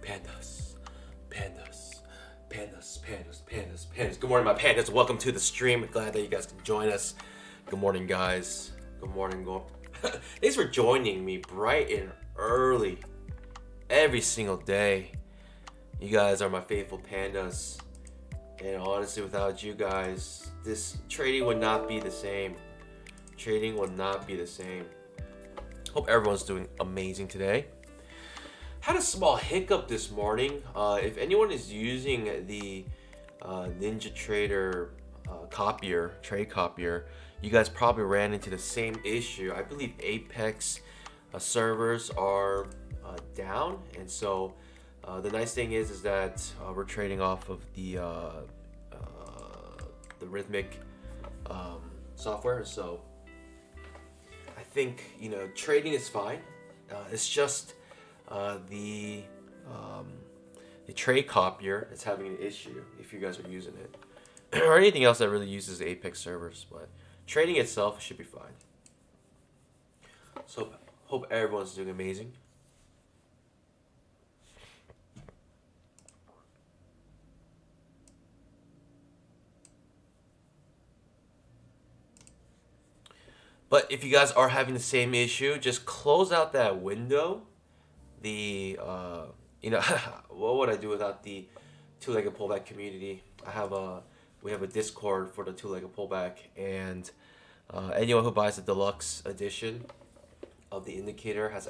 Pandas, pandas, pandas, pandas, pandas, pandas. Good morning, my pandas. Welcome to the stream. Glad that you guys can join us. Good morning, guys. Good morning. Thanks for joining me bright and early every single day. You guys are my faithful pandas. And honestly, without you guys, this trading would not be the same. Trading would not be the same. Hope everyone's doing amazing today. Had a small hiccup this morning. If anyone is using the Ninja Trader trade copier, you guys probably ran into the same issue. I believe Apex servers are down, and so the nice thing is that we're trading off of the Rhythmic software. So I think trading is fine. It's just the trade copier is having an issue if you guys are using it, or anything else that really uses Apex servers. But trading itself should be fine. So hope everyone's doing amazing. But if you guys are having the same issue, just close out that window. What would I do without the two-legged pullback community? We have a Discord for the two-legged pullback, and anyone who buys the deluxe edition of the indicator has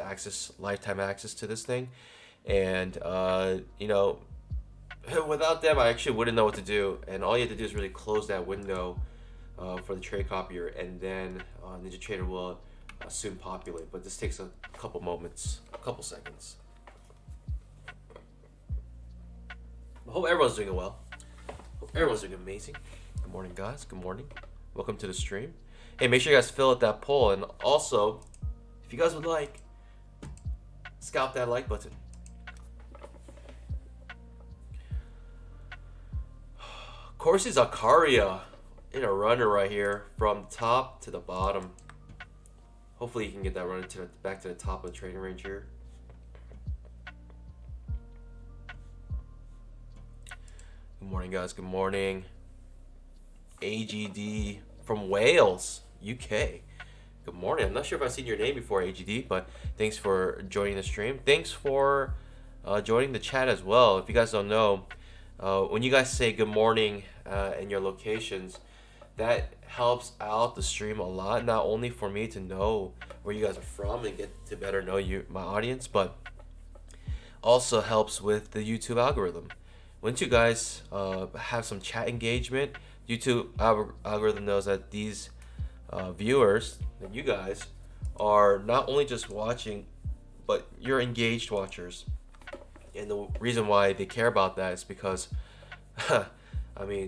lifetime access to this thing. And without them, I actually wouldn't know what to do. And all you have to do is really close that window for the trade copier, and then Ninja Trader will soon populate. But this takes a couple moments, a couple seconds. I hope everyone's doing well. Hope everyone's doing amazing. Good morning, guys. Good morning. Welcome to the stream. Hey, make sure you guys fill out that poll, and also, if you guys would like, scalp that like button. Corsi Zakaria in a runner right here from top to the bottom. Hopefully you can get that runner back to the top of the trading range here. Good morning, guys. Good morning. AGD from Wales, UK. Good morning. I'm not sure if I've seen your name before, AGD, but thanks for joining the stream. Thanks for joining the chat as well. If you guys don't know, when you guys say good morning in your locations, that helps out the stream a lot. Not only for me to know where you guys are from and get to better know my audience, but also helps with the YouTube algorithm. Once you guys have some chat engagement, YouTube algorithm knows that these viewers, that you guys, are not only just watching, but you're engaged watchers. And the reason why they care about that is because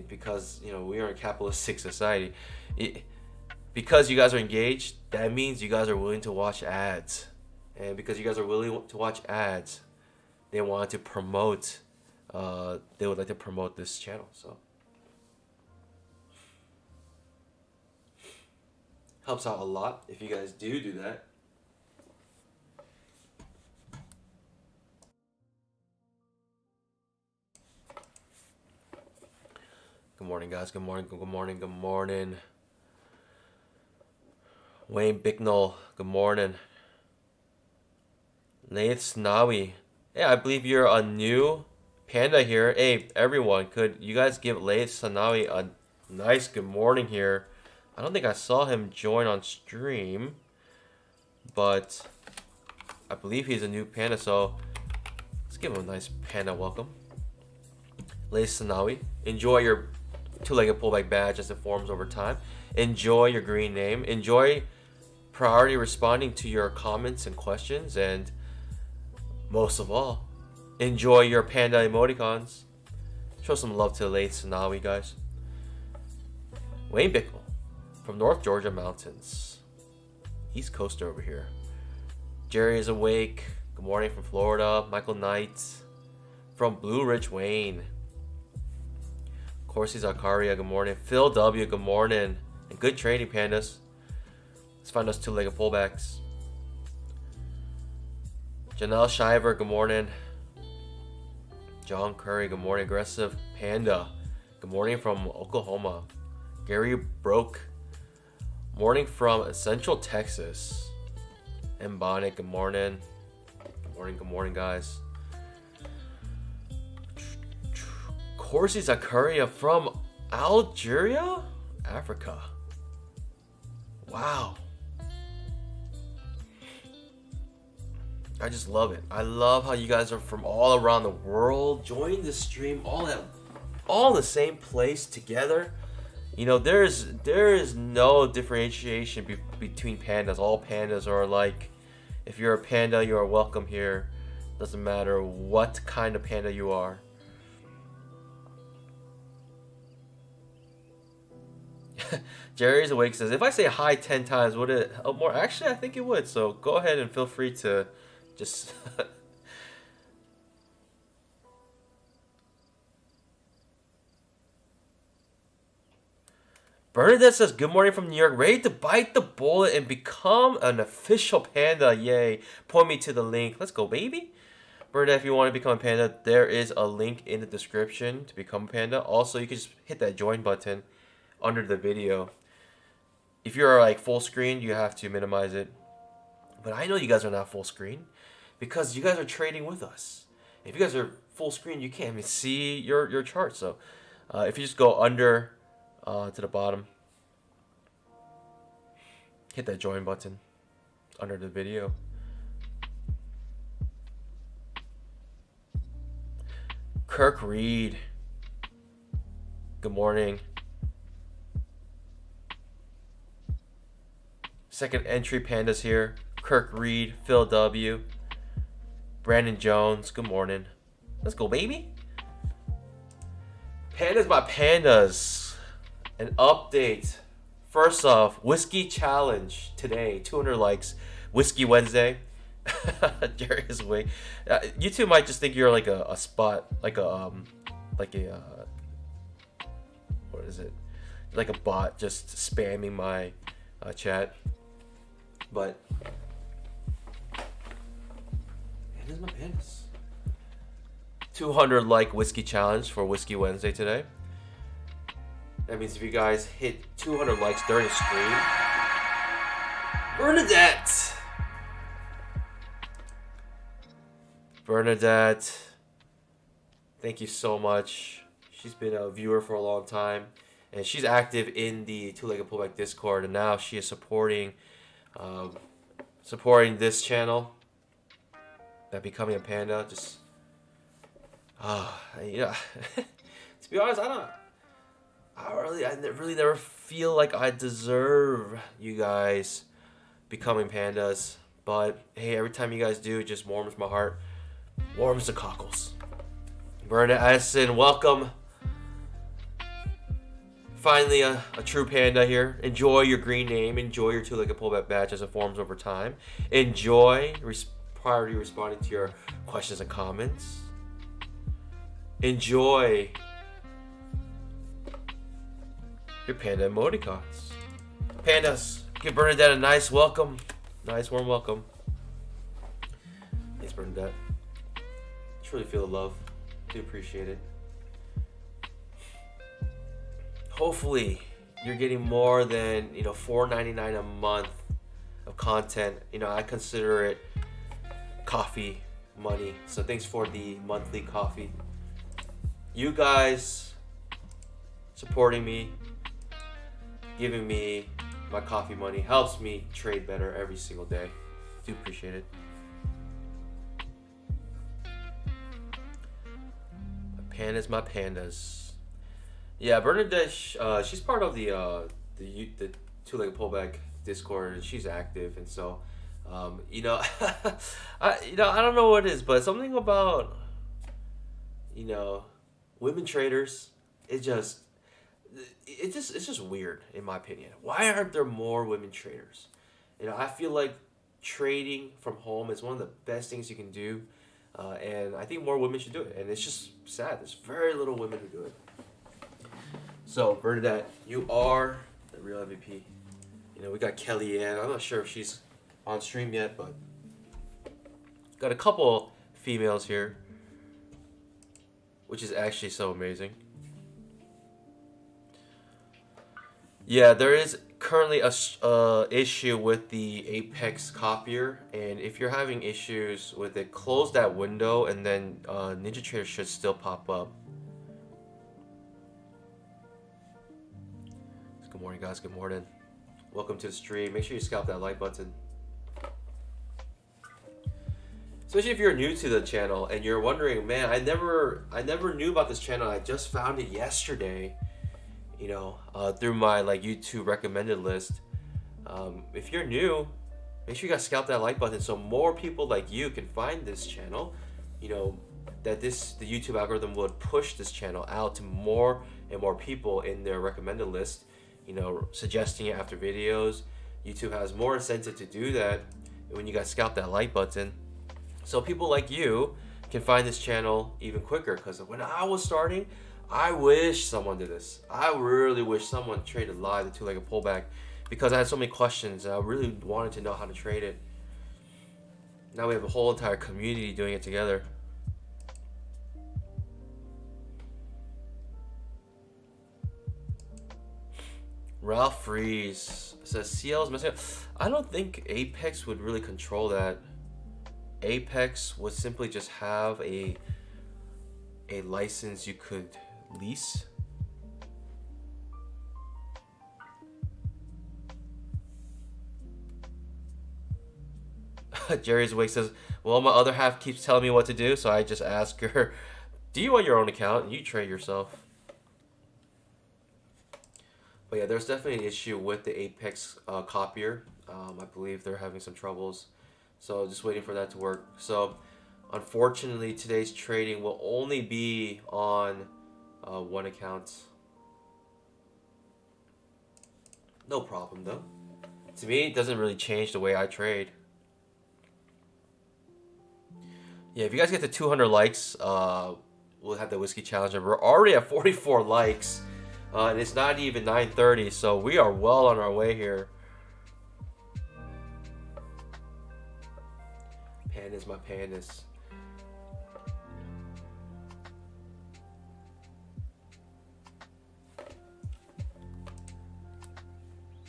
because we are a capitalistic society. Because you guys are engaged, that means you guys are willing to watch ads. And because you guys are willing to watch ads, they want to promote, they would like to promote this channel. So helps out a lot if you guys do that. Good morning, guys. Good morning. Good morning. Good morning. Wayne Bicknell. Good morning. Laith Snawi. Hey, I believe you're a new panda here. Hey, everyone, could you guys give Laith Snawi a nice good morning here? I don't think I saw him join on stream, but I believe he's a new panda, so let's give him a nice panda welcome. Laith Snawi. Enjoy your two-legged pullback badge as it forms over time. Enjoy your green name. Enjoy priority responding to your comments and questions, and most of all, enjoy your panda emoticons. Show some love to Laith Sanawi, guys. Wayne Bickle from North Georgia mountains, East Coaster over here. Jerry is awake. Good morning from Florida. Michael Knight from Blue Ridge, Wayne. Corsi Zakaria, good morning. Phil W, good morning. And good trading, pandas. Let's find those two-legged pullbacks. Janelle Shiver, good morning. John Curry, good morning. Aggressive Panda, good morning from Oklahoma. Gary Broke, morning from Central Texas. And Bonnet, good morning. Good morning, guys. Corsi Zakaria from Algeria, Africa. Wow. I just love it. I love how you guys are from all around the world joining the stream all in the same place together. You know, there is no differentiation between pandas. All pandas are alike. If you're a panda, you are welcome here. Doesn't matter what kind of panda you are. Jerry's Awake says, if I say hi 10 times, would it help more? Actually, I think it would. So go ahead and feel free to just... Bernadette says, good morning from New York. Ready to bite the bullet and become an official panda. Yay. Point me to the link. Let's go, baby. Bernadette, if you want to become a panda, there is a link in the description to become a panda. Also, you can just hit that join button under the video. If you're like full screen, you have to minimize it. But I know you guys are not full screen because you guys are trading with us. If you guys are full screen, you can't even see your chart. So if you just go under to the bottom, hit that join button under the video. Kirk Reed, good morning. Second entry pandas here. Kirk Reed, Phil W, Brandon Jones, good morning. Let's go, baby. Pandas by pandas. An update. First off, whiskey challenge today. 200 likes. Whiskey Wednesday. Jerry is away. YouTube might just think you're like a spot, like a what is it? Like a bot just spamming my chat. But pandas my pandas. 200 like whiskey challenge for Whiskey Wednesday today. That means if you guys hit 200 likes during the stream, Bernadette, thank you so much. She's been a viewer for a long time, and she's active in the Two-Legged Pullback Discord, and now she is supporting this channel. That becoming a panda, just yeah. To be honest, I really never feel like I deserve you guys becoming pandas. But hey, every time you guys do, it just warms my heart, warms the cockles. Bernard Addison, welcome. Finally, a true panda here. Enjoy your green name. Enjoy your two-legged pullback badge as it forms over time. Enjoy prior to responding to your questions and comments. Enjoy your panda emoticons. Pandas, give Bernadette a nice welcome. Nice warm welcome. Thanks, Bernadette. Truly feel the love. Do appreciate it. Hopefully, you're getting more than $4.99 a month of content. I consider it coffee money. So thanks for the monthly coffee. You guys supporting me, giving me my coffee money helps me trade better every single day. Do appreciate it. Pandas, my pandas. Yeah, Bernadette, she's part of the two-legged pullback Discord, and she's active, and so I don't know what it is, but something about women traders, it's just weird in my opinion. Why aren't there more women traders? I feel like trading from home is one of the best things you can do, and I think more women should do it. And it's just sad. There's very little women who do it. So Bernadette, you are the real MVP. We got Kellyanne. I'm not sure if she's on stream yet, but got a couple females here. which is actually so amazing. Yeah, there is currently a issue with the Apex copier, and if you're having issues with it, close that window, and then NinjaTrader should still pop up. Good morning, guys. Good morning. Welcome to the stream. Make sure you scalp that like button. Especially if you're new to the channel and you're wondering, man, I never knew about this channel. I just found it yesterday, you know, through my like YouTube recommended list. If you're new, make sure you guys scalp that like button so more people like you can find this channel. You know, that the YouTube algorithm would push this channel out to more and more people in their recommended list. You know, suggesting it after videos. YouTube has more incentive to do that when you guys scalp that like button. So people like you can find this channel even quicker, because when I was starting, I wish someone did this. I really wish someone traded live the two-legged pullback, because I had so many questions and I really wanted to know how to trade it. Now we have a whole entire community doing it together. Ralph Freeze says CL's messing up. I don't think Apex would really control that. Apex would simply just have a license you could lease. Jerry's Wake says, well, my other half keeps telling me what to do, so I just ask her, do you want your own account? You trade yourself. But yeah, there's definitely an issue with the Apex copier. I believe they're having some troubles. So just waiting for that to work. So unfortunately, today's trading will only be on one account. No problem though. To me, it doesn't really change the way I trade. Yeah, if you guys get to 200 likes, we'll have the whiskey challenge. And we're already at 44 likes. And it's not even 9:30, so we are well on our way here. Pandas, my pandas.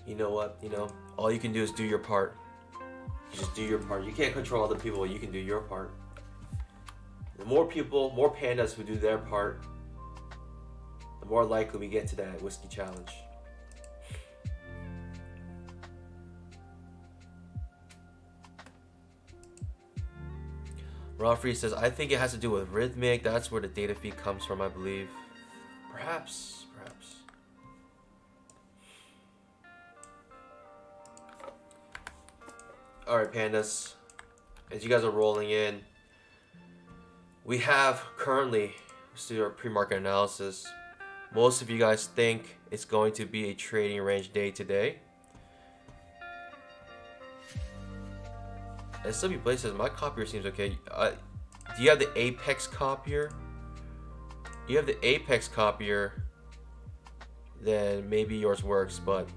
You know what? You know, all you can do is do your part. Just do your part. You can't control other people. You can do your part. The more people, more pandas who do their part, the more likely we get to that whiskey challenge. Raw-Free says, I think it has to do with rhythmic. That's where the data feed comes from, I believe. Perhaps, perhaps. Alright, pandas. As you guys are rolling in, we have currently, let's do our pre-market analysis. Most of you guys think it's going to be a trading range day today. SW Play says, my copier seems okay. Do you have the Apex copier? You have the Apex copier, then maybe yours works, but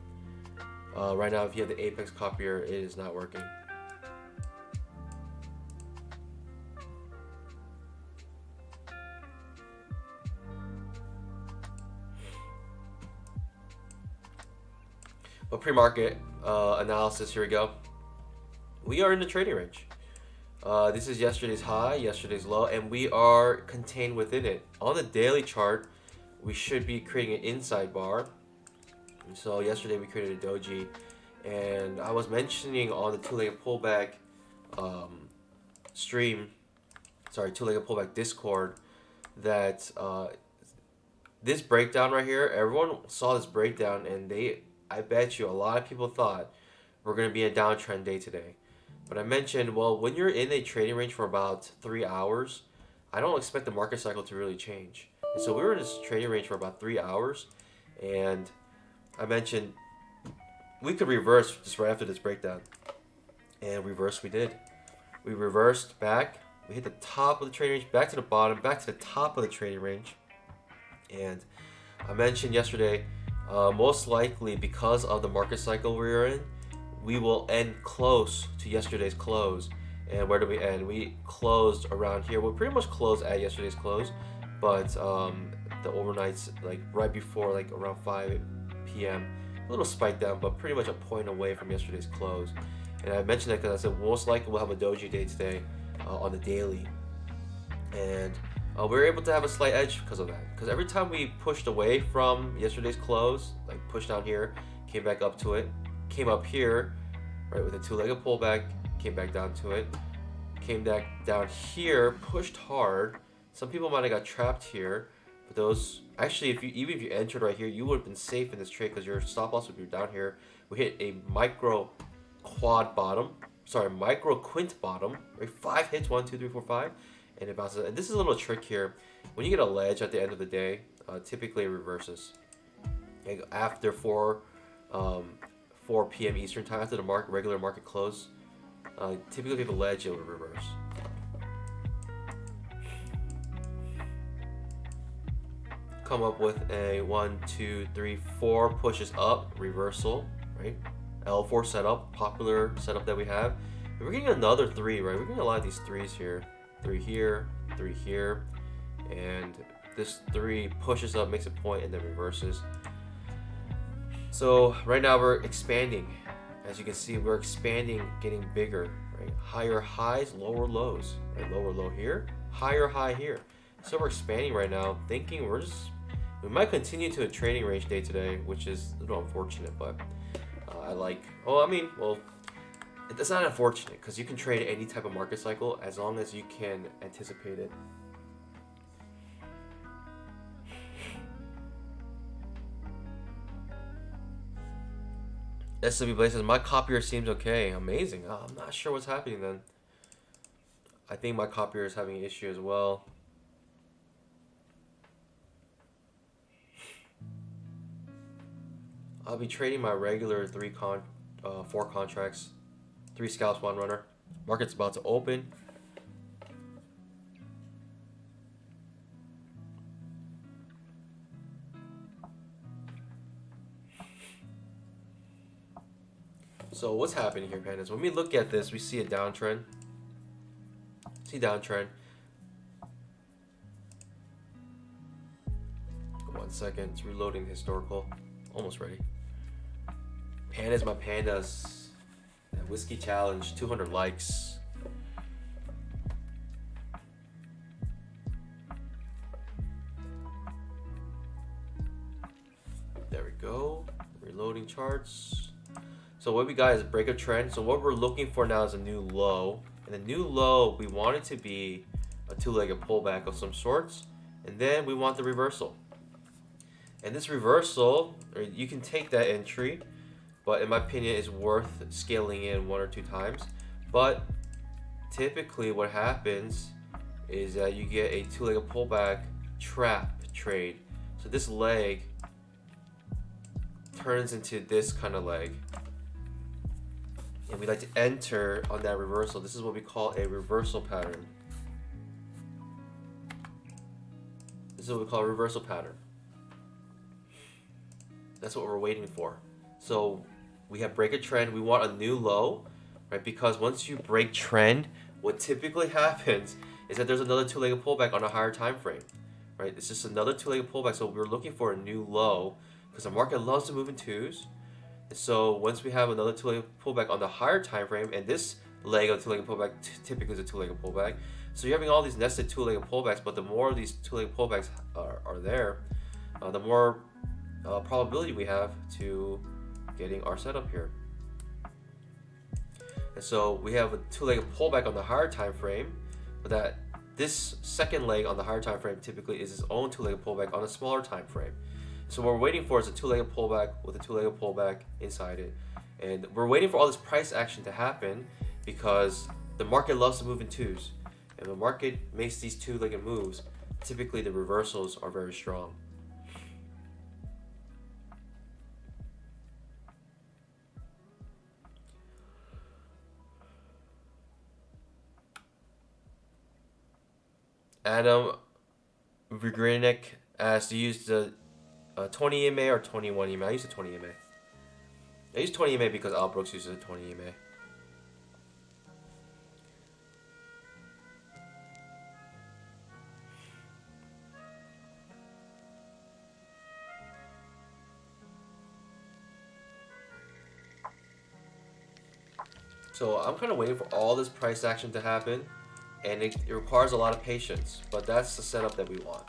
right now if you have the Apex copier, it is not working. But pre-market analysis, here we go. We are in the trading range. This is yesterday's high, yesterday's low, and we are contained within it. On the daily chart, we should be creating an inside bar. And so yesterday we created a doji, and I was mentioning on the two-legged pullback stream, sorry, two-legged pullback Discord, that this breakdown right here, everyone saw this breakdown, and I bet you a lot of people thought we're going to be a downtrend day today. But I mentioned, well, when you're in a trading range for about 3 hours, I don't expect the market cycle to really change. And so we were in this trading range for about 3 hours, and I mentioned we could reverse just right after this breakdown. And reverse we did. We reversed back. We hit the top of the trading range, back to the bottom, back to the top of the trading range. And I mentioned yesterday, most likely because of the market cycle we were in, we will end close to yesterday's close. And where did we end? We closed around here. We pretty much closed at yesterday's close. but the overnights, like right before, like around 5 p.m., a little spike down, but pretty much a point away from yesterday's close. And I mentioned that because I said most likely we'll have a doji day today on the daily, and we were able to have a slight edge because of that. Because every time we pushed away from yesterday's close, like pushed down here, came back up to it, came up here, right, with a two-legged pullback, came back down to it, came back down here, pushed hard. Some people might have got trapped here, but those actually, even if you entered right here, you would have been safe in this trade because your stop loss would be down here. We hit a micro quint bottom, right? 5 hits, 1, 2, 3, 4, 5, and it bounces. And this is a little trick here. When you get a ledge at the end of the day, typically it reverses. And after 4 p.m. Eastern time, after the regular market close, typically if you have a ledge, it will reverse. Come up with a 1, 2, 3, 4 pushes up, reversal, right? L4 setup, popular setup that we have. And we're getting another 3, right? We're getting a lot of these 3s here. 3 here, 3 here, and this 3 pushes up, makes a point, and then reverses. So right now we're expanding. As you can see, we're expanding, getting bigger, right? Higher highs, lower lows, right? Lower low here, higher high here. So we're expanding right now, thinking we might continue to a trading range day today, which is a little unfortunate, but it's not unfortunate because you can trade any type of market cycle as long as you can anticipate it. SW Blaze says, my copier seems okay. Amazing. I'm not sure what's happening then. I think my copier is having an issue as well. I'll be trading my regular 4 contracts, 3 scalps, 1 runner. Market's about to open. So what's happening here, pandas? When we look at this, we see a downtrend. See downtrend. 1 second, it's reloading historical. Almost ready. Pandas, my pandas. That whiskey challenge, 200 likes. There we go. Reloading charts. So what we got is a break of trend. So what we're looking for now is a new low. And the new low, we want it to be a 2-legged pullback of some sorts. And then we want the reversal. And this reversal, you can take that entry, but in my opinion, it's worth scaling in 1 or 2 times. But typically what happens is that you get a 2-legged pullback trap trade. So this leg turns into this kind of leg. And we like to enter on that reversal. This is what we call a reversal pattern. This is what we call a reversal pattern. That's what we're waiting for. So we have break a trend. We want a new low, right? Because once you break trend, what typically happens is that there's another 2-legged pullback on a higher time frame, right? It's just another 2-legged pullback. So we're looking for a new low because the market loves to move in twos. And so once we have another 2-legged pullback on the higher time frame, and this leg of 2-legged pullback typically is a 2-legged pullback. So you're having all these nested 2-legged pullbacks, but the more of these 2-legged pullbacks are there, the more probability we have to getting our setup here. And so we have a 2-legged pullback on the higher time frame, but that this second leg on the higher time frame typically is its own 2-legged pullback on a smaller time frame. So what we're waiting for is a 2-legged pullback with a 2-legged pullback inside it. And we're waiting for all this price action to happen because the market loves to move in twos. And the market makes these 2-legged moves. Typically the reversals are very strong. Adam Vigrinik asked, do you use the 20 EMA or 21 EMA? I use the 20 EMA. I use 20 EMA because Al Brooks uses a 20 EMA. So I'm kind of waiting for all this price action to happen, and it requires a lot of patience, but that's the setup that we want.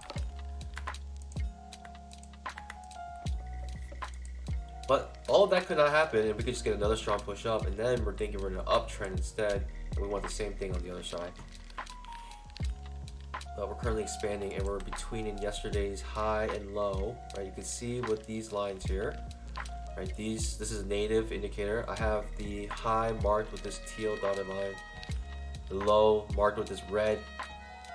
But all of that could not happen, and we could just get another strong push up, and then we're thinking we're in an uptrend instead, and we want the same thing on the other side. But we're currently expanding, and we're between in yesterday's high and low, right? You can see with these lines here, right? This is a native indicator. I have the high marked with this teal dotted line, the low marked with this red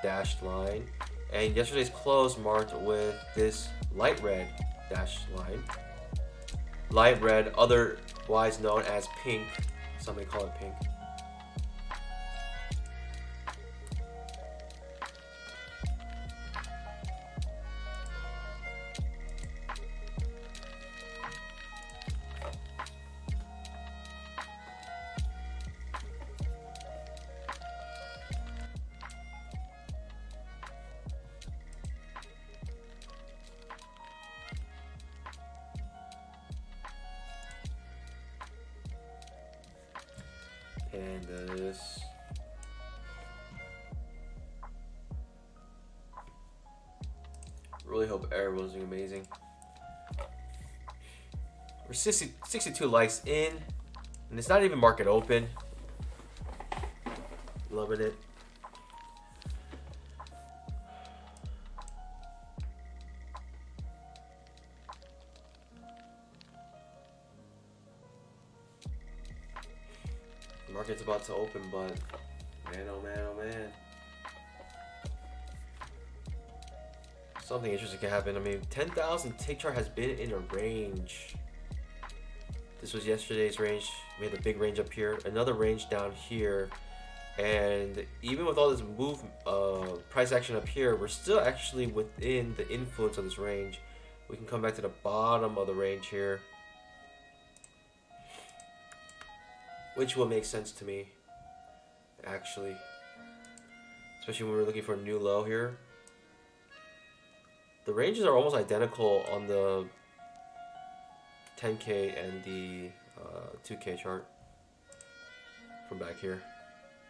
dashed line, and yesterday's close marked with this light red dashed line. Light red, otherwise known as pink. Some may call it pink. Pandas. Really hope everyone's doing amazing. We're 62 likes in, and it's not even market open. Loving it. The market's about to open, but man, oh man, oh man. Something interesting can happen. I mean, 10,000 tick chart has been in a range. This was yesterday's range. We had a big range up here, another range down here, and even with all this price action up here, we're still actually within the influence of this range. We can come back to the bottom of the range here, which will make sense to me, actually, especially when we're looking for a new low here. The ranges are almost identical on the 10K and the 2K chart from back here.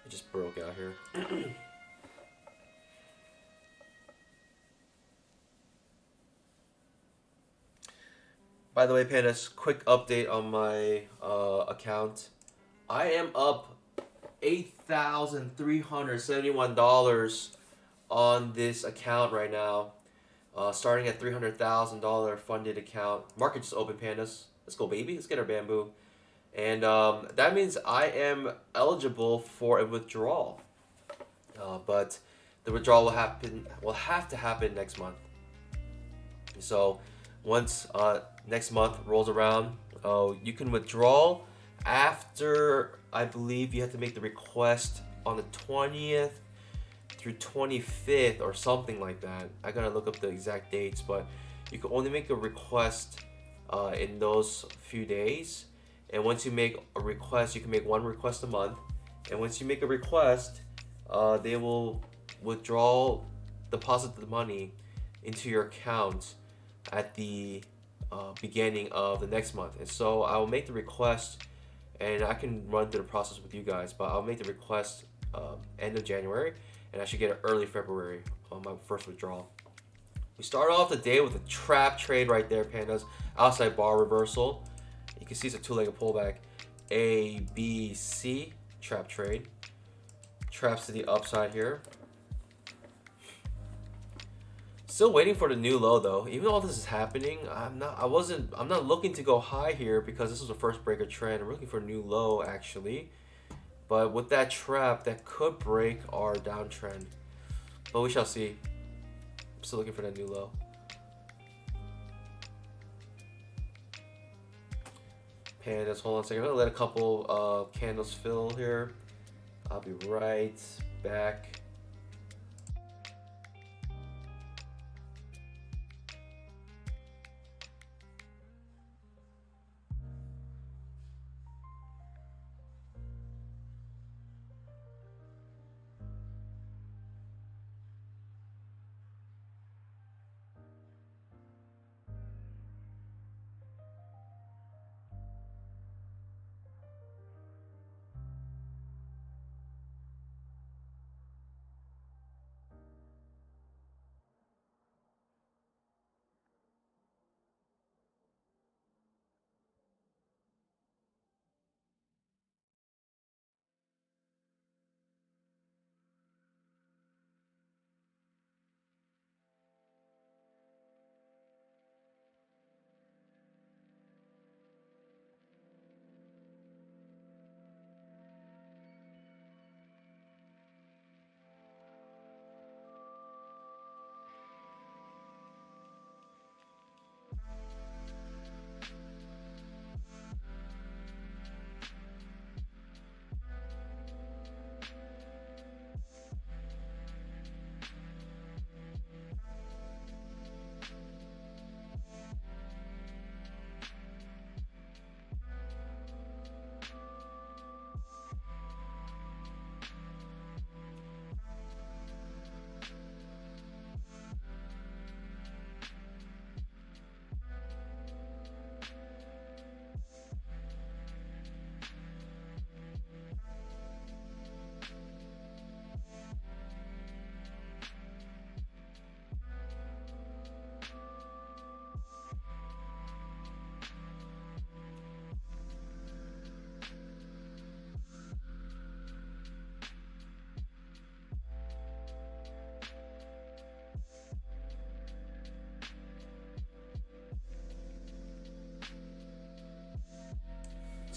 It just broke out here. By the way, Pandas, quick update on my account. I am up $8,371 on this account right now. Starting at $300,000 funded account. Market just opened, Pandas. Let's go, baby. Let's get our bamboo. And that means I am eligible for a withdrawal. But the withdrawal will have to happen next month. So once next month rolls around, you can withdraw after, I believe you have to make the request on the 20th through 25th or something like that. I gotta look up the exact dates, but you can only make a request in those few days. And once you make a request, you can make one request a month. And once you make a request, they will deposit the money into your account at the beginning of the next month. And so I will make the request, and I can run through the process with you guys, but I'll make the request end of January, and I should get it early February on my first withdrawal. We start off the day with a trap trade right there, Pandas. Outside bar reversal. You can see it's a two-legged pullback. A, B, C, trap trade. Traps to the upside here. Still waiting for the new low though. Even though all this is happening, I'm not looking to go high here because this is the first breaker trend. I'm looking for a new low actually. But with that trap, that could break our downtrend. But we shall see. I'm still looking for that new low. Pandas, hold on a second. I'm gonna let a couple candles fill here. I'll be right back.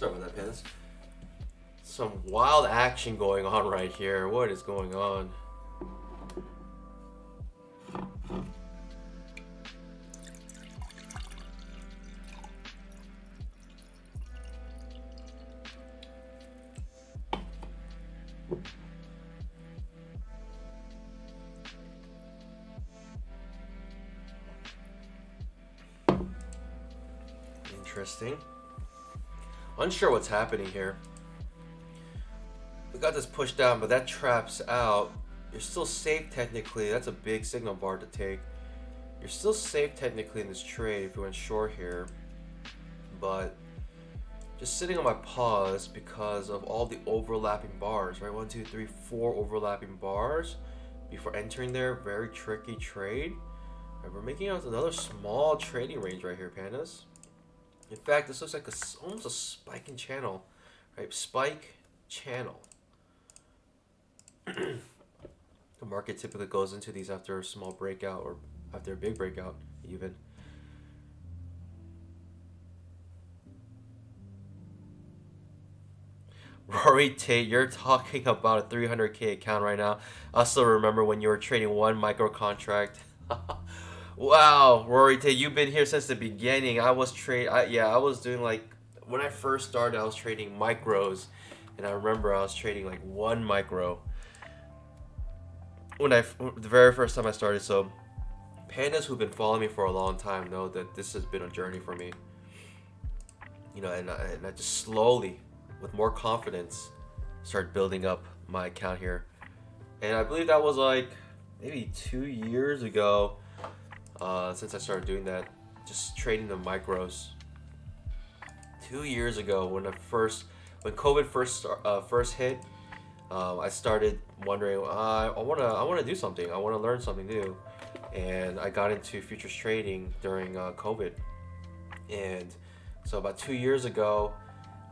Sorry about that, Pins. Some wild action going on right here. What is going on? Interesting. Unsure what's happening here. We got this pushed down, but that traps out. You're still safe technically. That's a big signal bar to take. You're still safe technically in this trade if you went short here. But just sitting on my pause because of all the overlapping bars, right? 1, 2, 3, 4 overlapping bars before entering there. Very tricky trade. Right, we're making out another small trading range right here, pandas. In fact, this looks like almost a spiking channel, right? Spike channel. The market typically goes into these after a small breakout or after a big breakout, even. Rory Tate, you're talking about a 300K account right now. I still remember when you were trading one micro contract. Wow, Rory Tate, you've been here since the beginning. I was doing like, when I first started, I was trading micros, and I remember I was trading like one micro the very first time I started. So pandas who've been following me for a long time know that this has been a journey for me. You know, and I just slowly, with more confidence, started building up my account here. And I believe that was like maybe 2 years ago. Since I started doing that, just trading the micros. 2 years ago, when COVID first hit, I started wondering, I want to do something. I want to learn something new, and I got into futures trading during COVID. And so about 2 years ago,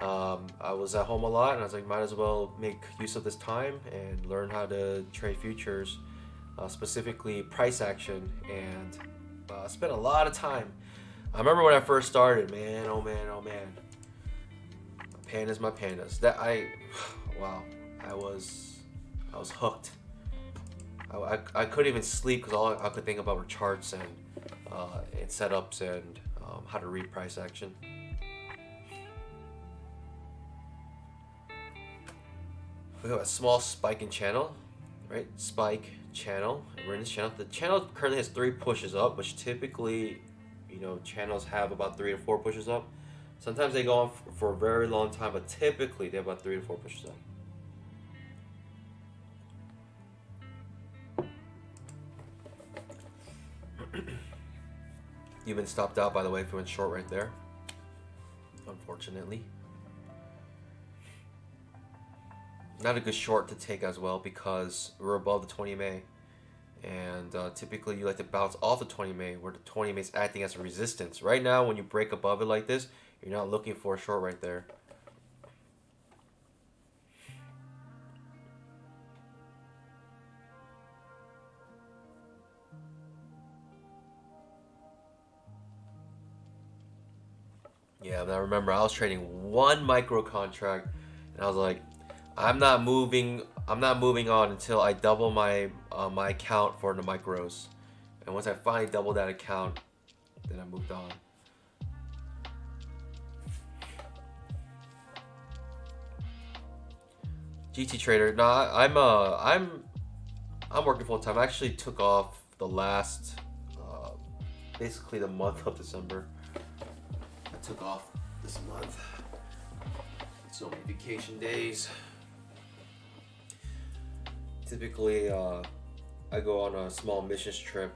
I was at home a lot, and I was like, might as well make use of this time and learn how to trade futures, specifically price action, and spent a lot of time. I remember when I first started, man, oh man, pandas, my pandas. Wow, I was hooked. I couldn't even sleep because all I could think about were charts and setups and how to read price action. We have a small spike in channel, right? Spike channel. We're in this channel. The channel currently has 3 pushes up, which typically, you know, channels have about 3 to 4 pushes up. Sometimes they go on for a very long time, but typically they have about 3 to 4 pushes up. You've been stopped out, by the way, if you went short right there, unfortunately. Not a good short to take as well because we're above the 20 MA, and typically you like to bounce off the 20 MA where the 20 MA is acting as a resistance. Right now, when you break above it like this, you're not looking for a short right there. Yeah, and I remember I was trading one micro contract, and I was like, I'm not moving on until I double my my account for the micros. And once I finally doubled that account, then I moved on. GT trader. No, I'm working full time. I actually took off the last basically the month of December. I took off this month. So many vacation days. Typically, I go on a small missions trip,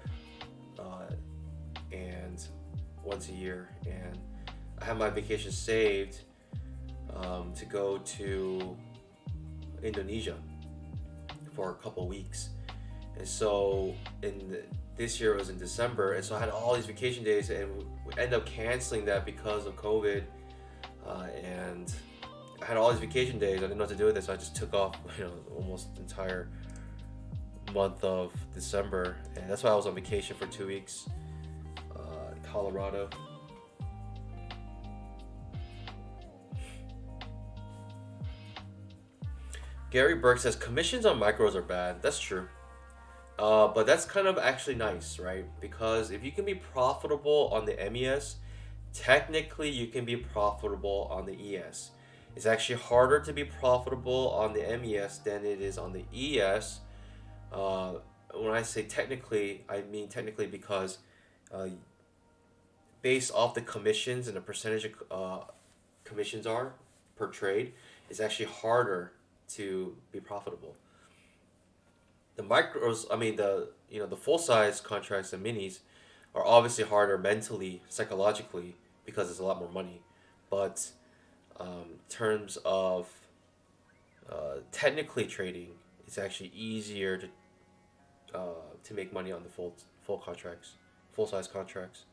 and once a year, and I have my vacation saved to go to Indonesia for a couple weeks. And so this year was in December, and so I had all these vacation days, and we ended up canceling that because of COVID, and I had all these vacation days. I didn't know what to do with it, so I just took off, almost the entire month of December, and that's why I was on vacation for 2 weeks in Colorado. Gary Burke says commissions on micros are bad. That's true. But that's kind of actually nice, right? Because if you can be profitable on the MES, technically you can be profitable on the ES. It's actually harder to be profitable on the MES than it is on the ES. When I say technically, I mean technically because uh, based off the commissions and the percentage of commissions are per trade, it's actually harder to be profitable. The micros, I mean the full size contracts and minis are obviously harder mentally, psychologically because it's a lot more money. But in terms of technically trading, it's actually easier to make money on the full contracts, full size contracts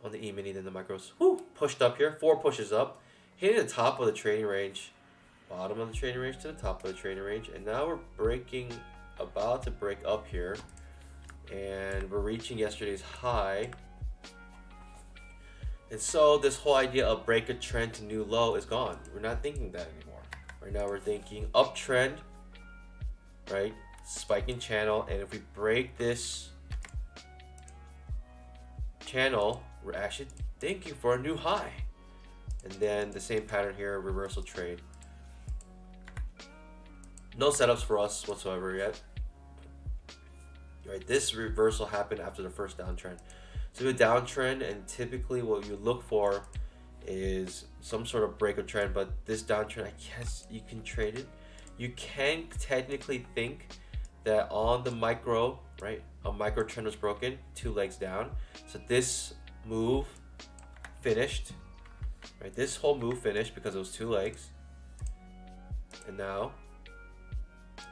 on the E-mini than the micros. Whoo! Pushed up here, 4 pushes up, hitting the top of the trading range, bottom of the trading range to the top of the trading range, and now we're breaking, about to break up here, and we're reaching yesterday's high. And so this whole idea of break a trend to new low is gone. We're not thinking that anymore. Right now we're thinking uptrend, right? Spiking channel, and if we break this channel, we're actually thinking for a new high. And then the same pattern here, reversal trade. No setups for us whatsoever yet. Right, this reversal happened after the first downtrend. So a downtrend, and typically what you look for is some sort of break of trend, but this downtrend, I guess you can trade it. You can technically think that on the micro, right, a micro trend was broken, 2 legs down. So this move finished, right? This whole move finished because it was 2 legs. And now,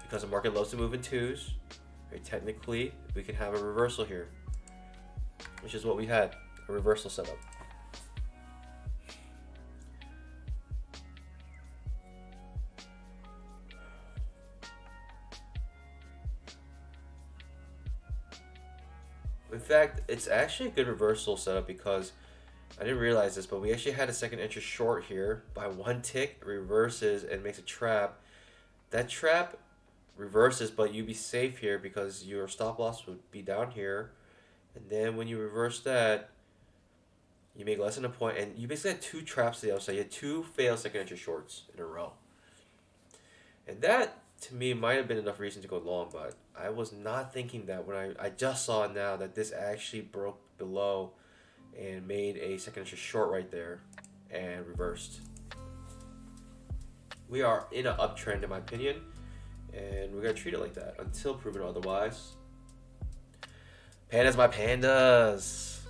because the market loves to move in twos, right, technically we can have a reversal here, which is what we had, a reversal setup. In fact, it's actually a good reversal setup because I didn't realize this, but we actually had a second entry short here by 1 tick, reverses and makes a trap. That trap reverses, but you'd be safe here because your stop loss would be down here. And then when you reverse that, you make less than a point, and you basically had 2 traps to the outside. You had 2 failed second entry shorts in a row. And that, to me, might have been enough reason to go long, but I was not thinking that when I just saw now that this actually broke below and made a second entry short right there and reversed. We are in an uptrend, in my opinion, and we're going to treat it like that until proven otherwise. Pandas, my pandas.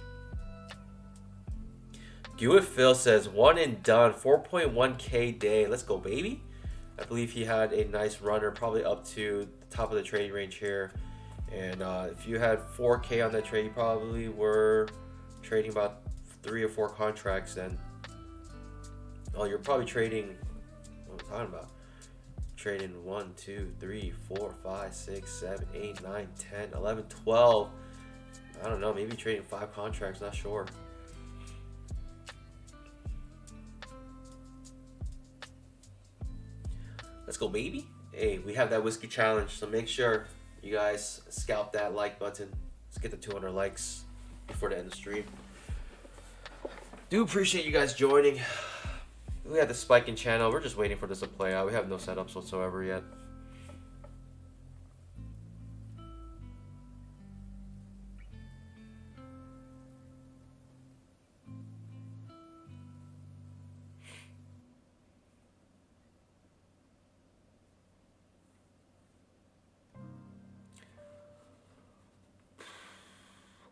Gewitt Phil says, 1 and done, 4.1K day. Let's go, baby. I believe he had a nice runner, probably up to the top of the trading range here. And if you had 4K on that trade, you probably were trading about 3 or 4 contracts then. Oh, you're probably trading, what am I talking about? Trading 1, 2, 3, 4, 5, 6, 7, 8, 9, 10, 11, 12. I don't know, maybe trading 5 contracts, not sure. Let's go, baby. Hey, we have that whiskey challenge, so make sure you guys scalp that like button. Let's get the 200 likes before the end of the stream. Do appreciate you guys joining. We have the spiking channel. We're just waiting for this to play out. We have no setups whatsoever yet.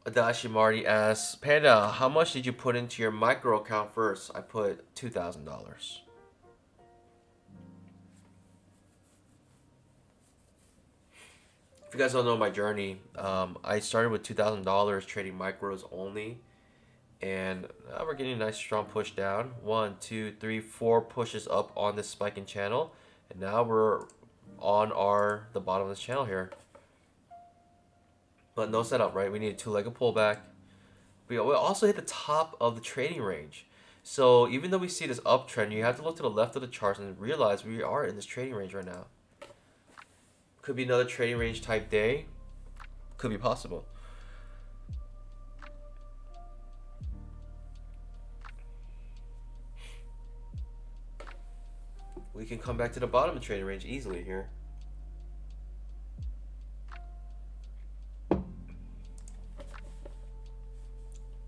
Adashi Marty asks, Panda, how much did you put into your micro account first? I put $2,000. If you guys don't know my journey, I started with $2,000 trading micros only, and we're getting a nice strong push down. 1, 2, 3, 4 pushes up on this spiking channel, and now we're on the bottom of this channel here. But no setup, right? We need a 2-legged pullback. We also hit the top of the trading range. So even though we see this uptrend, you have to look to the left of the charts and realize we are in this trading range right now. Could be another trading range type day. Could be possible. We can come back to the bottom of the trading range easily here.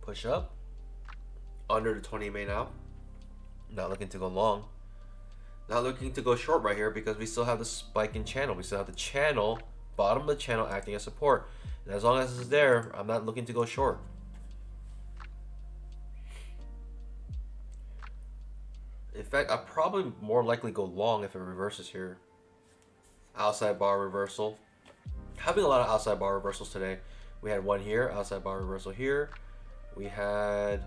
Push up. Under the 20 EMA now. Not looking to go long. Not looking to go short right here because we still have the spike in channel. We still have the channel, bottom of the channel acting as support. And as long as it's there, I'm not looking to go short. In fact, I'll probably more likely go long if it reverses here. Outside bar reversal. Having a lot of outside bar reversals today. We had one here, outside bar reversal here. We had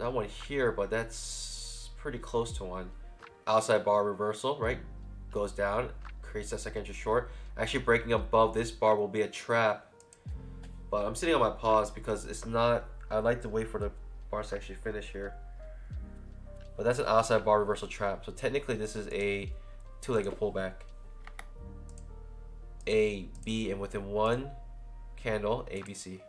not one here, but that's pretty close to one. Outside bar reversal, right? Goes down, creates that second entry short. Actually breaking above this bar will be a trap. But I'm sitting on my pause because it's not, I like to wait for the bars to actually finish here. But that's an outside bar reversal trap. So technically this is a two-legged pullback. A, B, and within one candle, A, B, C.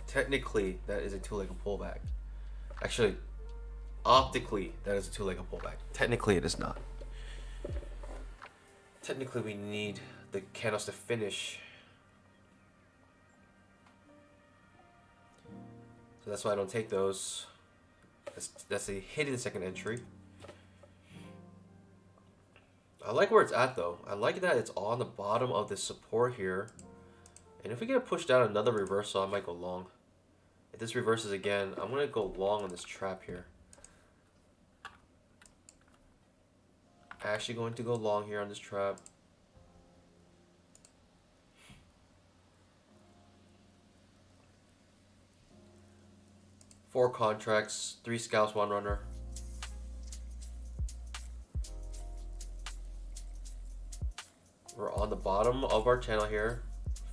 Technically, that is a two-legged pullback. Actually, optically, that is a two-legged pullback. Technically, it is not. Technically, we need the candles to finish. So that's why I don't take those. That's a hidden second entry. I like where it's at though. I like that it's on the bottom of this support here. And if we get pushed down another reversal, I might go long. If this reverses again, I'm going to go long on this trap here. Actually going to go long here on this trap. Four contracts, 3 scalps, 1 runner. We're on the bottom of our channel here.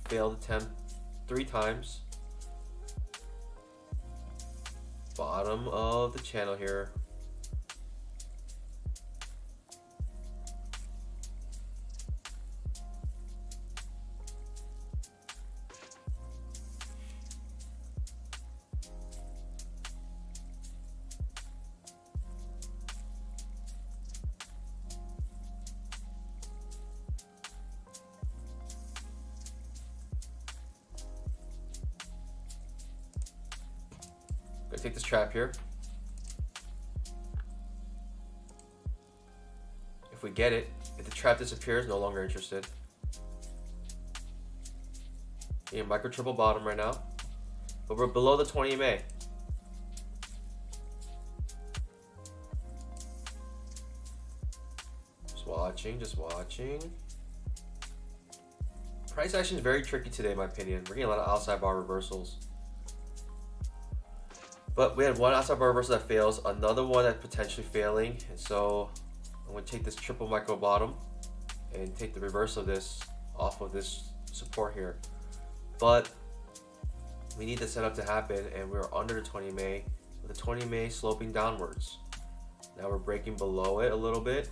Failed attempt 3 times. Bottom of the channel here. Gonna take this trap here. If we get it, if the trap disappears, no longer interested. Yeah, micro triple bottom right now, but we're below the 20 EMA. Just watching, just watching. Price action is very tricky today, in my opinion. We're getting a lot of outside bar reversals. But we had one outside bar reversal that fails, another one that's potentially failing, and so I'm going to take this triple micro bottom and take the reverse of this off of this support here. But we need the setup to happen, and we're under the 20 EMA, with the 20 EMA sloping downwards. Now we're breaking below it a little bit.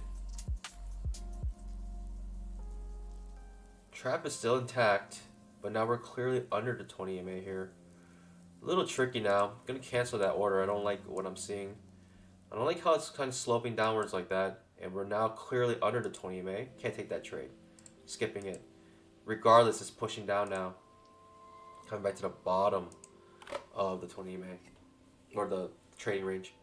Trap is still intact, but now we're clearly under the 20 EMA here. A little tricky now. I'm gonna cancel that order. I don't like what I'm seeing. I don't like how it's kind of sloping downwards like that. And we're now clearly under the 20 EMA. Can't take that trade. Skipping it. Regardless, it's pushing down now. Coming back to the bottom of the 20 EMA. Or the trading range.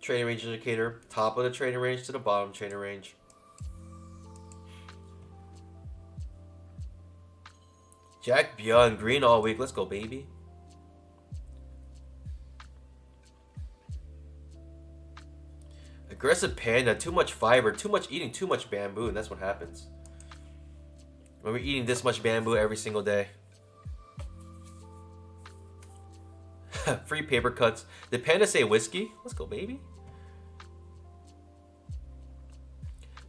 Trading range indicator. Top of the trading range to the bottom trading range. Jack Beyond green all week. Let's go, baby. Aggressive panda. Too much fiber. Too much eating. Too much bamboo. And that's what happens when we're eating this much bamboo every single day. Free paper cuts. Did panda say whiskey? Let's go, baby.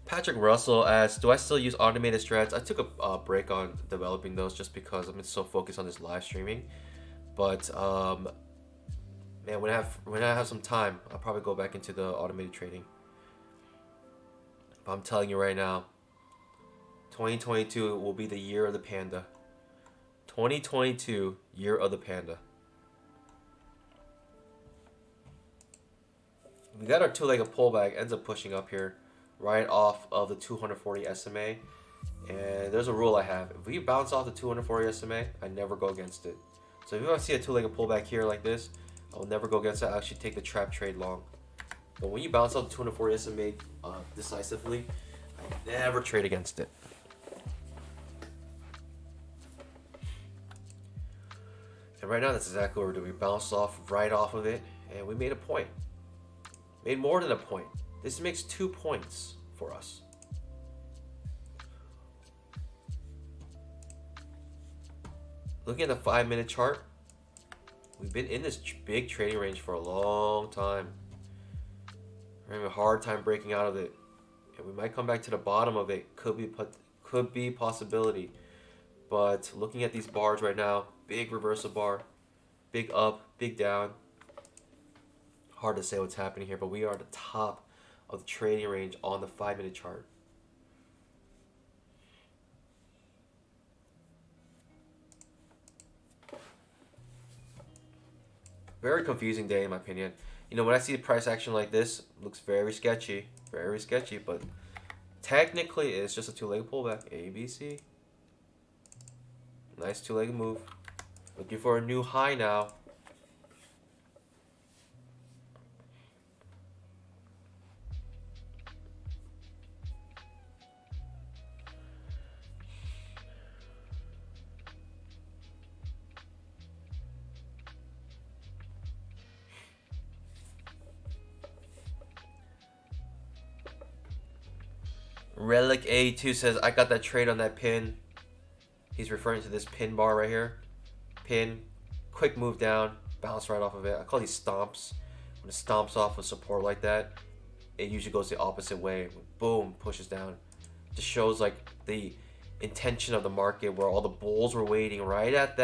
Patrick Russell asks, do I still use automated strats? I took a break on developing those just because I'm so focused on this live streaming. But Man, when I have some time, I'll probably go back into the automated trading. But I'm telling you right now, 2022 will be the year of the panda. 2022, year of the panda. We got our two-legged pullback, ends up pushing up here, right off of the 240 SMA. And there's a rule I have. If we bounce off the 240 SMA, I never go against it. So if you see a two-legged pullback here like this, I will never go against it. I actually take the trap trade long. But when you bounce off the 240 SMA decisively, I never trade against it. And right now, that's exactly what we're doing. We bounced off right off of it, and we made a point. Made more than a point. This makes 2 points for us. Looking at the 5-minute chart, we've been in this big trading range for a long time. We're having a hard time breaking out of it, and we might come back to the bottom of it. Could be possibility. But looking at these bars right now, big reversal bar, big up, big down. Hard to say what's happening here, but we are at the top of the trading range on the 5-minute chart. Very confusing day in my opinion. You know, when I see the price action like this, it looks very sketchy, but technically it's just a two-legged pullback. A, B, C. Nice two-legged move. Looking for a new high now. Relic A2 says, I got that trade on that pin. He's referring to this pin bar right here. Pin, quick move down, bounce right off of it. I call these stomps. When it stomps off of support like that, it usually goes the opposite way. Boom, pushes down. Just shows like the intention of the market where all the bulls were waiting right at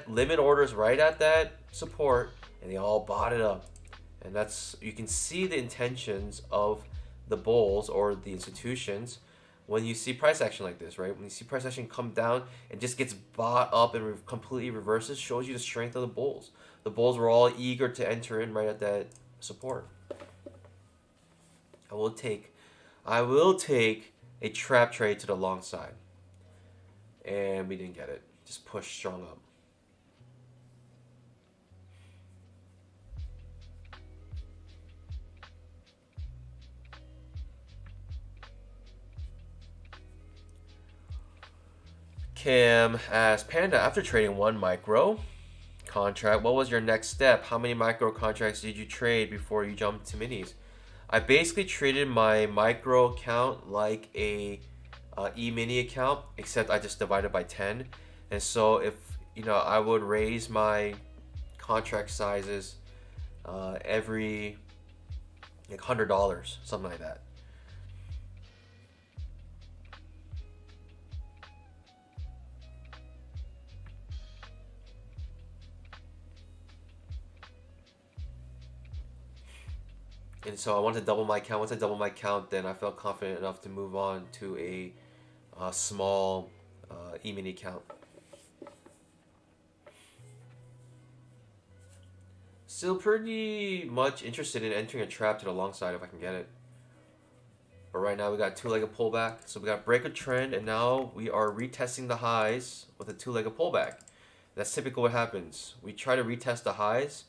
limit orders, right at that support, and they all bought it up. And that's, you can see the intentions of the bulls or the institutions when you see price action like this, right? When you see price action come down and just gets bought up and completely reverses, shows you the strength of the bulls. The bulls were all eager to enter in right at that support. I will take a trap trade to the long side, and we didn't get it. Just push strong up. Cam asks, Panda, after trading one micro contract, what was your next step? How many micro contracts did you trade before you jumped to minis? I basically treated my micro account like a e-mini account, except I just divided by 10. And so if, you know, I would raise my contract sizes every like $100, something like that. And so I wanted to double my account. Once I doubled my account, then I felt confident enough to move on to a small e-mini account. Still pretty much interested in entering a trap to the long side if I can get it. But right now we got two-legged pullback. So we got break a trend, and now we are retesting the highs with a two-legged pullback. That's typically what happens. We try to retest the highs,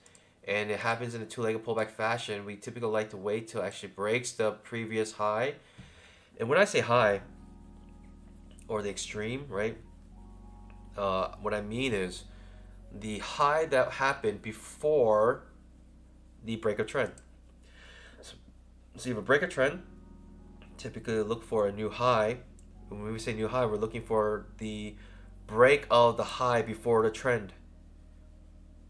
and it happens in a two-legged pullback fashion. We typically like to wait till it actually breaks the previous high. And when I say high, or the extreme, right? What I mean is the high that happened before the break of trend. So you have a break of trend, typically look for a new high. When we say new high, we're looking for the break of the high before the trend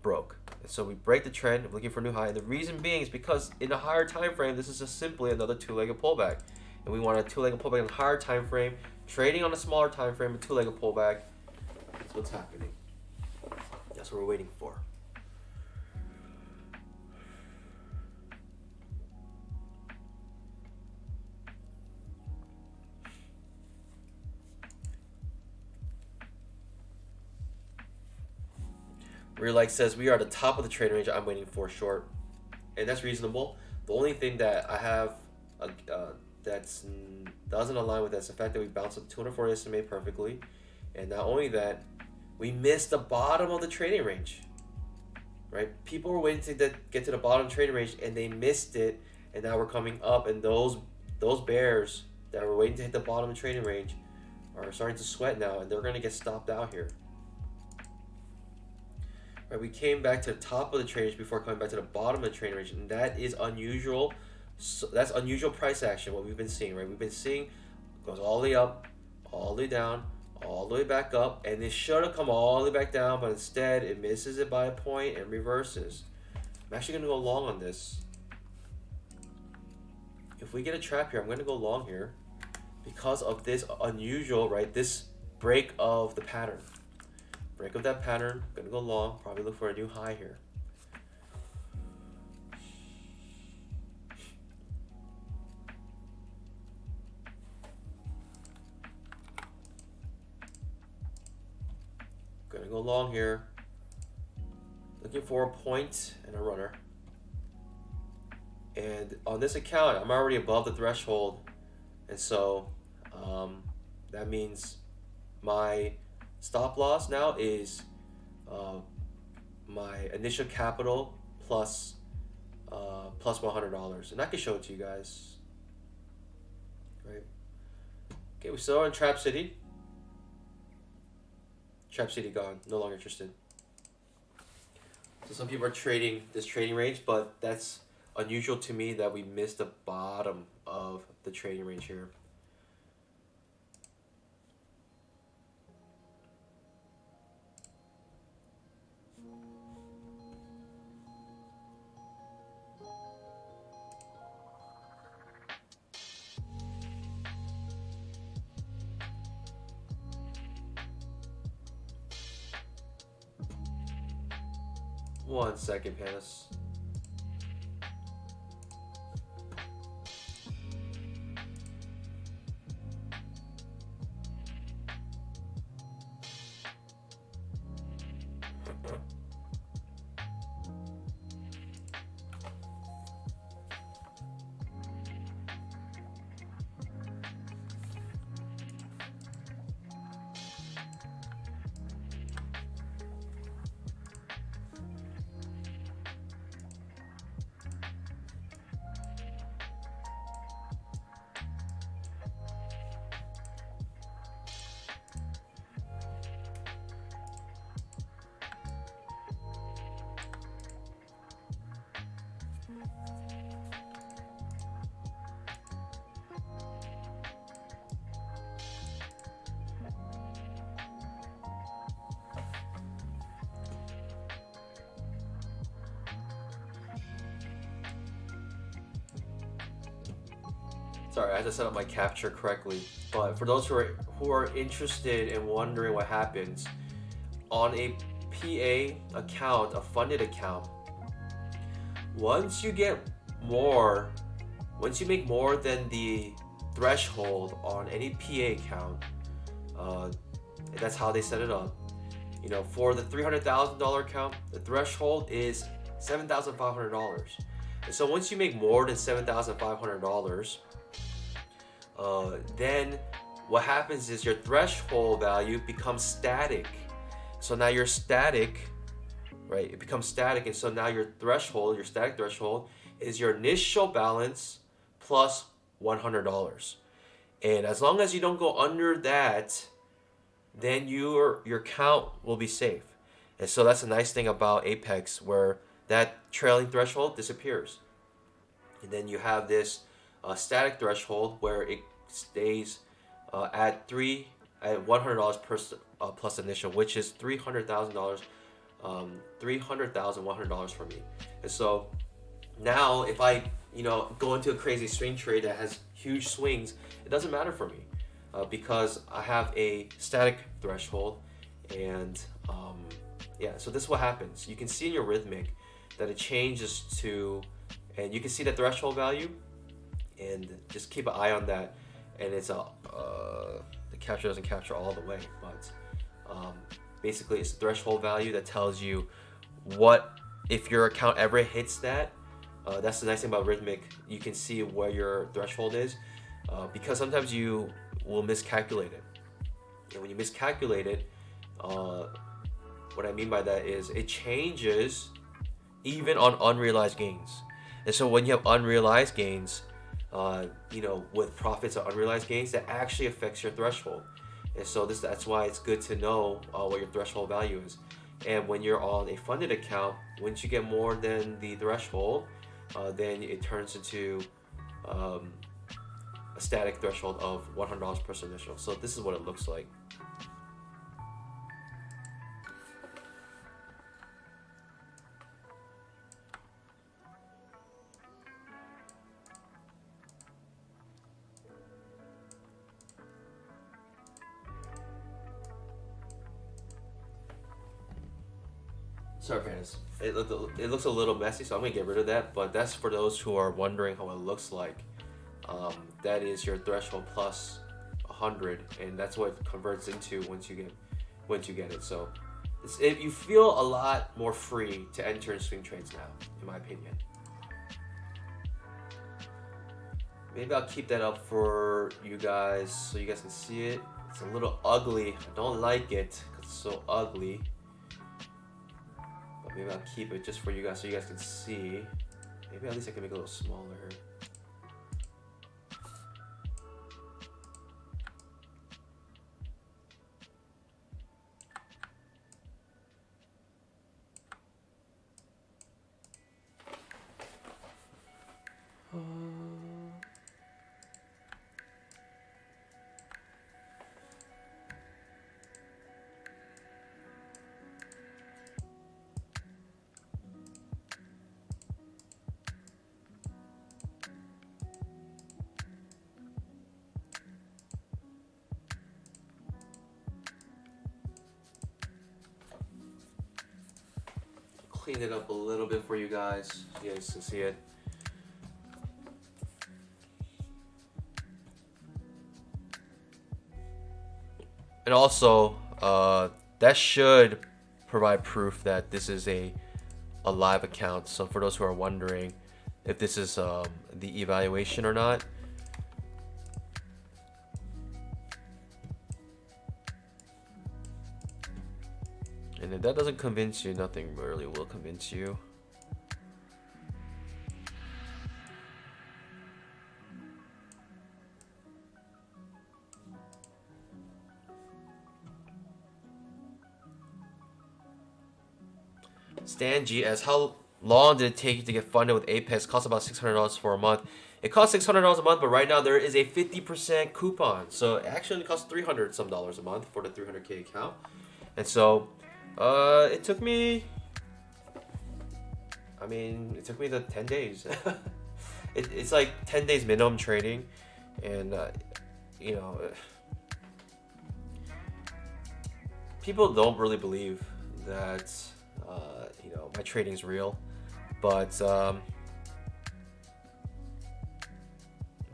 broke. And so we break the trend, looking for a new high. And the reason being is because in a higher time frame, this is just simply another two-legged pullback. And we want a two-legged pullback in a higher time frame, trading on a smaller time frame, a two-legged pullback. That's what's happening. That's what we're waiting for. where like says we are at the top of the trading range. I'm waiting for short, and that's reasonable. The only thing that I have that's doesn't align with that is the fact that we bounced up 240 SMA perfectly, and not only that, we missed the bottom of the trading range. Right? People were waiting to get to the bottom trading range, and they missed it, and now we're coming up, and those bears that were waiting to hit the bottom of the trading range are starting to sweat now, and they're going to get stopped out here. Right, we came back to the top of the trading range before coming back to the bottom of the trading range, and that is unusual. So that's unusual price action, what we've been seeing, right? We've been seeing goes all the way up, all the way down, all the way back up, and it should have come all the way back down, but instead it misses it by a point and reverses. I'm actually going to go long on this. If we get a trap here, I'm going to go long here because of this unusual, right? This break of the pattern. Break of that pattern, I'm going to go long, probably look for a new high here. Gonna go long here. Looking for a point and a runner. And on this account, I'm already above the threshold, and so that means my stop loss now is my initial capital plus plus $100, and I can show it to you guys. Right? Okay, we still are in Trap City. Trap City gone. No longer interested. So some people are trading this trading range, but that's unusual to me that we missed the bottom of the trading range here. One second, Panis. Sorry, I had to set up my capture correctly. But for those who are interested and wondering what happens on a PA account, a funded account, once you make more than the threshold on any PA account, that's how they set it up. You know, for the $300,000 account, the threshold is $7,500. And so once you make more than $7,500, then what happens is your threshold value becomes static. So now you're static, right? It becomes static, and so now your threshold, your static threshold, is your initial balance plus $100. And as long as you don't go under that, then your count will be safe. And so that's a nice thing about Apex, where that trailing threshold disappears. And then you have this static threshold where it stays at $100 per plus initial, which is $300,000, $300,100 for me. And so now if I go into a crazy swing trade that has huge swings, it doesn't matter for me because I have a static threshold. And yeah, so this is what happens. You can see in your rhythmic that it changes to, and you can see the threshold value, and just keep an eye on that. And it's the capture doesn't capture all the way, but basically it's the threshold value that tells you what if your account ever hits that. That's the nice thing about Rhythmic. You can see where your threshold is, because sometimes you will miscalculate it. And when you miscalculate it, what I mean by that is it changes even on unrealized gains. And so when you have unrealized gains, with profits or unrealized gains, that actually affects your threshold. And so that's why it's good to know what your threshold value is. And when you're on a funded account, once you get more than the threshold, then it turns into a static threshold of $100 per initial. So this is what it looks like. Sorry, parents. It looks a little messy, so I'm gonna get rid of that. But that's for those who are wondering how it looks like. That is your threshold plus 100, and that's what it converts into once you get it. So you feel a lot more free to enter in swing trades now, in my opinion. Maybe I'll keep that up for you guys so you guys can see it. It's a little ugly. I don't like it because it's so ugly. But maybe I'll keep it just for you guys so you guys can see. Maybe at least I can make it a little smaller here. Clean it up a little bit for you guys so you guys can see it. And also, that should provide proof that this is a live account. So for those who are wondering if this is the evaluation or not, and if that doesn't convince you, nothing really will convince you. Stan GS, how long did it take you to get funded with Apex? It costs about $600 for a month. It costs $600 a month, but right now there is a 50% coupon. So it actually only costs $300 some a month for the 300K account. And so it took me the 10 days. It's like 10 days minimum trading. And, people don't really believe that, my trading's real. But,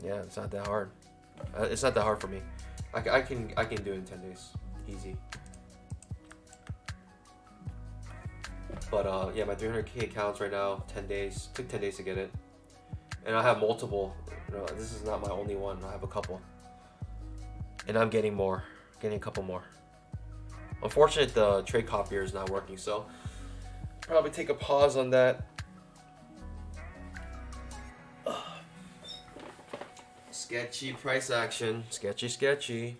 yeah, it's not that hard. It's not that hard for me. I can do it in 10 days. Easy. But yeah, my 300K accounts right now, 10 days. Took 10 days to get it. And I have multiple. This is not my only one. I have a couple. And I'm getting more. Getting a couple more. Unfortunately, the trade copier is not working, so probably take a pause on that. Sketchy price action. Sketchy.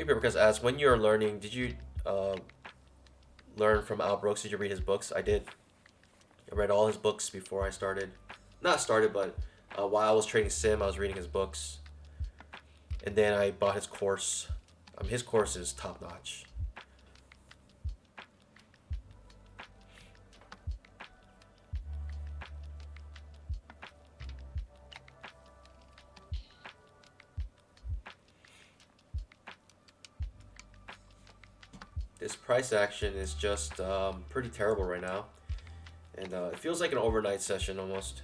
Because as when you're learning, did you learn from Al Brooks? Did you read his books? I did. I read all his books before I started. Not started, but while I was trading sim, I was reading his books. And then I bought his course. His course is top notch. His price action is just pretty terrible right now. And it feels like an overnight session almost.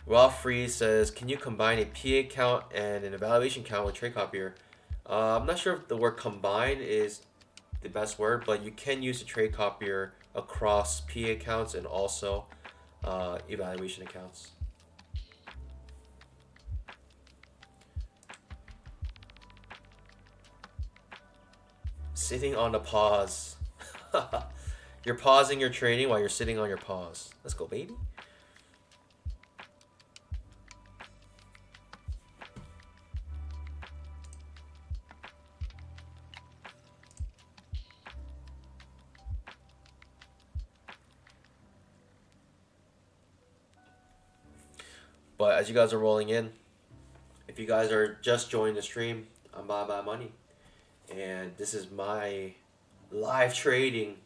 Raw Free says, can you combine a PA count and an evaluation count with trade copier? I'm not sure if the word combine is the best word, but you can use a trade copier across PA accounts and also evaluation accounts. Sitting on the pause. You're pausing your trading while you're sitting on your pause. Let's go, baby. But as you guys are rolling in, if you guys are just joining the stream, I'm buying my money. And this is my live trading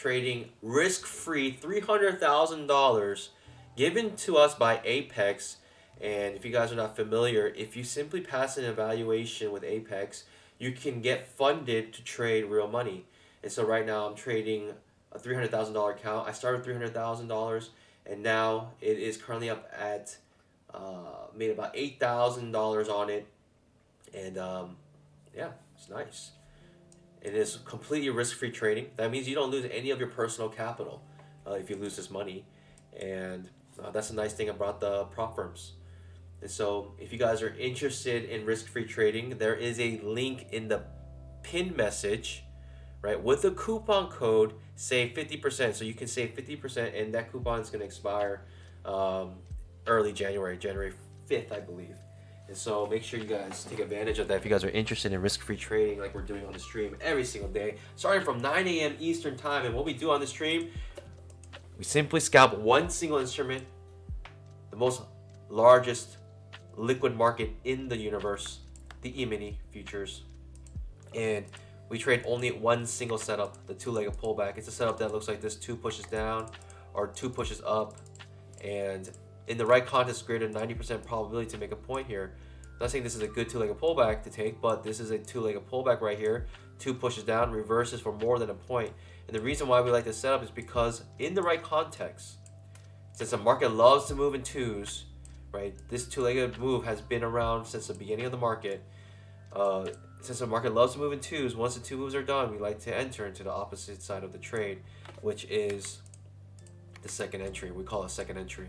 risk-free $300,000 given to us by Apex. And if you guys are not familiar, if you simply pass an evaluation with Apex, you can get funded to trade real money. And so right now I'm trading a $300,000 account. I started with $300,000 and now it is currently up at made about $8,000 on it. And yeah, it's nice. It is completely risk-free trading. That means you don't lose any of your personal capital if you lose this money. And that's a nice thing about the prop firms. And so if you guys are interested in risk-free trading, there is a link in the pin message, right? With the coupon code, save 50%. So you can save 50%, and that coupon is going to expire early January 5th, I believe. And so make sure you guys take advantage of that if you guys are interested in risk-free trading like we're doing on the stream every single day, starting from 9 a.m. Eastern time. And what we do on the stream, we simply scalp one single instrument, the most largest liquid market in the universe, the emini futures. And we trade only one single setup, the two-legged pullback. It's a setup that looks like this: 2 pushes down or 2 pushes up. And in the right context, greater than 90% probability to make a point here. I'm not saying this is a good two-legged pullback to take, but this is a two-legged pullback right here. 2 pushes down, reverses for more than a point. And the reason why we like this setup is because in the right context, since the market loves to move in twos, right? This two-legged move has been around since the beginning of the market. Since the market loves to move in twos, once the 2 moves are done, we like to enter into the opposite side of the trade, which is the second entry. We call it second entry.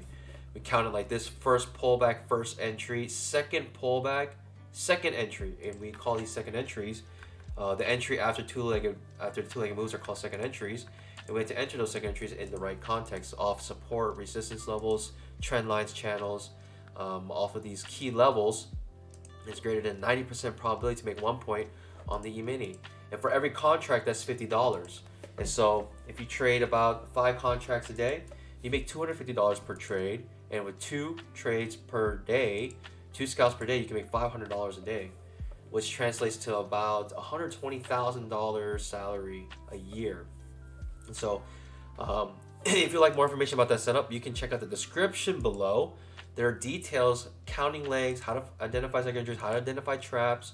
We count it like this: first pullback, first entry; second pullback, second entry. And we call these second entries the entry after two-legged moves are called second entries. And we have to enter those second entries in the right context, off support, resistance levels, trend lines, channels, off of these key levels. It's greater than 90% probability to make 1 point on the emini. And for every contract, that's $50. And so if you trade about 5 contracts a day, you make $250 per trade. And with 2 trades per day, 2 scalps per day, you can make $500 a day, which translates to about $120,000 salary a year. And so if you'd like more information about that setup, you can check out the description below. There are details, counting legs, how to identify second entries, how to identify traps.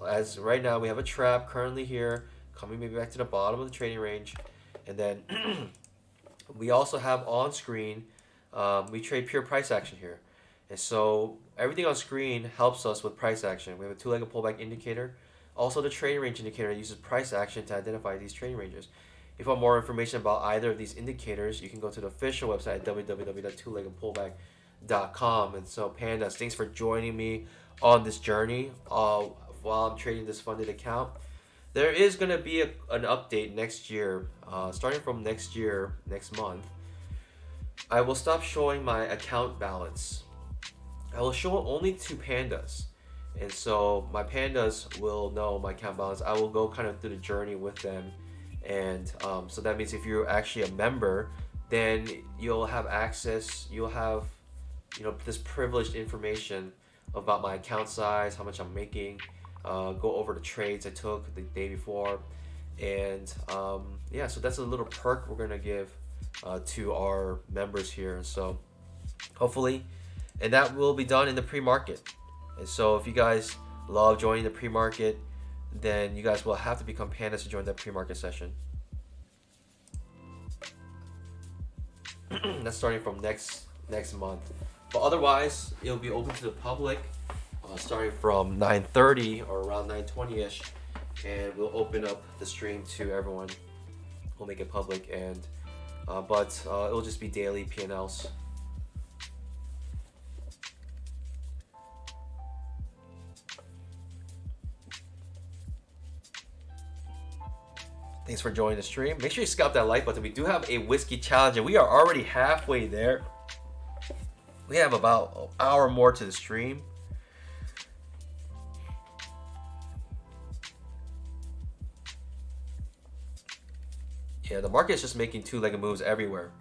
As right now, we have a trap currently here, coming maybe back to the bottom of the trading range. And then we also have on screen, we trade pure price action here. And so everything on screen helps us with price action. We have a two-legged pullback indicator. Also the trading range indicator uses price action to identify these trading ranges. If you want more information about either of these indicators, you can go to the official website at www.twoleggedpullback.com. And so Pandas, thanks for joining me on this journey while I'm trading this funded account. There is going to be an update next year, starting from next month. I will stop showing my account balance. I will show only to Pandas. And so my Pandas will know my account balance. I will go kind of through the journey with them. And so that means if you're actually a member, then you'll have access, you'll have, this privileged information about my account size, how much I'm making, go over the trades I took the day before. And yeah, so that's a little perk we're going to give to our members here. So hopefully, and that will be done in the pre-market. And so if you guys love joining the pre-market, then you guys will have to become pandas to join that pre-market session. That's starting from next month. But otherwise, it'll be open to the public starting from 9:30 or around 9:20ish, and we'll open up the stream to everyone. We'll make it public, and but it'll just be daily P&Ls. Thanks for joining the stream. Make sure you scalp that like button. We do have a whiskey challenge, and we are already halfway there. We have about an hour more to the stream. Yeah, the market is just making two-legged moves everywhere.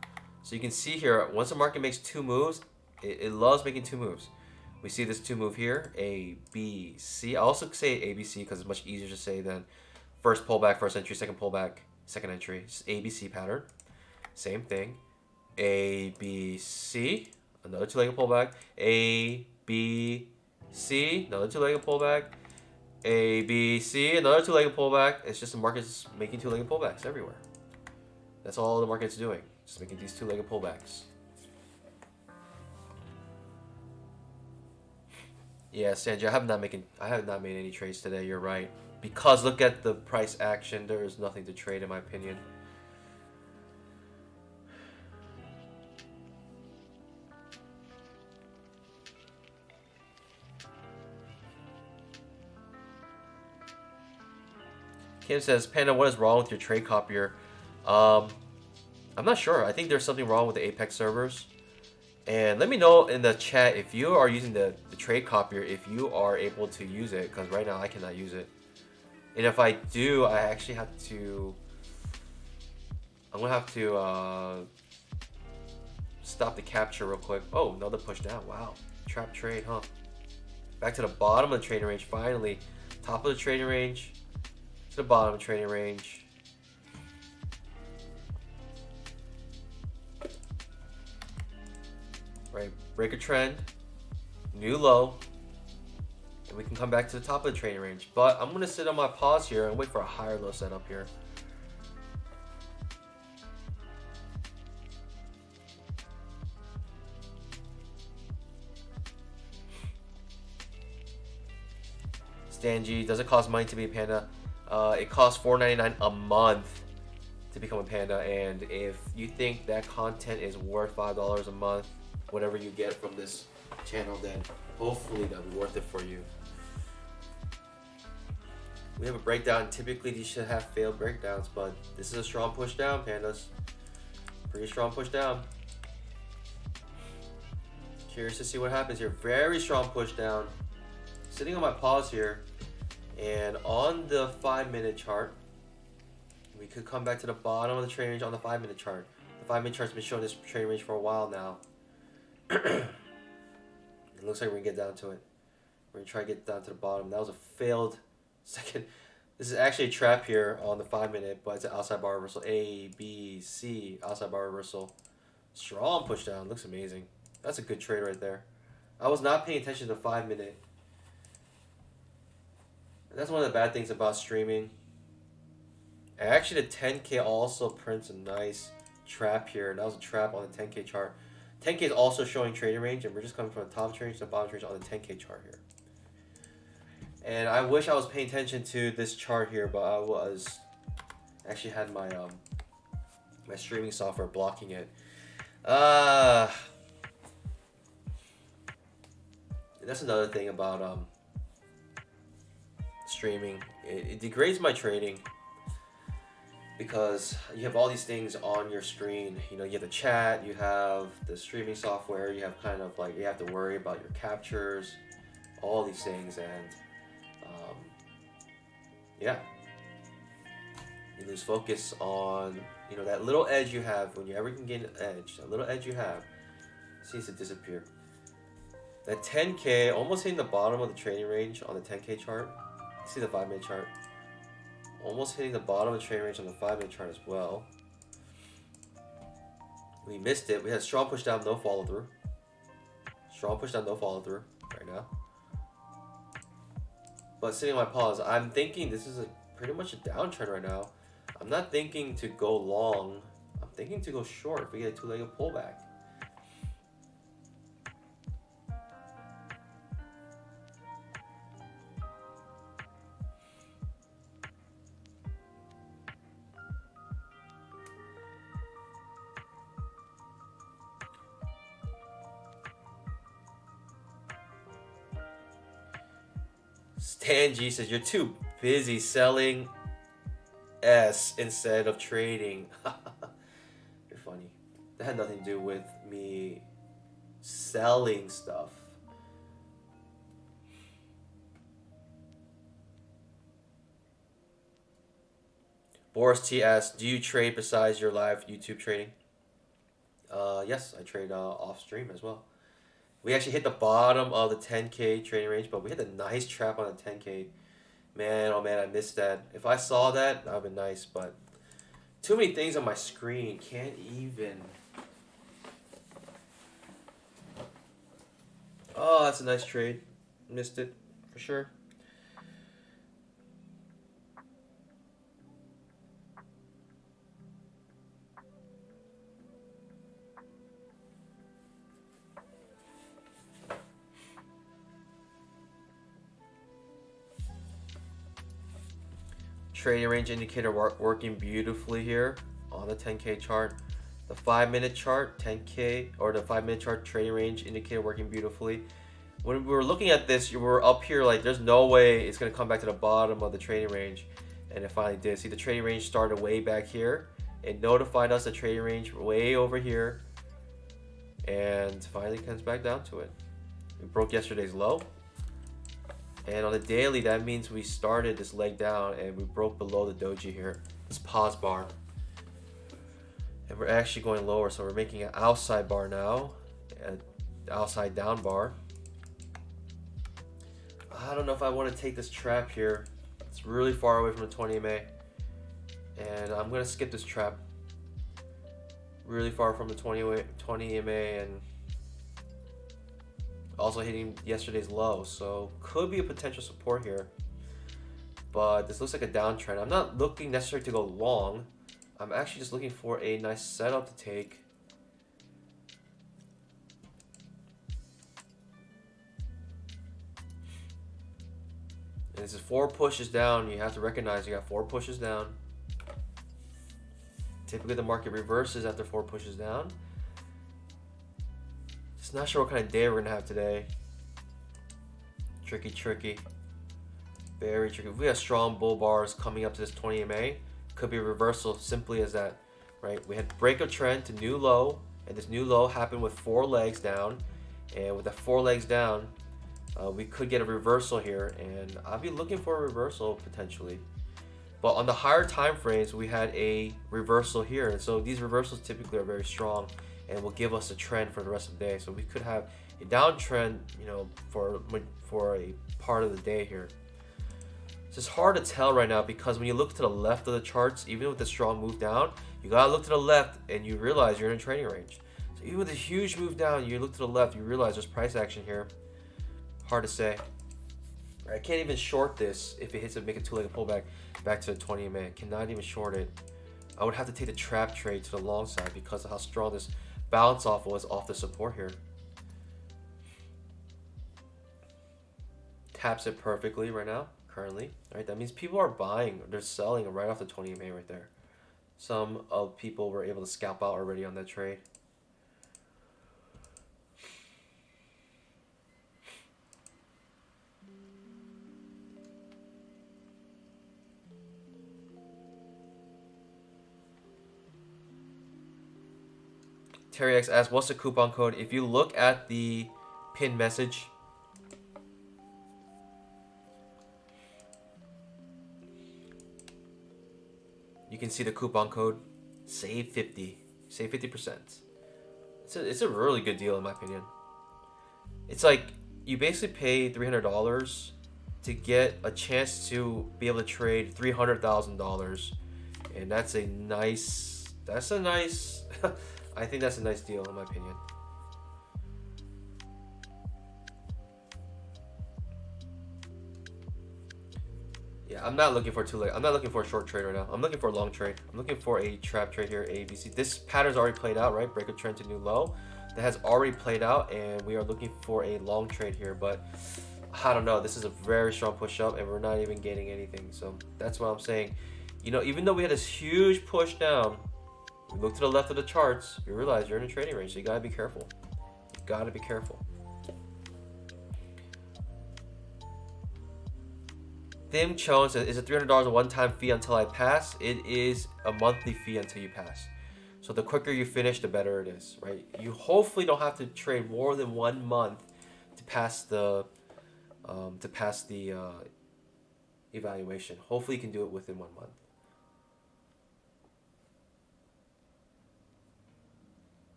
So you can see here, once the market makes two moves, it loves making two moves. We see this two move here, A, B, C. I also say ABC because it's much easier to say than first pullback, first entry, second pullback, second entry. It's ABC pattern. Same thing. A, B, C. Another two-legged pullback. A, B, C. Another two-legged pullback. A, B, C. Another two-legged pullback. It's just the market's making two-legged pullbacks everywhere. That's all the market's doing. Just making these two-legged pullbacks. Yeah, Sanjay, I have not made any trades today. You're right. Because look at the price action. There is nothing to trade in my opinion. Kim says, Panda, what is wrong with your trade copier? I'm not sure. I think there's something wrong with the Apex servers. And let me know in the chat if you are using the trade copier, if you are able to use it, because right now I cannot use it. And if I do, I actually have to... I'm going to have to stop the capture real quick. Oh, another push down. Wow. Trap trade, huh? Back to the bottom of the trading range, finally. Top of the trading range to the bottom of the trading range. Right, break a trend, new low, and we can come back to the top of the trading range. But I'm going to sit on my pause here and wait for a higher low setup here. Stangy, does it cost money to be a panda? It costs $4.99 a month to become a panda, and if you think that content is worth $5 a month, whatever you get from this channel, then hopefully that'll be worth it for you. We have a breakdown. Typically these should have failed breakdowns, but this is a strong push down, pandas. Pretty strong push down. Curious to see what happens here. Very strong push down. Sitting on my pause here, and on the 5-minute chart, we could come back to the bottom of the trading range on the 5-minute chart. The 5-minute chart's been showing this trading range for a while now. It looks like we're gonna get down to it. We're gonna try to get down to the bottom. That was a failed second. This is actually a trap here on the 5-minute, but it's an outside bar reversal. A, B, C, outside bar reversal. Strong push down. Looks amazing. That's a good trade right there. I was not paying attention to the 5-minute. That's one of the bad things about streaming. And actually, the 10K also prints a nice trap here. That was a trap on the 10K chart. 10K is also showing trading range, and we're just coming from the top range to the bottom range on the 10K chart here. And I wish I was paying attention to this chart here, but I was actually had my my streaming software blocking it. That's another thing about streaming. It degrades my trading, because you have all these things on your screen. You know, you have the chat, you have the streaming software, you have kind of like, you have to worry about your captures, all these things, and yeah, you lose focus on, you know, that little edge you have. When you ever can gain an edge, that little edge you have seems to disappear. That 10K almost hitting the bottom of the trading range on the 10K chart. See the 5-minute chart. Almost hitting the bottom of the trading range on the 5-minute chart as well. We missed it. We had strong push down, no follow through. Strong push down, no follow through right now. But sitting on my pause, I'm thinking this is a pretty much a downtrend right now. I'm not thinking to go long. I'm thinking to go short if we get a two-legged pullback. Stan G says you're too busy selling S instead of trading. You're funny. That had nothing to do with me selling stuff. Boris T asks, do you trade besides your live YouTube trading? Yes, I trade off stream as well. We actually hit the bottom of the 10K trading range, but we hit a nice trap on the 10K. Man, oh man, I missed that. If I saw that, that would have been nice, but too many things on my screen. Can't even. Oh, that's a nice trade. Missed it, for sure. Trading range indicator working beautifully here on the 10K chart. The 5-minute chart, 10K, or the 5-minute chart trading range indicator working beautifully. When we were looking at this, you were up here like there's no way it's going to come back to the bottom of the trading range. And it finally did. See, the trading range started way back here. It notified us the trading range way over here. And finally comes back down to it. We broke yesterday's low. And on the daily, that means we started this leg down and we broke below the doji here. This pause bar. And we're actually going lower, so we're making an outside bar now. An outside down bar. I don't know if I want to take this trap here. It's really far away from the 20 MA. And I'm going to skip this trap. Really far from the 20 MA and also hitting yesterday's low, so could be a potential support here. But this looks like a downtrend. I'm not looking necessarily to go long. I'm actually just looking for a nice setup to take. And this is 4 pushes down. You have to recognize you got 4 pushes down. Typically the market reverses after 4 pushes down. Just not sure what kind of day we're gonna have today. Tricky. Very tricky. If we have strong bull bars coming up to this 20 MA, could be a reversal simply as that, right? We had break of trend to new low, and this new low happened with 4 legs down. And with the 4 legs down, we could get a reversal here, and I'll be looking for a reversal potentially. But on the higher time frames, we had a reversal here, and so these reversals typically are very strong and will give us a trend for the rest of the day. So we could have a downtrend, you know, for a part of the day here. It's just hard to tell right now because when you look to the left of the charts, even with the strong move down, you gotta look to the left and you realize you're in a trading range. So even with a huge move down, you look to the left, you realize there's price action here. Hard to say. I can't even short this if it hits and make a 2-legged pullback back to the 20 MA. Cannot even short it. I would have to take the trap trade to the long side because of how strong this bounce off was off the support here. Taps it perfectly right now, currently. Right, that means people are buying, they're selling right off the 20 MA right there. Some of people were able to scalp out already on that trade. Terry X asks, what's the coupon code? If you look at the pinned message, you can see the coupon code. Save 50. Save 50%. It's a really good deal in my opinion. It's like you basically pay $300 to get a chance to be able to trade $300,000, and that's a nice. I think that's a nice deal in my opinion. Yeah, I'm not looking for I'm not looking for a short trade right now. I'm looking for a long trade. I'm looking for a trap trade here, A, B, C. This pattern's already played out, right? Break a trend to new low. That has already played out, and we are looking for a long trade here. But I don't know. This is a very strong push up, and we're not even gaining anything. So that's what I'm saying. You know, even though we had this huge push down, we look to the left of the charts, you realize you're in a trading range. So you gotta be careful. You gotta be careful. Tim Chone says, is it $300 a one-time fee until I pass? It is a monthly fee until you pass. So the quicker you finish, the better it is, right? You hopefully don't have to trade more than 1 month to pass the evaluation. Hopefully you can do it within 1 month.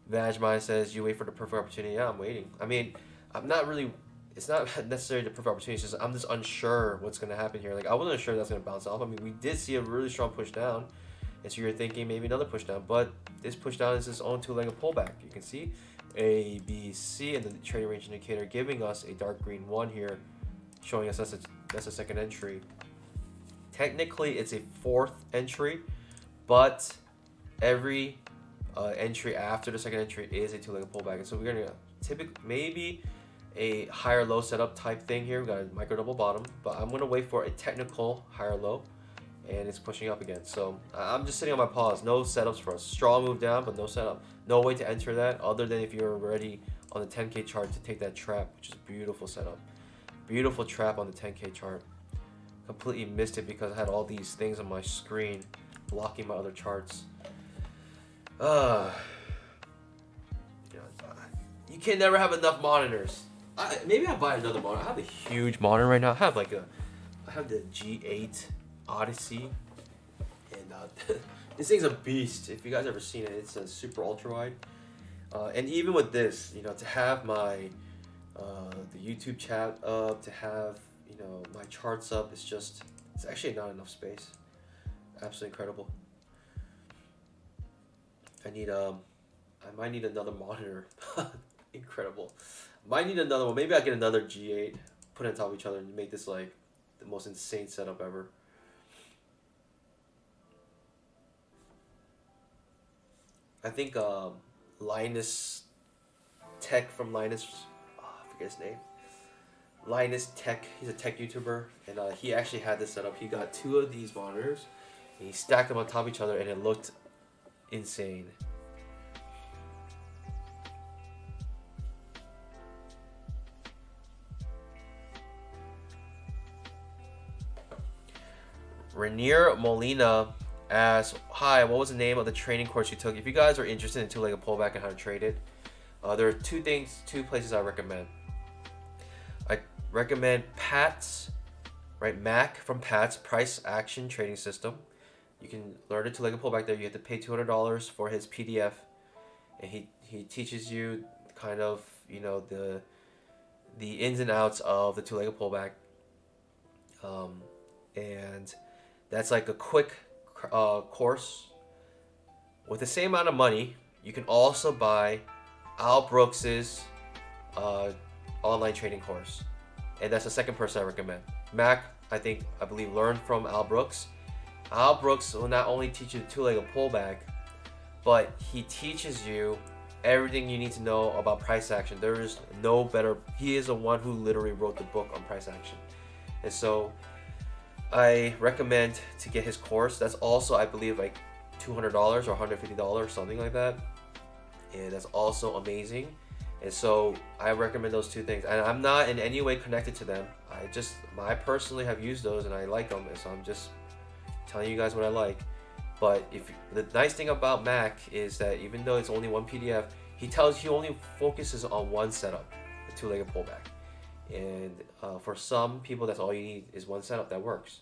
Vajmai says, you wait for the perfect opportunity. Yeah, I'm waiting. I mean, I'm not really, it's not necessarily the perfect opportunity. It's just I'm just unsure what's going to happen here. Like, I wasn't sure that's going to bounce off. I mean, we did see a really strong push down. And so you're thinking maybe another push down. But this push down is its own two-legged pullback. You can see A, B, C, and the trading range indicator giving us a dark green 1 here, showing us that's a second entry. Technically, it's a 4th entry, but every entry after the second entry is a two-legged pullback. And so we're going to typically maybe a higher low setup type thing here. We got a micro double bottom, but I'm going to wait for a technical higher low, and it's pushing up again. So I'm just sitting on my pause. No setups for us. Strong move down, but no setup. No way to enter that other than if you're ready on the 10K chart to take that trap, which is a beautiful setup. Beautiful trap on the 10K chart. Completely missed it because I had all these things on my screen blocking my other charts. You can never have enough monitors. Maybe I'll buy another monitor. I have a huge monitor right now. I have the G8 Odyssey, and this thing's a beast. If you guys ever seen it, it's a super ultra wide. And even with this, you know, to have my the YouTube chat up, to have, you know, my charts up, it's actually not enough space. Absolutely incredible. I might need another monitor. Incredible. Might need another one. Maybe I'll get another G8, put it on top of each other, and make this like the most insane setup ever. I think Linus Tech from Linus, I forget his name. Linus Tech, he's a tech YouTuber, and he actually had this setup. He got 2 of these monitors, and he stacked them on top of each other, and it looked insane. Rainier Molina asks, hi, what was the name of the training course you took? If you guys are interested in two-legged pullback and how to trade it, there are two places I recommend. I recommend Pat's, right? Mac from Pat's Price Action Trading System. You can learn a two-legged pullback there. You have to pay $200 for his PDF, and he teaches you kind of, you know, the ins and outs of the two-legged pullback, and that's like a quick course. With the same amount of money, you can also buy Al Brooks's online trading course, and that's the second person I recommend. Mac, I believe, learned from Al Brooks. Al Brooks will not only teach you the two-legged pullback, but he teaches you everything you need to know about price action. There is no better. He is the one who literally wrote the book on price action, and so I recommend to get his course. That's also, I believe, like $200 or $150, something like that, and that's also amazing. And so I recommend those two things, and I'm not in any way connected to them. I personally have used those and I like them, and so I'm just telling you guys what I like. But the nice thing about Mac is that even though it's only one PDF, he only focuses on one setup, the two-legged pullback. And for some people, that's all you need is one setup that works.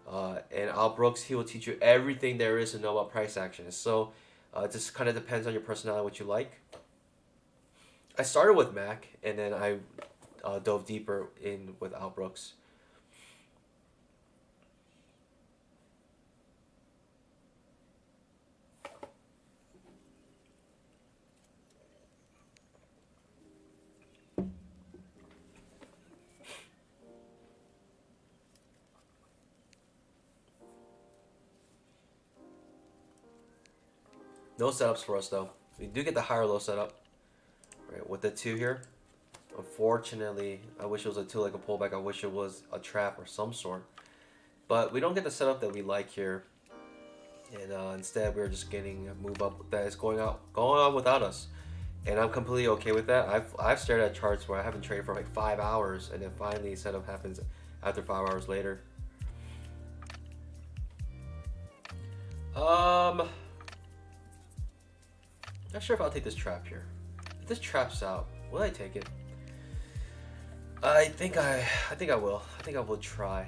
And Al Brooks, he will teach you everything there is to know about price action. So it just kind of depends on your personality, what you like. I started with Mac, and then I dove deeper in with Al Brooks. No setups for us though. We do get the higher low setup, right? With the 2 here. Unfortunately, I wish it was a 2 like a pullback. I wish it was a trap or some sort. But we don't get the setup that we like here. And instead, we're just getting a move up that is going on without us. And I'm completely okay with that. I've stared at charts where I haven't traded for like 5 hours, and then finally setup happens after 5 hours later. Not sure if I'll take this trap here. If this traps out, will I take it? I think I will. I think I will try.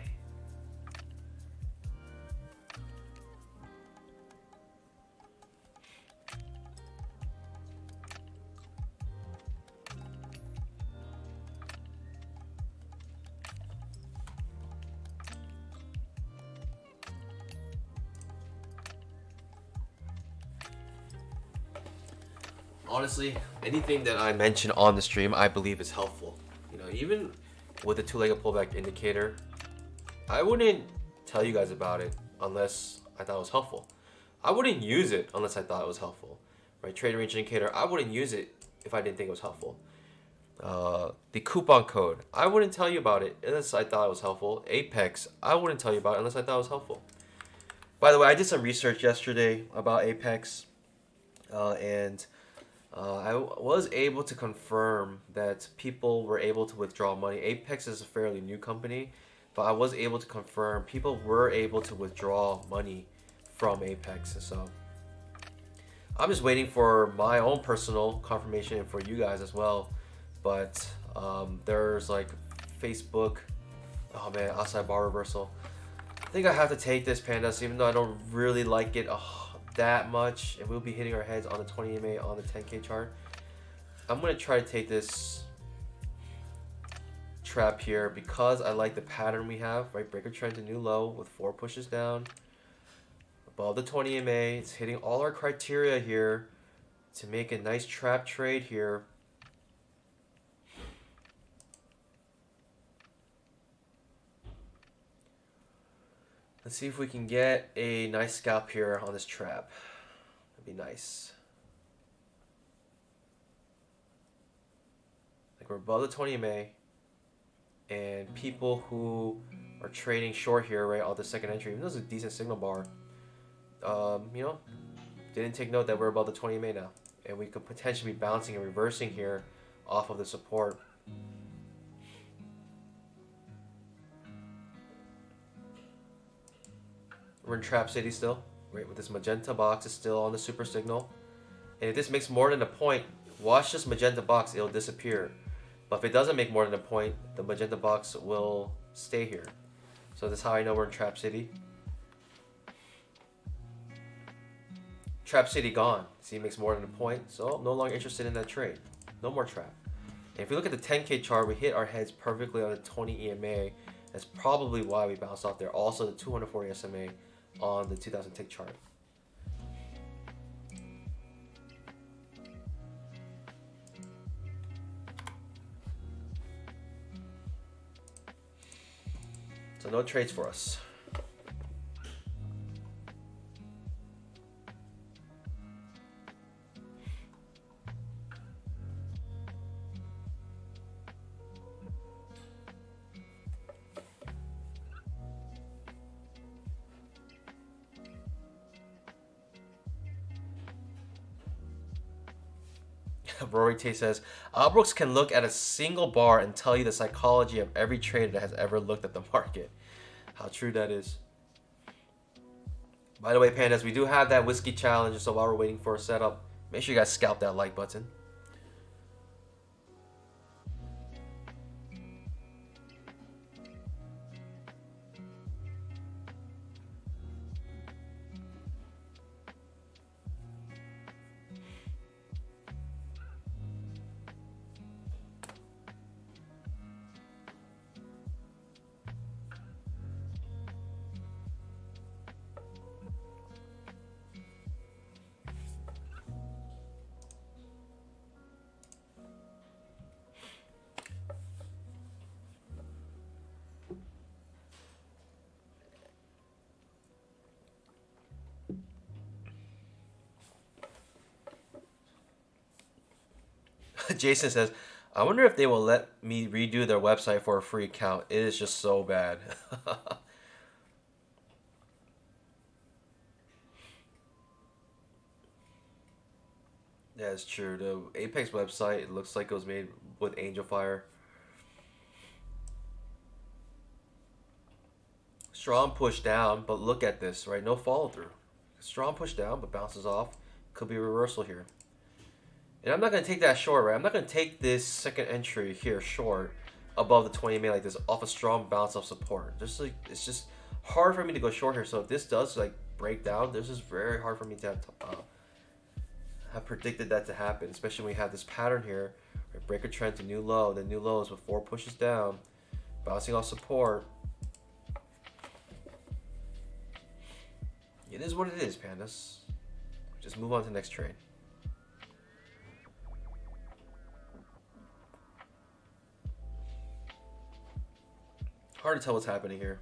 Honestly, anything that I mention on the stream, I believe is helpful. You know, even with the 2-legged pullback indicator, I wouldn't tell you guys about it unless I thought it was helpful. I wouldn't use it unless I thought it was helpful. Right? Trade range indicator, I wouldn't use it if I didn't think it was helpful. The coupon code, I wouldn't tell you about it unless I thought it was helpful. Apex, I wouldn't tell you about it unless I thought it was helpful. By the way, I did some research yesterday about Apex, and I was able to confirm that people were able to withdraw money. Apex is a fairly new company, but I was able to confirm people were able to withdraw money from Apex. So I'm just waiting for my own personal confirmation and for you guys as well. But there's like Facebook. Oh man, outside bar reversal. I think I have to take this, Pandas, even though I don't really like it that much, and we'll be hitting our heads on the 20 EMA on the 10K chart. I'm gonna try to take this trap here because I like the pattern we have, right? Breaker trend to new low with 4 pushes down above the 20 EMA. It's hitting all our criteria here to make a nice trap trade here. Let's see if we can get a nice scalp here on this trap. That'd be nice. Like we're above the 20 MA, and people who are trading short here, right, on the second entry, even though it's a decent signal bar, you know, didn't take note that we're above the 20 MA now, and we could potentially be bouncing and reversing here off of the support. We're in trap city still, right? With this magenta box is still on the super signal. And if this makes more than a point, watch this magenta box, it'll disappear. But if it doesn't make more than a point, the magenta box will stay here. So that's how I know we're in trap city. Trap city gone. See, it makes more than a point, so I'm no longer interested in that trade. No more trap. And if we look at the 10K chart, we hit our heads perfectly on the 20 EMA. That's probably why we bounced off there. Also the 240 SMA on the 2000 tick chart. So no trades for us. Rory Tay says, Albrooks can look at a single bar and tell you the psychology of every trader that has ever looked at the market. How true that is. By the way, Pandas, we do have that whiskey challenge, so while we're waiting for a setup, make sure you guys scalp that like button. Jason says, I wonder if they will let me redo their website for a free account. It is just so bad. Yeah, it's true. The Apex website, it looks like it was made with Angel Fire. Strong push down, but look at this, right? No follow through. Strong push down, but bounces off. Could be a reversal here. And I'm not going to take that short, right? I'm not going to take this second entry here short above the 20 MA like this off a strong bounce off support. Just like it's just hard for me to go short here. So if this does like break down, this is very hard for me to have predicted that to happen, especially when we have this pattern here. Right? Break a trend to new low, then new lows with 4 pushes down, bouncing off support. It is what it is, pandas. Just move on to the next trade. Hard to tell what's happening here.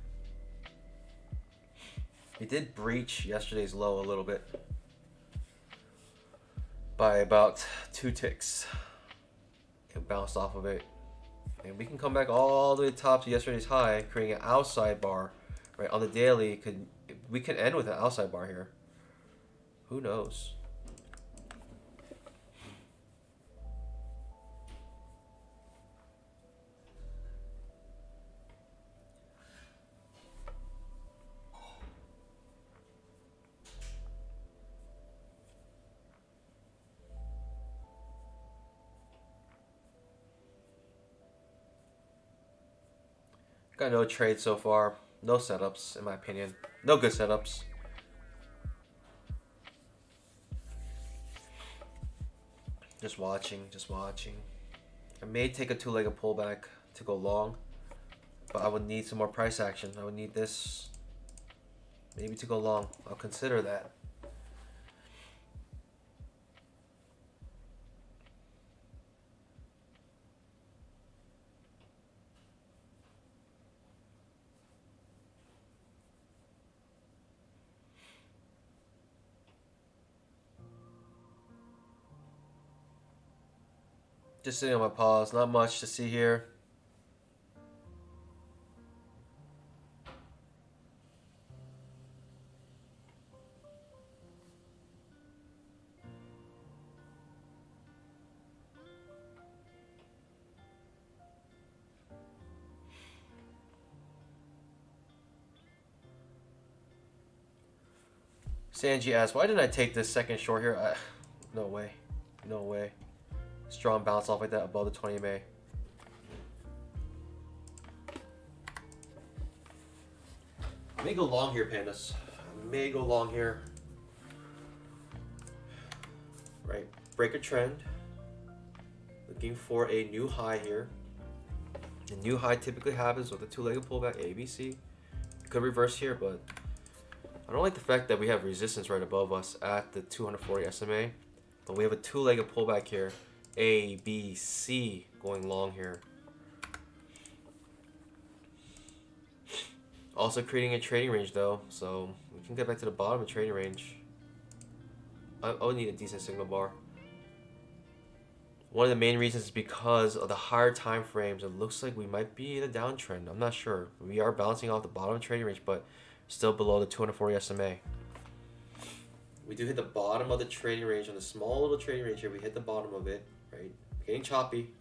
We did breach yesterday's low a little bit by about 2 ticks. It bounced off of it. And we can come back all the way to the top to yesterday's high, creating an outside bar. Right, on the daily, we can end with an outside bar here. Who knows? Got no trades so far. No setups, in my opinion. No good setups. Just watching, just watching. I may take a 2-legged pullback to go long, but I would need some more price action. I would need this maybe to go long. I'll consider that. Just sitting on my pause. Not much to see here. Sanji asks, why didn't I take this second short here? No way. No way. Strong bounce off like that above the 20 MA. I may go long here, pandas. I may go long here. Right. Break a trend. Looking for a new high here. The new high typically happens with a 2-legged pullback, ABC. Could reverse here, but I don't like the fact that we have resistance right above us at the 240 SMA. But we have a 2-legged pullback here. A, B, C going long here. Also creating a trading range though, so we can get back to the bottom of trading range. I would need a decent signal bar. One of the main reasons is because of the higher time frames. It looks like we might be in a downtrend. I'm not sure. We are bouncing off the bottom of trading range, but still below the 240 SMA. We do hit the bottom of the trading range on the small little trading range here. We hit the bottom of it, right? Getting choppy.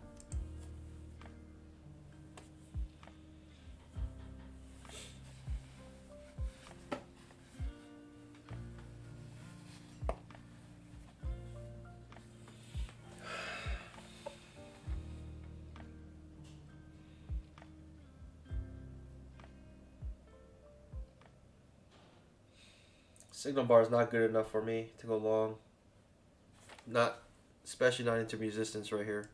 Signal bar is not good enough for me to go long. Not, especially not into resistance right here.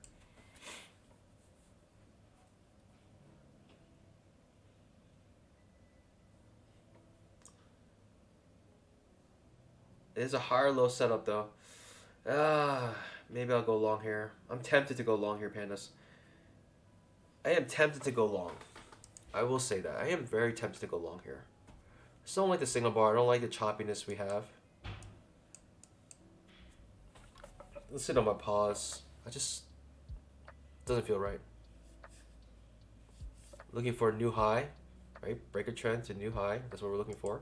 It is a higher low setup though. Maybe I'll go long here. I'm tempted to go long here, pandas. I am tempted to go long. I will say that. I am very tempted to go long here. I still don't like the signal bar. I don't like the choppiness we have. Let's sit on my pause. I just Doesn't feel right. Looking for a new high, right? Break a trend to new high. That's what we're looking for.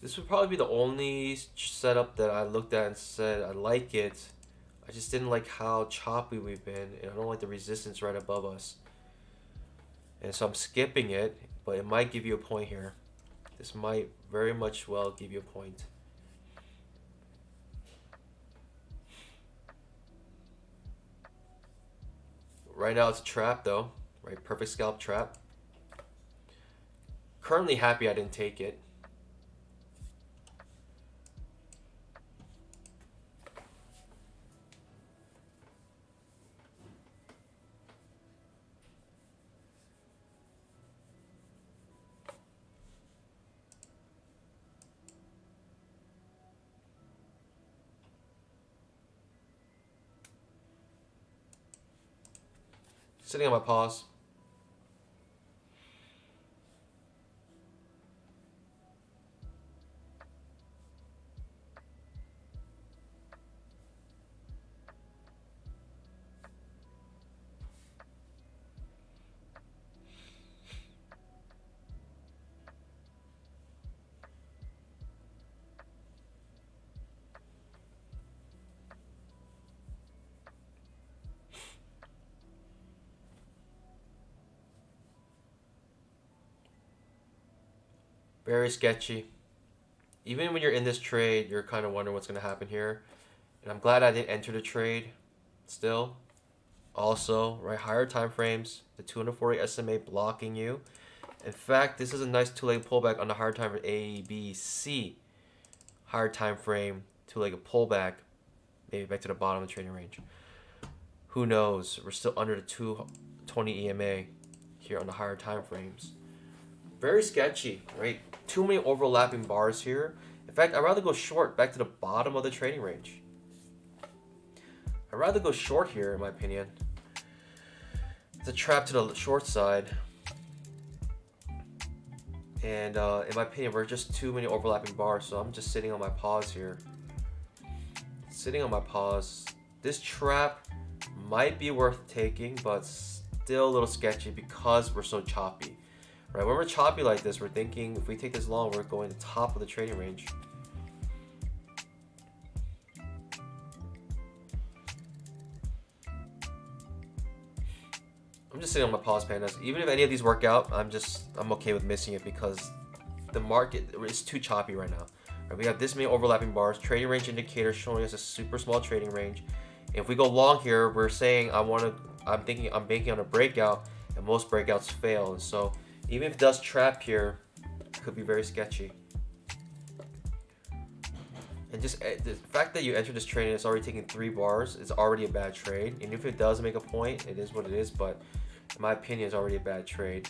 This would probably be the only setup that I looked at and said I like it. I just didn't like how choppy we've been, and I don't like the resistance right above us. And so I'm skipping it, but it might give you a point here. This might very much well give you a point. Right now it's a trap though, right? Perfect scalp trap. Currently happy I didn't take it. Sitting on my pause. Very sketchy. Even when you're in this trade, you're kind of wondering what's going to happen here. And I'm glad I didn't enter the trade still. Also, right, higher time frames, the 240 SMA blocking you. In fact, this is a nice two-leg pullback on the higher time frame A, B, C. Higher time frame, two-legged pullback, maybe back to the bottom of the trading range. Who knows? We're still under the 220 EMA here on the higher time frames. Very sketchy, right? Too many overlapping bars here. In fact, I'd rather go short back to the bottom of the trading range. I'd rather go short here, in my opinion. It's a trap to the short side. And in my opinion, we're just too many overlapping bars, so I'm just sitting on my pause here. Sitting on my pause. This trap might be worth taking, but still a little sketchy because we're so choppy. Right, when we're choppy like this, we're thinking if we take this long, we're going to the top of the trading range. I'm just sitting on my pause, pandas. Even if any of these work out, I'm okay with missing it because the market is too choppy right now. Right, we have this many overlapping bars, trading range indicator showing us a super small trading range. If we go long here, we're saying I'm banking on a breakout, and most breakouts fail. And so even if it does trap here, it could be very sketchy. And just the fact that you enter this trade and it's already taking 3 bars is already a bad trade. And if it does make a point, it is what it is. But in my opinion, it's already a bad trade.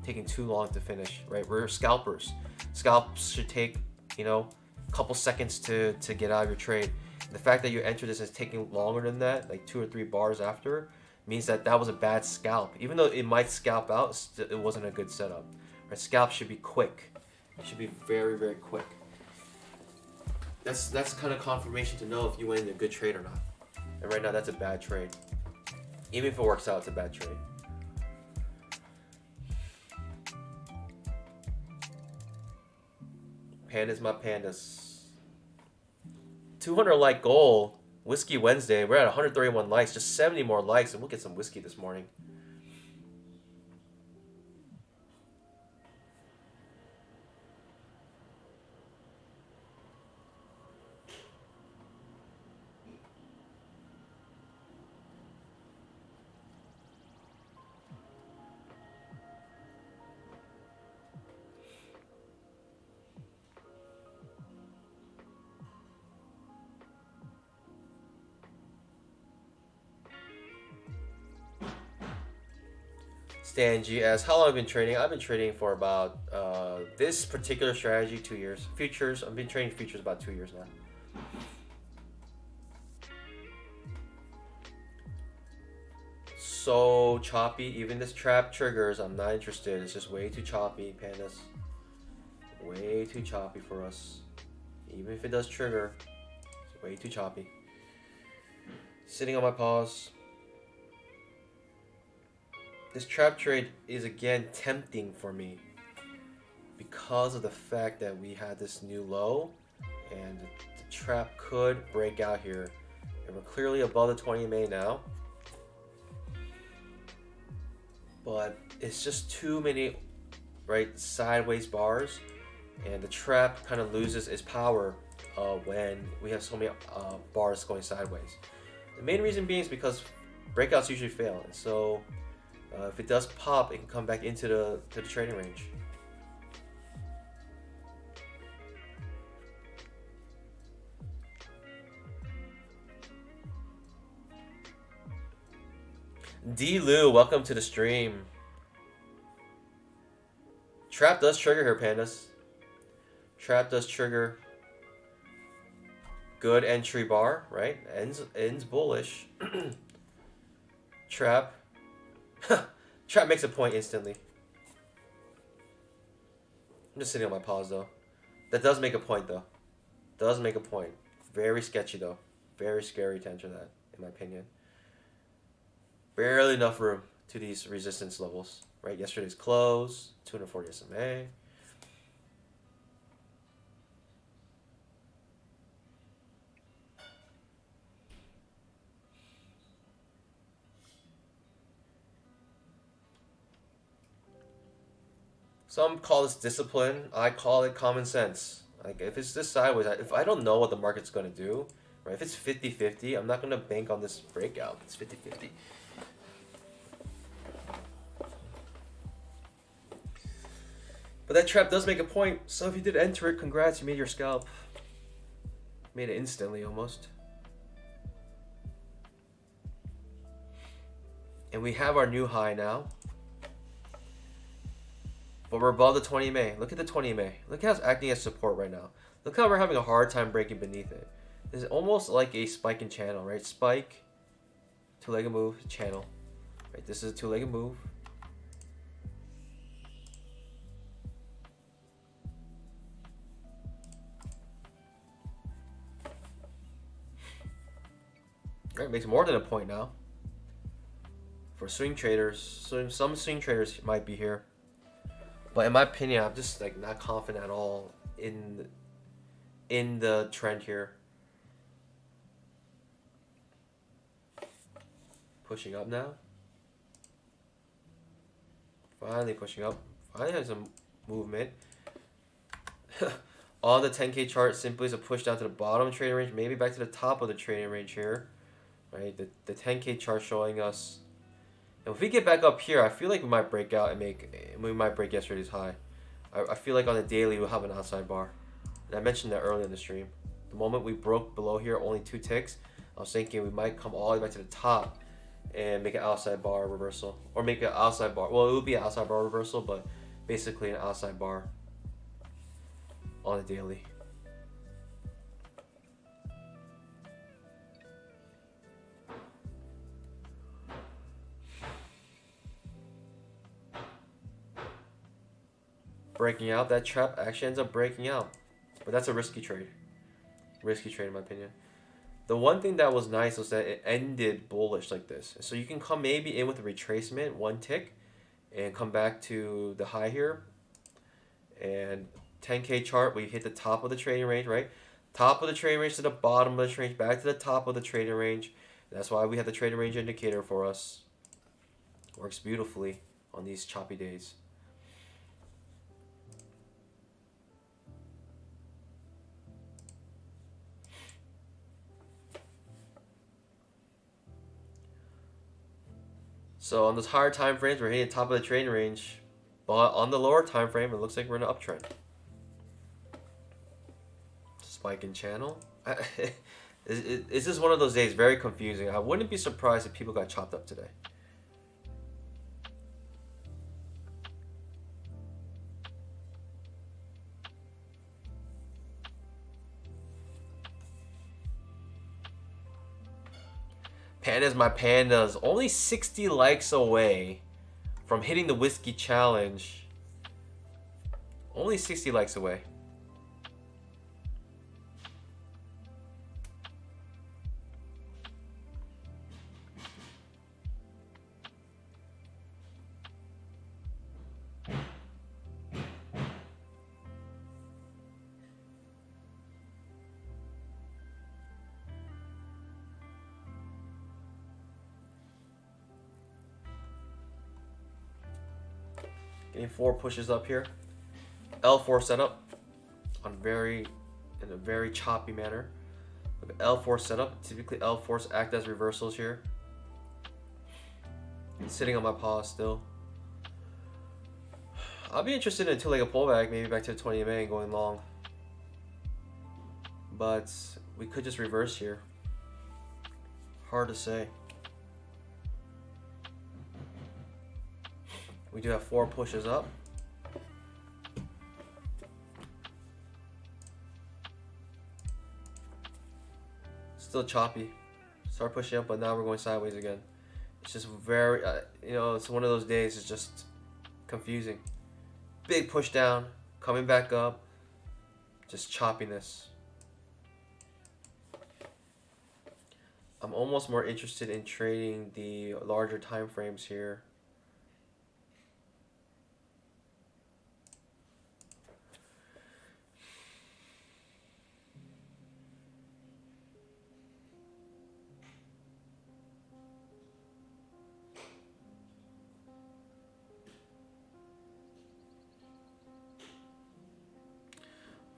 Taking too long to finish, right? We're scalpers. Scalps should take, a couple seconds to get out of your trade. The fact that you enter this is taking longer than that, like 2 or 3 bars after, means that was a bad scalp. Even though it might scalp out, it wasn't a good setup. Right? Scalp should be quick. It should be very, very quick. That's kind of confirmation to know if you went in a good trade or not. And right now, that's a bad trade. Even if it works out, it's a bad trade. Pandas, my pandas. 200 like goal. Whiskey Wednesday. We're at 131 likes. Just 70 more likes, and we'll get some whiskey this morning. Stan G asks, how long have you been trading? I've been trading for about this particular strategy 2 years. Futures, I've been trading futures about 2 years now. So choppy. Even this trap triggers, I'm not interested. It's just way too choppy, pandas. Way too choppy for us. Even if it does trigger, Way too choppy. Sitting on my pause. This trap trade is again tempting for me because of the fact that we had this new low and the trap could break out here. And we're clearly above the 20 MA now. But it's just too many, right, sideways bars, and the trap kind of loses its power when we have so many bars going sideways. The main reason being is because breakouts usually fail, and so if it does pop, it can come back into the trading range. D. Lou, welcome to the stream. Trap does trigger here, pandas. Trap does trigger. Good entry bar, right? Ends bullish. Trap. Trap makes a point instantly. I'm just sitting on my pause though. That does make a point though. Does make a point. Very sketchy though. Very scary to enter that, in my opinion. Barely enough room to these resistance levels, right? Yesterday's close, 240 SMA. Some call this discipline. I call it common sense. Like if it's this sideways, if I don't know what the market's going to do, right? If it's 50-50, I'm not going to bank on this breakout. It's 50-50. But that trap does make a point. So if you did enter it, congrats, you made your scalp. Made it instantly almost. And we have our new high now. But we're above the 20 MA. Look at the 20 MA. Look how it's acting as support right now. Look how we're having a hard time breaking beneath it. It's almost like a spike and channel, right? Spike, two-legged move, channel. Right, this is a two-legged move. Right, makes more than a point now. For swing traders, so some swing traders might be here. But in my opinion, I'm just like not confident at all in the trend here. Pushing up now. Finally pushing up. Finally has some movement. On the 10K chart, simply is a push down to the bottom of the trading range, maybe back to the top of the trading range here. Right, the 10K chart showing us. And if we get back up here, I feel like we might break out and we might break yesterday's high. I feel like on the daily we'll have an outside bar. And I mentioned that earlier in the stream. The moment we broke below here, only 2 ticks, I was thinking we might come all the way back to the top and make an outside bar reversal. Or make an outside bar. Well, it would be an outside bar reversal, but basically an outside bar on the daily. Breaking out, that trap actually ends up breaking out. But that's a risky trade. Risky trade in my opinion. The one thing that was nice was that it ended bullish like this. So you can come maybe in with a retracement, 1 tick, and come back to the high here. And 10K chart, we hit the top of the trading range, right? Top of the trading range to the bottom of the range, back to the top of the trading range. That's why we have the trading range indicator for us. Works beautifully on these choppy days. So on those higher time frames, we're hitting the top of the trading range, but on the lower time frame, it looks like we're in an uptrend. Spike in channel. This is one of those days, very confusing. I wouldn't be surprised if people got chopped up today. Pandas, my pandas, only 60 likes away from hitting the whiskey challenge. Only 60 likes away. Getting 4 pushes up here. L4 setup in a very choppy manner. With L4 setup, typically L4s act as reversals here. Sitting on my pause still. I'll be interested in a 2-legged pullback, maybe back to the 20 MA and going long. But we could just reverse here. Hard to say. We do have 4 pushes up. Still choppy. Start pushing up, but now we're going sideways again. It's just very, you know, it's one of those days. It's just confusing. Big push down, coming back up. Just choppiness. I'm almost more interested in trading the larger time frames here.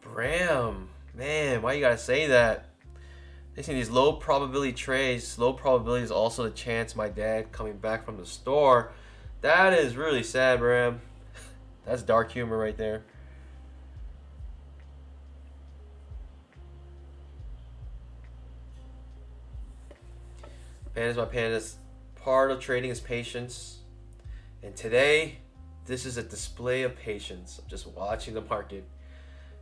Bram, man, why you gotta say that? They see these low probability trades. Low probability is also the chance my dad coming back from the store. That is really sad, Bram. That's dark humor right there. Pandas, my pandas. Part of trading is patience. And today, this is a display of patience. I'm just watching the market.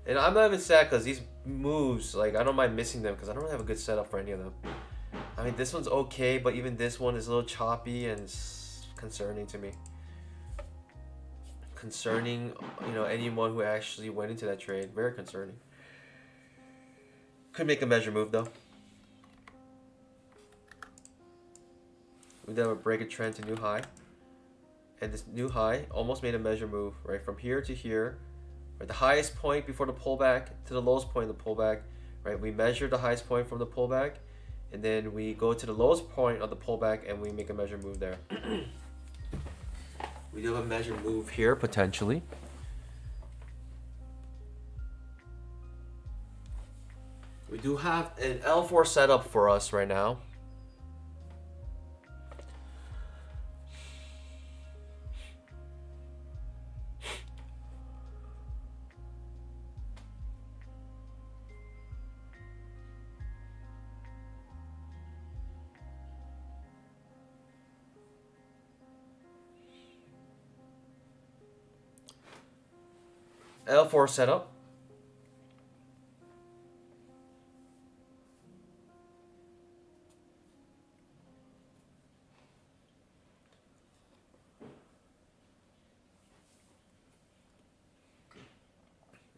And I'm not even sad because these moves, like, I don't mind missing them because I don't really have a good setup for any of them. I mean, this one's okay, but even this one is a little choppy and it's concerning to me. Concerning, you know, anyone who actually went into that trade. Very concerning. Could make a measure move, though. We then would break a trend to new high. And this new high almost made a measure move, right? From here to here. Right, the highest point before the pullback to the lowest point of the pullback, right? We measure the highest point from the pullback, and then we go to the lowest point of the pullback, and we make a measure move there. We do have a measure move here potentially. We do have an L4 setup for us right now. L4 setup.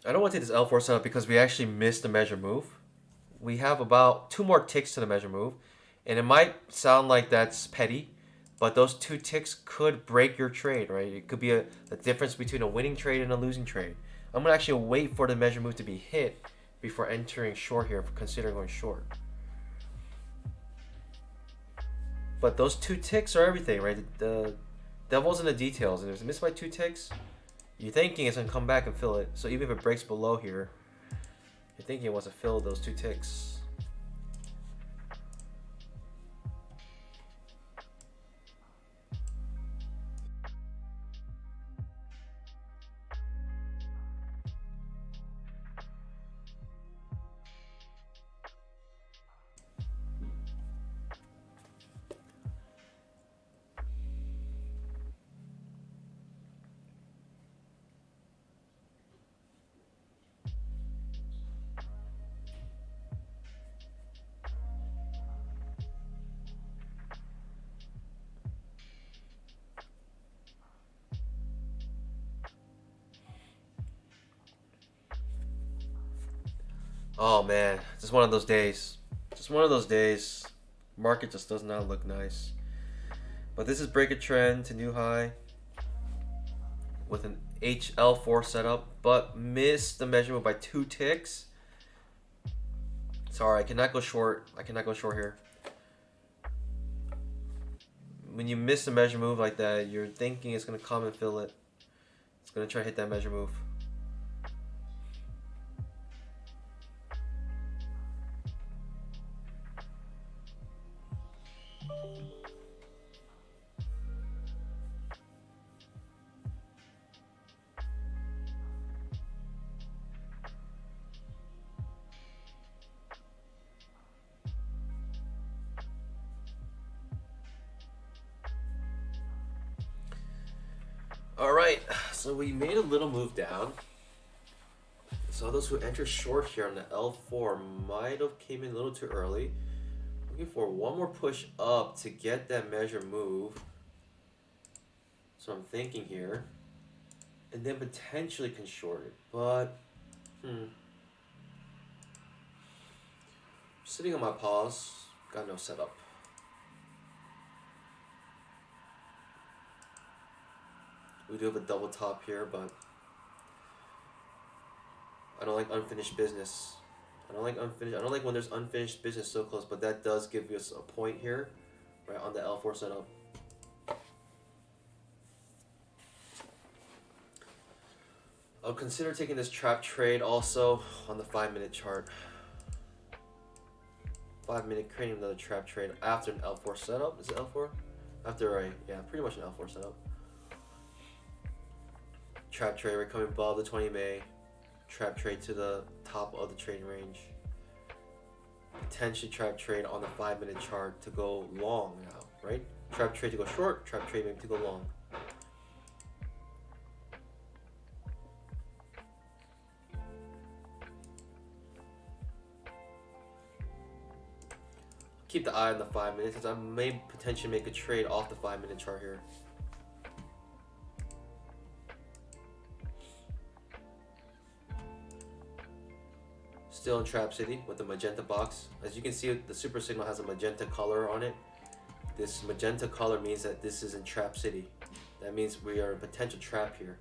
I don't want to take this L4 setup because we actually missed the measure move. We have about 2 more ticks to the measure move. And it might sound like that's petty, but those 2 ticks could break your trade, right? It could be a difference between a winning trade and a losing trade. I'm going to actually wait for the measure move to be hit before entering short here, considering going short. But those 2 ticks are everything, right? The devil's in the details. And if it's missed by 2 ticks, you're thinking it's going to come back and fill it. So even if it breaks below here, you're thinking it wants to fill those 2 ticks. Oh man, just one of those days. Just one of those days. Market just does not look nice. But this is break a trend to new high with an HL4 setup, but missed the measurement by 2 ticks. Sorry, I cannot go short. I cannot go short here. When you miss a measure move like that, you're thinking it's gonna come and fill it. It's gonna try to hit that measure move. All right, so we made a little move down. So those who enter short here on the L4 might have came in a little too early. Looking for one more push up to get that measure move. So I'm thinking here. And then potentially can short it, but sitting on my pause, got no setup. We do have a double top here, but I don't like unfinished business. I don't like when there's unfinished business so close, but that does give us a point here, right on the L4 setup. I'll consider taking this trap trade also on the 5-minute chart. 5-minute creating another trap trade after an L4 setup. Is it L4? After a, yeah, pretty much an L4 setup. Trap trade, we're coming above the 20 MA. Trap trade to the top of the trading range. Potentially trap trade on the 5-minute chart to go long now, right? Trap trade to go short, trap trade maybe to go long. Keep the eye on the 5 minutes, because I may potentially make a trade off the 5-minute chart here. Still in Trap City with the magenta box. As you can see, the super signal has a magenta color on it. This magenta color means that this is in Trap City. That means we are in potential trap here.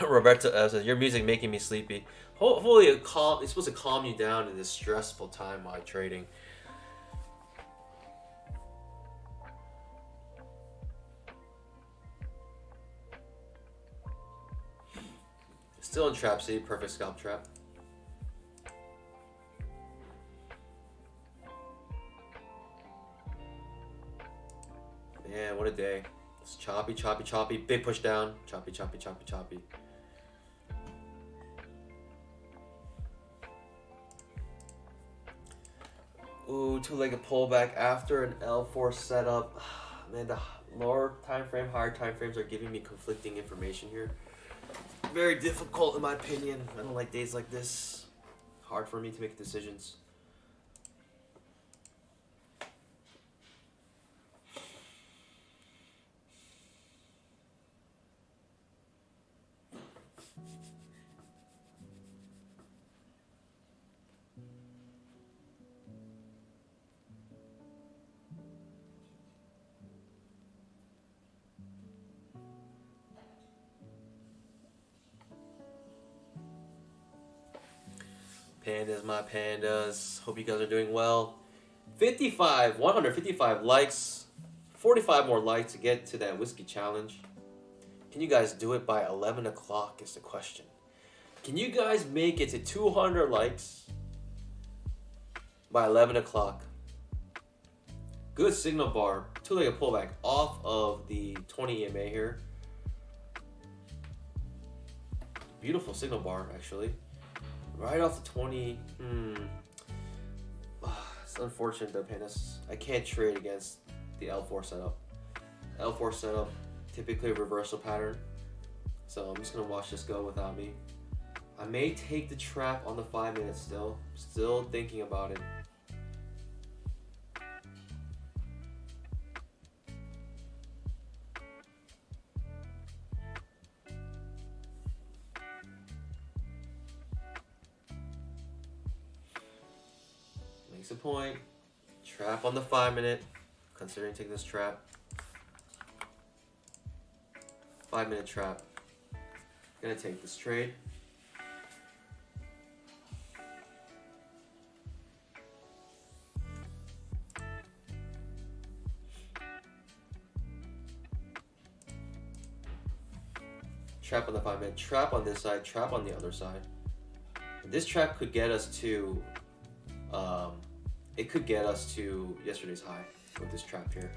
Roberto says, your music making me sleepy. Hopefully it's supposed to calm you down in this stressful time while trading. Still in Trap City, perfect scalp trap. Man, what a day. It's choppy, choppy, choppy. Big push down. Choppy, choppy, choppy, choppy. Ooh, two-legged pullback after an L4 setup. Man, the lower time frame, higher time frames are giving me conflicting information here. Very difficult in my opinion. I don't like days like this. Hard for me to make decisions. Pandas, my pandas. Hope you guys are doing well. 155 likes. 45 more likes to get to that whiskey challenge. Can you guys do it by 11 o'clock is the question. Can you guys make it to 200 likes by 11 o'clock? Good signal bar. Two-legged pullback off of the 20 EMA here. Beautiful signal bar, actually. Right off the 20. It's unfortunate though, Panis. I can't trade against the L4 setup. L4 setup, typically a reversal pattern. So I'm just going to watch this go without me. I may take the trap on the 5 minutes still. Still thinking about it. Makes a point. Trap on the 5 minute. Considering taking this trap. 5 minute trap. Gonna take this trade. Trap on the 5-minute, trap on this side, trap on the other side. This trap could get us to, it could get us to yesterday's high with this trap here.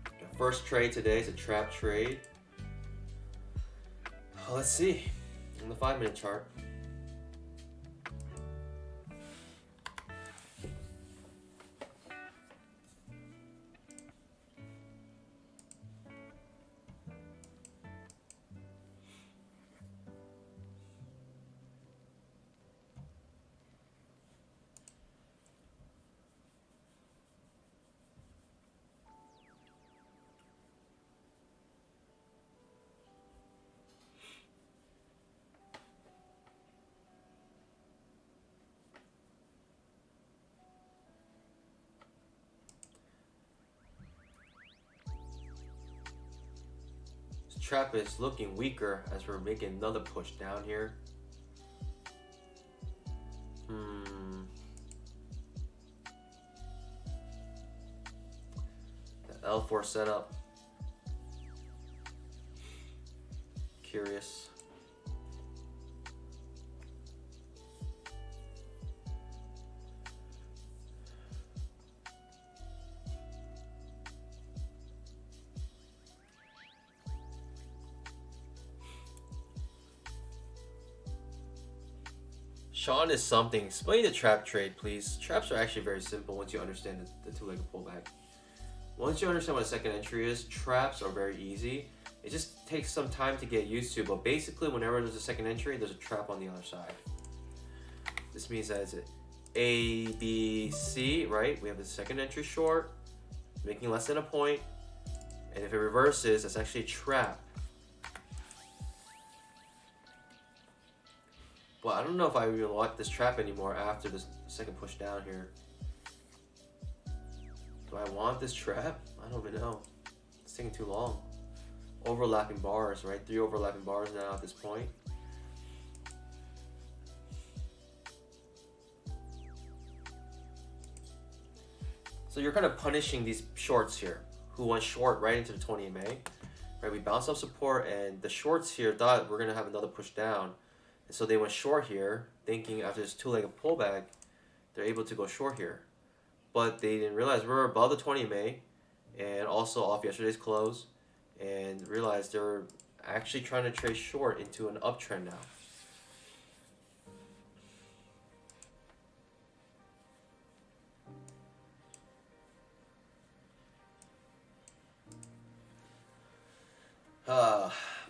The first trade today is a trap trade. Let's see on the 5-minute chart. Trap is looking weaker as we're making another push down here. The L4 setup. Curious. Sean is something. Explain the trap trade, please. Traps are actually very simple once you understand the two-legged pullback. Once you understand what a second entry is, traps are very easy. It just takes some time to get used to, but basically whenever there's a second entry, there's a trap on the other side. This means that it's A, B, C, right? We have the second entry short, making less than a point, and if it reverses, that's actually a trap. But I don't know if I even like this trap anymore after this second push down here. Do I want this trap? I don't even know. It's taking too long. Overlapping bars, right? 3 overlapping bars now at this point. So you're kind of punishing these shorts here who went short right into the 20 MA. Right? We bounced off support and the shorts here thought we're going to have another push down. And so they went short here, thinking after this two-legged pullback, they're able to go short here. But they didn't realize we're above the 20 MA and also off yesterday's close, and realized they're actually trying to trade short into an uptrend now.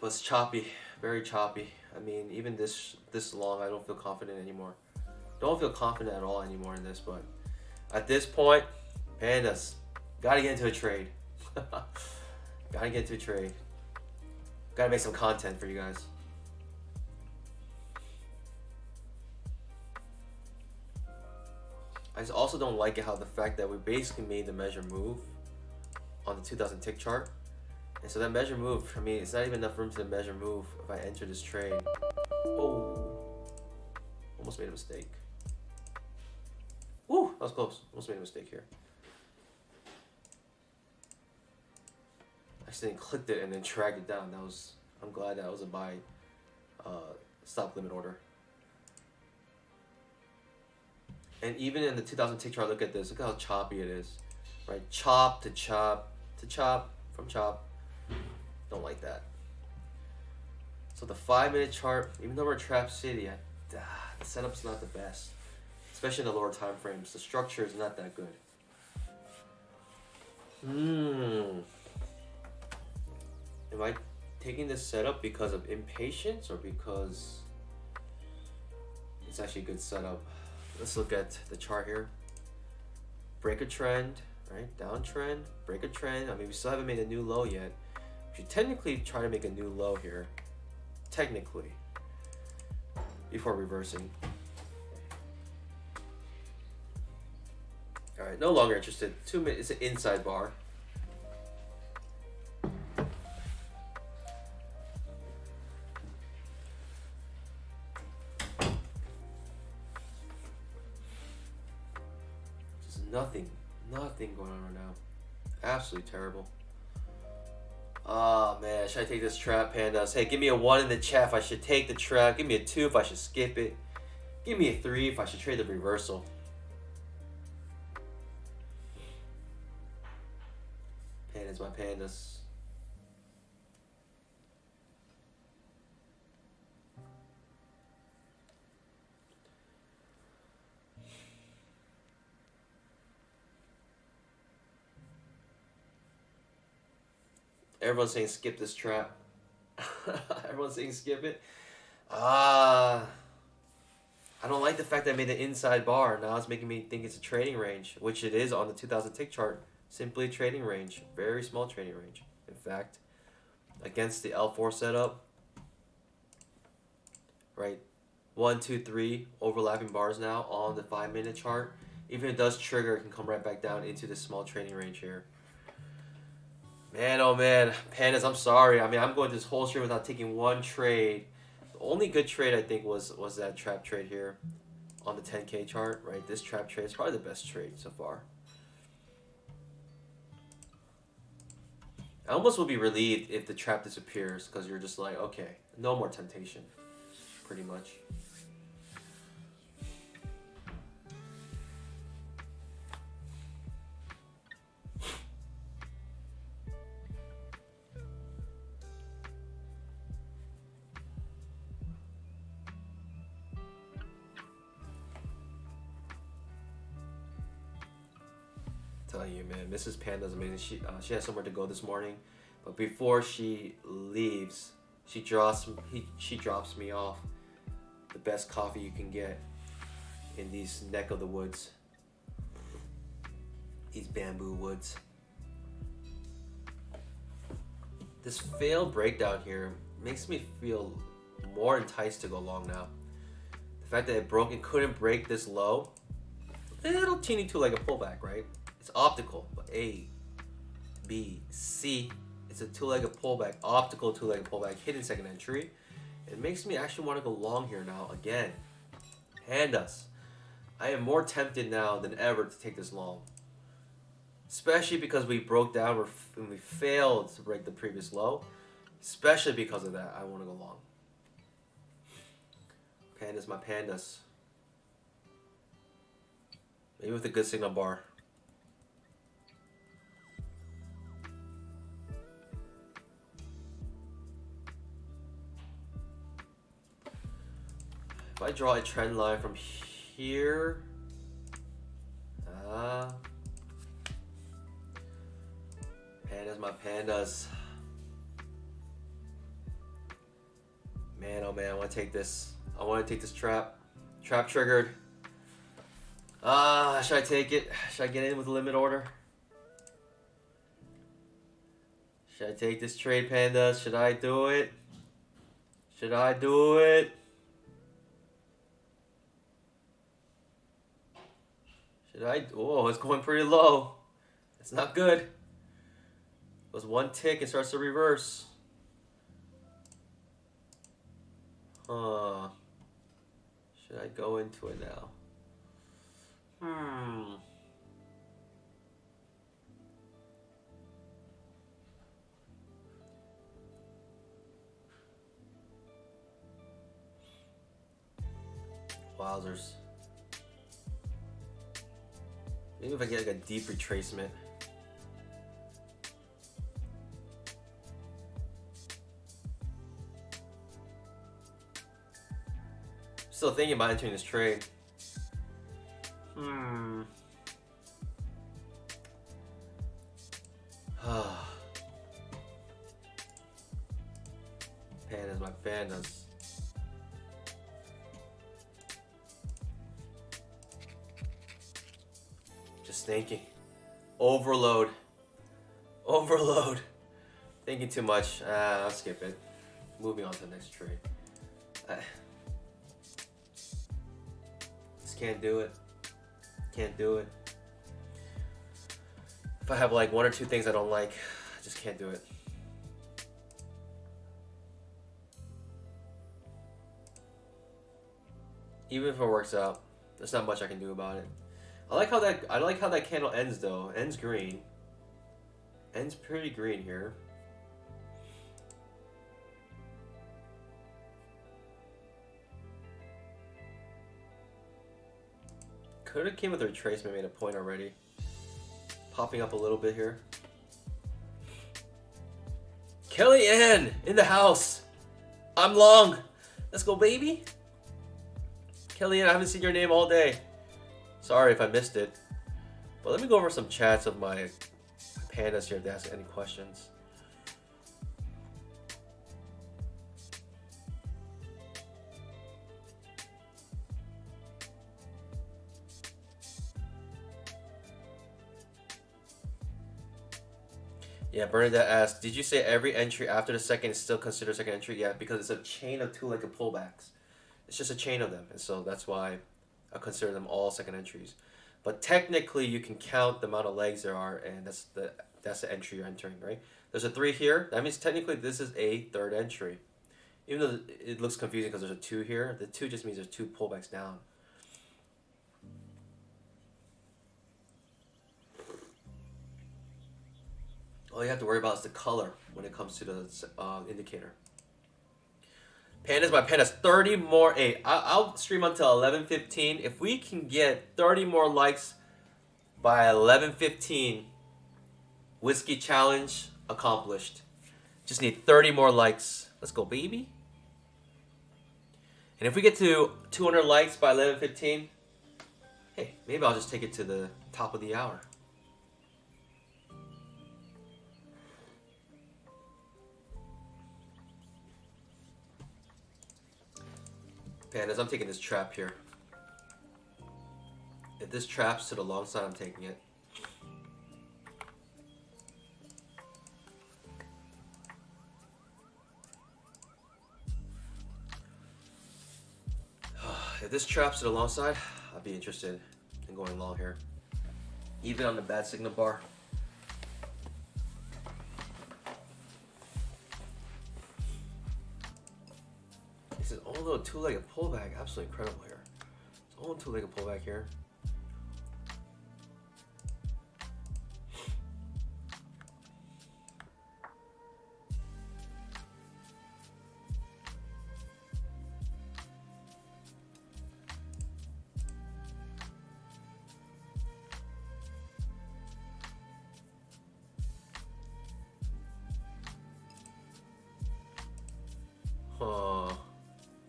But it's choppy, very choppy. I mean, even this long, I don't feel confident anymore. Don't feel confident at all anymore in this, but at this point, pandas, gotta get into a trade. Gotta get into a trade. Gotta make some content for you guys. I just also don't like it how the fact that we basically made the measure move on the 2000 tick chart. And so that measure move, for me, it's not even enough room to measure move if I enter this trade. Oh, almost made a mistake. Woo, that was close. Almost made a mistake here. I accidentally clicked it and then dragged it down. That was, I'm glad that was a buy stop limit order. And even in the 2000 tick chart, look at this. Look how choppy it is, right? Chop to chop to chop from chop. Don't like that. So the 5-minute chart, even though we're Trap City, the setup's not the best, especially in the lower time frames. The structure is not that good. Am I taking this setup because of impatience or because it's actually a good setup? Let's look at the chart here. Break a trend, right? Downtrend, break a trend. I mean, we still haven't made a new low yet. We should technically try to make a new low here. Technically. Before reversing. Alright, no longer interested. 2 minutes, it's an inside bar. nothing going on right now. Absolutely terrible. Oh man, should I take this trap, pandas? Hey, give me a 1 in the chat if I should take the trap. Give me a 2 if I should skip it. Give me a 3 if I should trade the reversal. Pandas, my pandas. Everyone's saying skip this trap. Everyone's saying skip it. I don't like the fact that I made an inside bar. Now it's making me think it's a trading range, which it is on the 2000 tick chart. Simply a trading range. Very small trading range. In fact, against the L4 setup, right? 1, 2, 3 overlapping bars now on the 5-minute chart. Even if it does trigger, it can come right back down into this small trading range here. Man, oh man, pandas, I'm sorry. I mean, I'm going this whole stream without taking one trade. The only good trade I think was that trap trade here on the 10K chart, right? This trap trade is probably the best trade so far. I almost will be relieved if the trap disappears because you're just like, okay, no more temptation, pretty much. Telling you, man, Mrs. Panda's amazing. She has somewhere to go this morning, but before she leaves, she drops me off the best coffee you can get in these neck of the woods, these bamboo woods. This failed breakdown here makes me feel more enticed to go long now. The fact that it broke and couldn't break this low, little teeny two-legged pullback, right? It's optical, but A, B, C. It's a two-legged pullback, optical two-legged pullback, hidden second entry. It makes me actually want to go long here now again. Pandas. I am more tempted now than ever to take this long. Especially because we broke down and we failed to break the previous low. Especially because of that, I want to go long. Pandas, my pandas. Maybe with a good signal bar. If I draw a trend line from here, pandas, my pandas. Man, oh man, I want to take this. I want to take this trap. Trap triggered. Should I take it? Should I get in with a limit order? Should I take this trade, pandas? Should I do it? Should I do it? Oh, it's going pretty low. It's not good. Goes one tick and starts to reverse. Huh. Should I go into it now? Wowzers. Maybe if I get like a deep retracement. Still thinking about entering this trade. Pandas, my pandas. Just thinking. Overload. Thinking too much. I'll skip it. Moving on to the next trade. Just can't do it. Can't do it. If I have like one or two things I don't like, I just can't do it. Even if it works out, there's not much I can do about it. I like how that candle ends though. Ends green. Ends pretty green here. Could have came with a retracement, made a point already. Popping up a little bit here. Kellyanne in the house. I'm long. Let's go, baby. Kellyanne, I haven't seen your name all day. Sorry if I missed it. But let me go over some chats of my pandas here to ask any questions. Yeah, Bernadette asked, did you say every entry after the second is still considered second entry? Yeah, because it's a chain of two-legged pullbacks. It's just a chain of them, and so that's why I consider them all second entries. But technically, you can count the amount of legs there are, and that's the entry you're entering, right? There's a 3 here. That means technically this is a third entry. Even though it looks confusing because there's a 2 here, the 2 just means there's 2 pullbacks down. All you have to worry about is the color when it comes to the indicator. Pandas, my pandas, 30 more. Hey, I'll stream until 11:15. If we can get 30 more likes by 11:15, whiskey challenge accomplished. Just need 30 more likes. Let's go, baby. And if we get to 200 likes by 11:15, hey, maybe I'll just take it to the top of the hour. Pandas, I'm taking this trap here. If this traps to the long side, I'm taking it. If this traps to the long side, I'd be interested in going long here. Even on the bad signal bar. This is only a two-legged pullback. Absolutely incredible here. It's only a two-legged pullback here.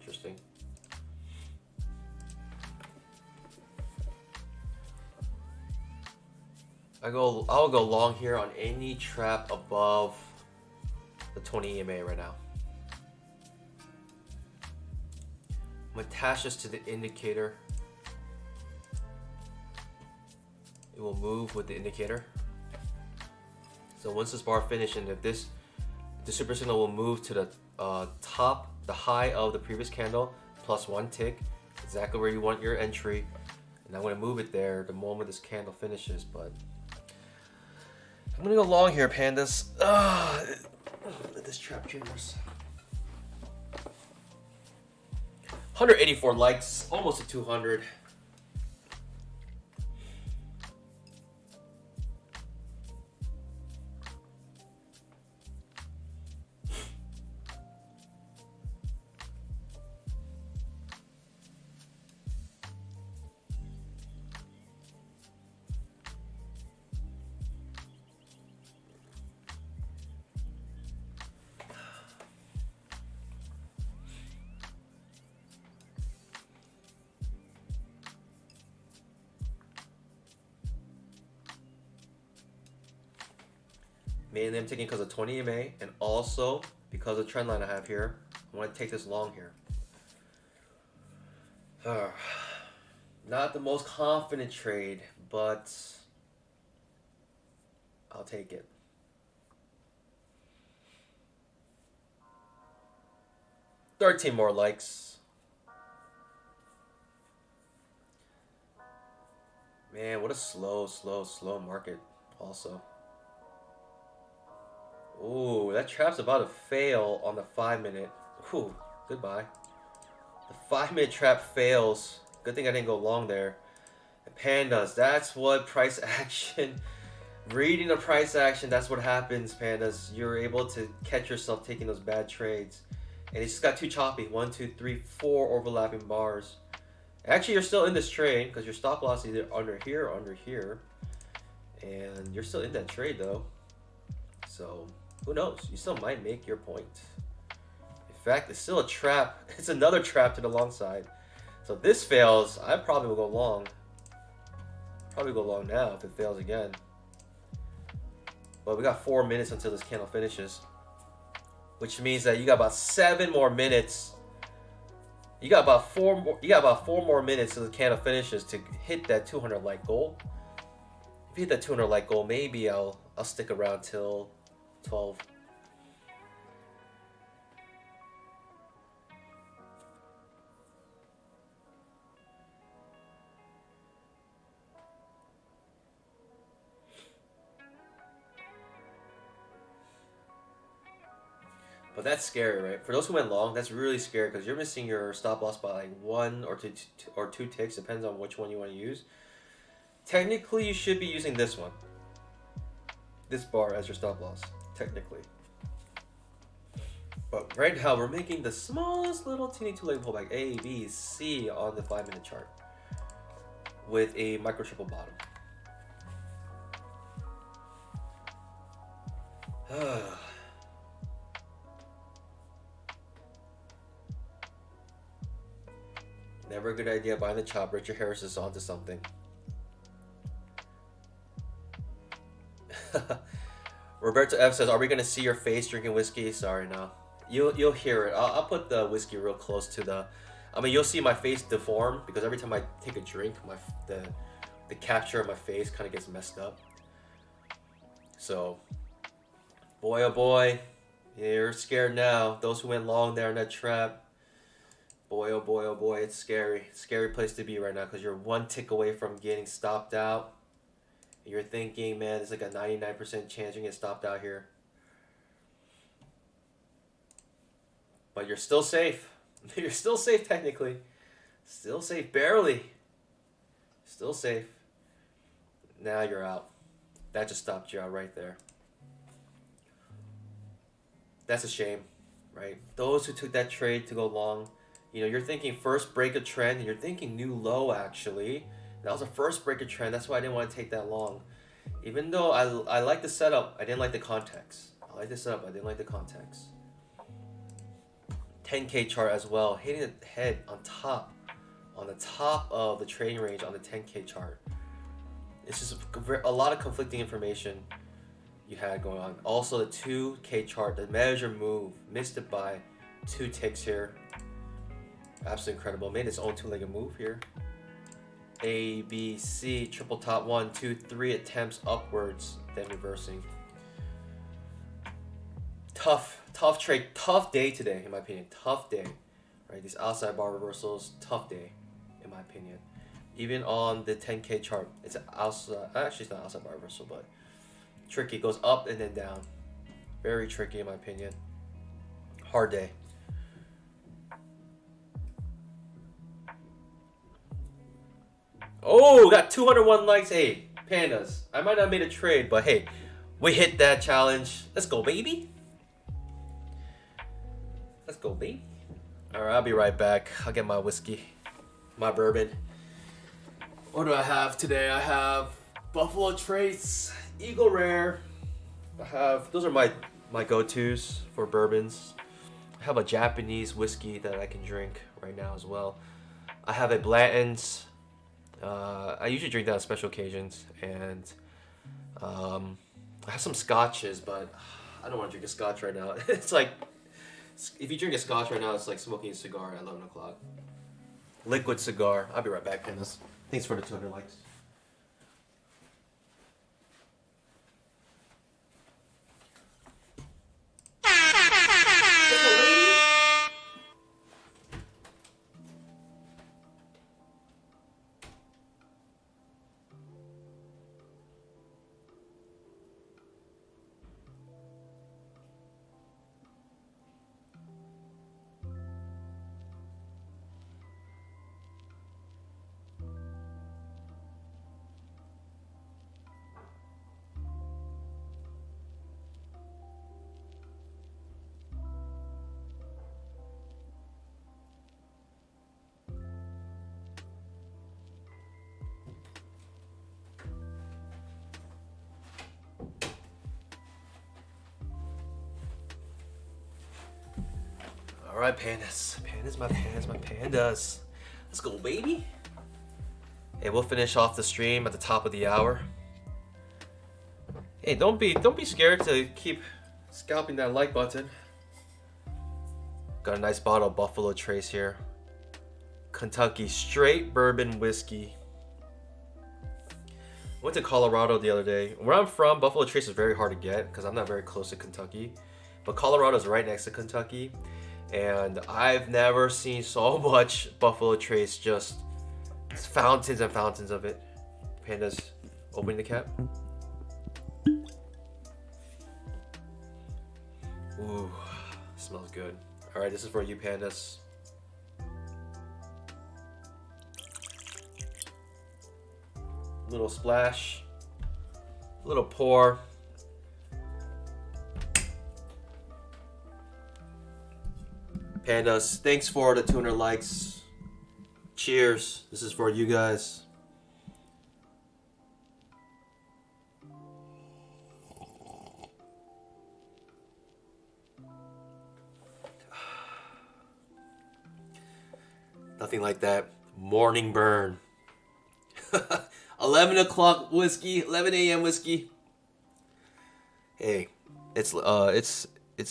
Interesting. I'll go long here on any trap above the 20 EMA right now. I'm gonna attach this to the indicator. It will move with the indicator. So once this bar finishes, and if the super signal will move to the top, the high of the previous candle, plus 1 tick, exactly where you want your entry. And I'm gonna move it there the moment this candle finishes, but I'm gonna go long here, pandas. This trap jitters. 184 likes, almost to 200. Mainly I'm taking because of 20 EMA, and also because of the trend line I have here. I want to take this long here. Not the most confident trade, but I'll take it. $13 more likes. Man, what a slow market also. Ooh, that trap's about to fail on the 5-minute. Ooh, goodbye. The 5-minute trap fails. Good thing I didn't go long there. Pandas, that's what price action, reading the price action, that's what happens, pandas. You're able to catch yourself taking those bad trades. And it just got too choppy. 1, 2, 3, 4 overlapping bars. Actually, you're still in this trade because your stop loss is either under here or under here. And you're still in that trade though. So, who knows? You still might make your point. In fact, it's still a trap. It's another trap to the long side. So if this fails, I probably will go long. Probably go long now if it fails again. But we got 4 minutes until this candle finishes. Which means that you got about 7 more minutes. You got about 4 more minutes till the candle finishes to hit that 200 light goal. If you hit that 200 light goal, maybe I'll stick around till 12. But that's scary, right? For those who went long, that's really scary because you're missing your stop loss by like 1 or 2 ticks, depends on which one you want to use. Technically, you should be using this one, this bar as your stop loss, technically. But right now, we're making the smallest little teeny two-leg pullback, A, B, C, on the 5-minute chart with a micro triple bottom. Never a good idea buying the chop. Richard Harris is onto something. Roberto F says, "Are we gonna see your face drinking whiskey?" Sorry, no. You'll hear it. I'll put the whiskey real close to the. I mean, you'll see my face deform because every time I take a drink, the capture of my face kind of gets messed up. So, boy oh boy, you're scared now. Those who went long there in that trap. Boy oh boy oh boy, it's scary. Scary place to be right now because you're 1 tick away from getting stopped out. You're thinking, man, it's like a 99% chance you get stopped out here. But you're still safe. You're still safe technically. Still safe, barely. Still safe. Now you're out. That just stopped you out right there. That's a shame, right? Those who took that trade to go long, you know, you're thinking first break a trend, and you're thinking new low actually. That was a first break a trend. That's why I didn't want to take that long. Even though I like the setup, I didn't like the context. I like the setup, I didn't like the context. 10K chart as well, hitting the head on the top of the trading range on the 10K chart. It's just a lot of conflicting information you had going on. Also the 2K chart, the measure move, missed it by 2 ticks here. Absolutely incredible. Made its own 2-legged move here. A, B, C, triple top, 1, 2, 3 attempts upwards, then reversing. Tough trade, tough day today, in my opinion. Tough day, right? These outside bar reversals, tough day, in my opinion. Even on the 10K chart, it's an outside. Actually, it's not outside bar reversal, but tricky. It goes up and then down. Very tricky, in my opinion. Hard day. Oh, got 201 likes. Hey, pandas. I might not have made a trade, but hey, we hit that challenge. Let's go, baby. Let's go, baby. All right, I'll be right back. I'll get my whiskey, my bourbon. What do I have today? I have Buffalo Trace, Eagle Rare. Those are my go-tos for bourbons. I have a Japanese whiskey that I can drink right now as well. I have a Blanton's. I usually drink that on special occasions, and I have some scotches, but I don't want to drink a scotch right now. It's like, if you drink a scotch right now, it's like smoking a cigar at 11 o'clock. Liquid cigar. I'll be right back, Dennis. Thanks for the 200 likes. right, pandas. Pandas, my pandas, my pandas. Let's go, baby. Hey, we'll finish off the stream at the top of the hour. Hey, don't be scared to keep scalping that like button. Got a nice bottle of Buffalo Trace here. Kentucky straight bourbon whiskey. Went to Colorado the other day. Where I'm from, Buffalo Trace is very hard to get because I'm not very close to Kentucky. But Colorado is right next to Kentucky. And I've never seen so much Buffalo Trace, just fountains and fountains of it. Pandas, opening the cap. Ooh, smells good. All right, this is for you, pandas. Little splash, little pour. Pandas, thanks for the 200 likes. Cheers. This is for you guys. Nothing like that morning burn. 11 o'clock whiskey, 11 a.m. whiskey. Hey, it's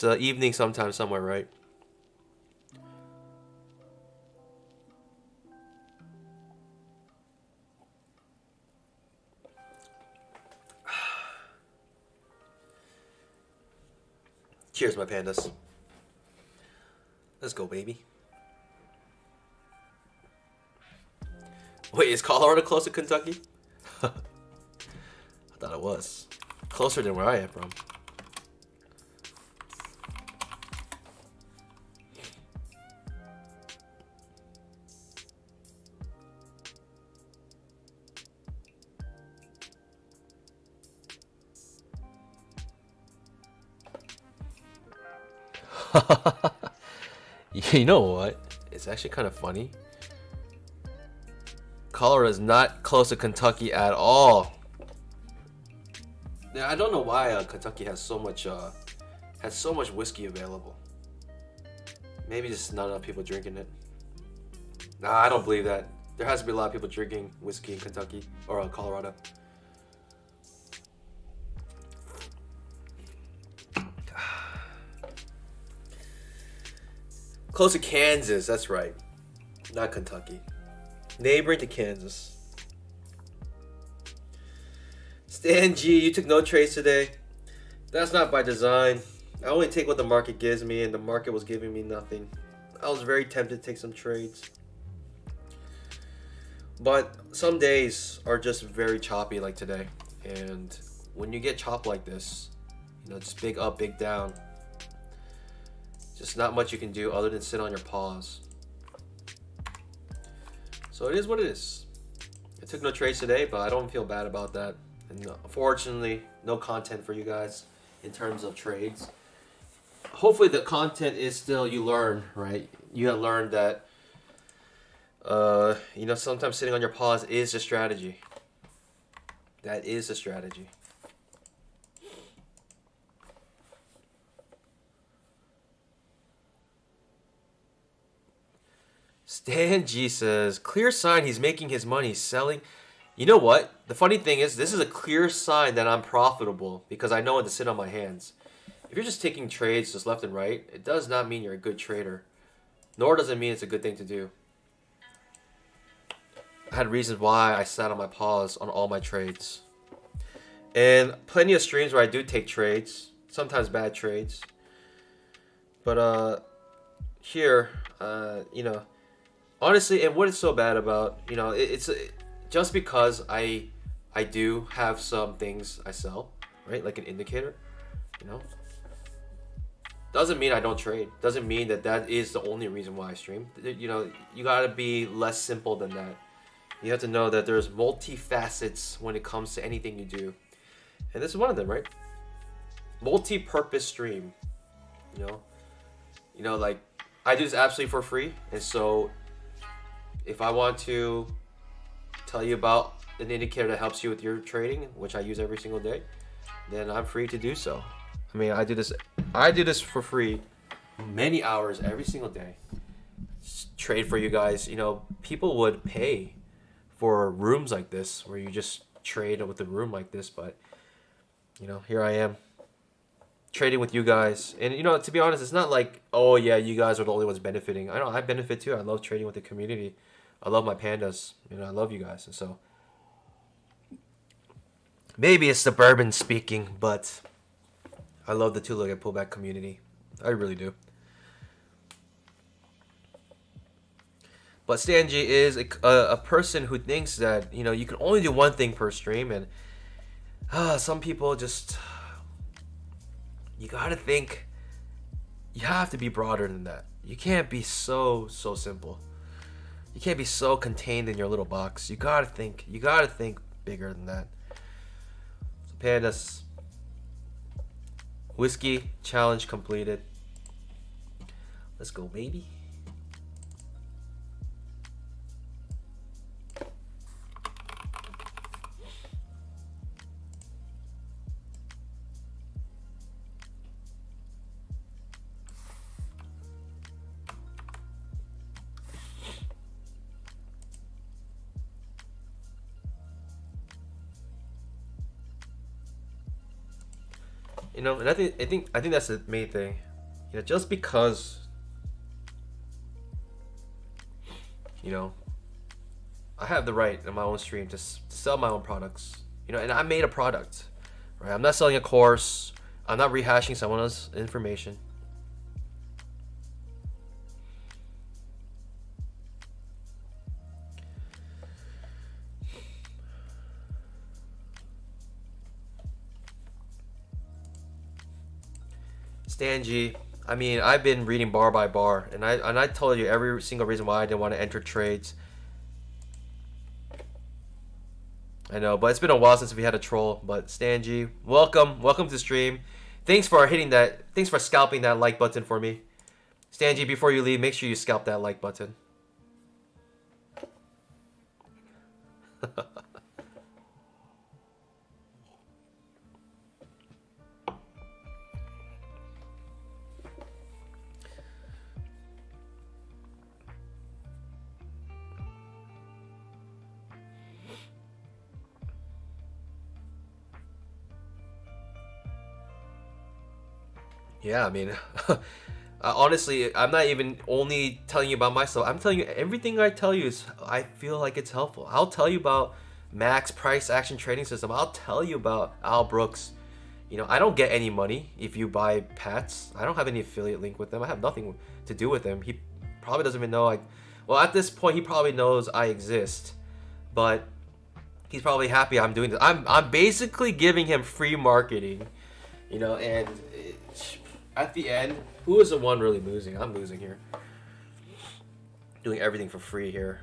evening sometime somewhere, right? Cheers, my pandas. Let's go, baby. Wait, is Colorado close to Kentucky? I thought it was. Closer than where I am from. You know what? It's actually kind of funny. Colorado is not close to Kentucky at all. Yeah, I don't know why Kentucky has so much whiskey available. Maybe just not enough people drinking it. Nah, I don't believe that. There has to be a lot of people drinking whiskey in Kentucky or Colorado. Close to Kansas, that's right. Not Kentucky. Neighboring to Kansas. Stan G, you took no trades today. That's not by design. I only take what the market gives me, and the market was giving me nothing. I was very tempted to take some trades. But some days are just very choppy like today. And when you get chopped like this, you know, just big up, big down. Just not much you can do other than sit on your paws. So it is what it is. I took no trades today, but I don't feel bad about that. And unfortunately, no content for you guys in terms of trades. Hopefully the content is still you learn, right? You have learned that, you know, sometimes sitting on your paws is a strategy. That is a strategy. Stan G says, clear sign he's making his money selling. You know what? The funny thing is, this is a clear sign that I'm profitable because I know when to sit on my hands. If you're just taking trades just left and right, it does not mean you're a good trader. Nor does it mean it's a good thing to do. I had reasons why I sat on my paws on all my trades. And plenty of streams where I do take trades. Sometimes bad trades. But here, you know, honestly, and what is so bad about, you know, it's just because I do have some things I sell, right? Like an indicator, you know. Doesn't mean I don't trade. Doesn't mean that that is the only reason why I stream. You know, you gotta be less simple than that. You have to know that there's multi-facets when it comes to anything you do. And this is one of them, right? Multi-purpose stream, you know, like I do this absolutely for free. And so if I want to tell you about an indicator that helps you with your trading, which I use every single day, then I'm free to do so. I mean, I do this for free many hours every single day. Trade for you guys. You know, people would pay for rooms like this where you just trade with a room like this, but you know, here I am trading with you guys. And you know, to be honest, it's not like, oh yeah, you guys are the only ones benefiting. I know I benefit too. I love trading with the community. I love my pandas. You know, I love you guys. And so maybe it's the bourbon speaking, but I love the two-legged pullback community. I really do. But Stanji is a person who thinks that, you know, you can only do one thing per stream, and some people just, you gotta think, you have to be broader than that. You can't be so simple. You can't be so contained in your little box. You gotta think bigger than that. So Pandas, whiskey challenge completed. Let's go, baby. You know, and I think that's the main thing. You know, just because, you know, I have the right in my own stream to sell my own products. You know, and I made a product, right? I'm not selling a course. I'm not rehashing someone else's information. Stanji, I mean, I've been reading bar by bar, and I told you every single reason why I didn't want to enter trades. I know, but it's been a while since we had a troll. But Stanji, welcome to the stream. Thanks for scalping that like button for me. Stanji, before you leave, make sure you scalp that like button. Yeah, I mean, honestly, I'm not even only telling you about myself. I'm telling you everything I tell you is I feel like it's helpful. I'll tell you about Max Price Action Trading System. I'll tell you about Al Brooks. You know, I don't get any money if you buy Pats. I don't have any affiliate link with them. I have nothing to do with them. He probably doesn't even know well, at this point, he probably knows I exist, but he's probably happy I'm doing this. I'm basically giving him free marketing, you know, and at the end, who is the one really losing? I'm losing here. Doing everything for free here.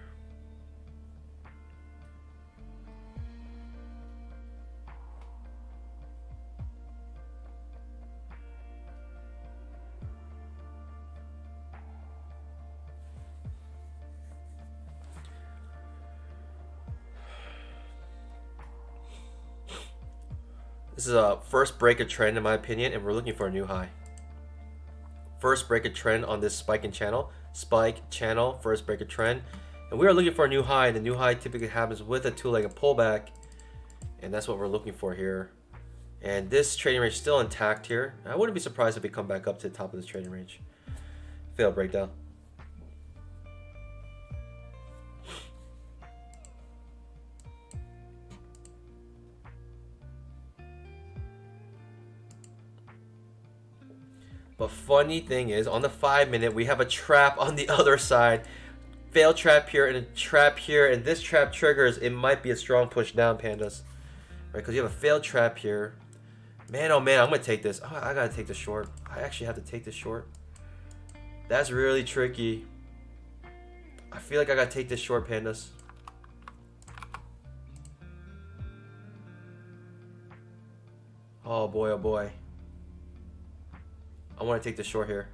This is a first break of trend in my opinion, and we're looking for a new high. First break of trend on this spike channel, first break of trend, and we are looking for a new high. And the new high typically happens with a two-legged pullback, and that's what we're looking for here. And this trading range is still intact here. I wouldn't be surprised if we come back up to the top of this trading range. Fail breakdown. But funny thing is, on the 5-minute, we have a trap on the other side. Fail trap here and a trap here, and this trap triggers, it might be a strong push down, Pandas. Right, because you have a failed trap here. Man, oh man, I'm going to take this. Oh, I got to take this short. I actually have to take this short. That's really tricky. I feel like I got to take this short, Pandas. Oh boy, oh boy. I want to take the short here.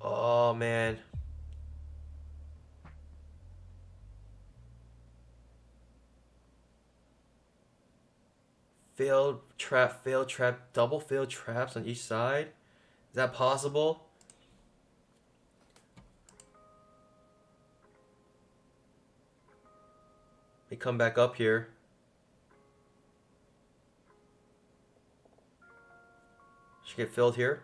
Oh man. Failed trap, double failed traps on each side. Is that possible? They come back up here. Should get filled here.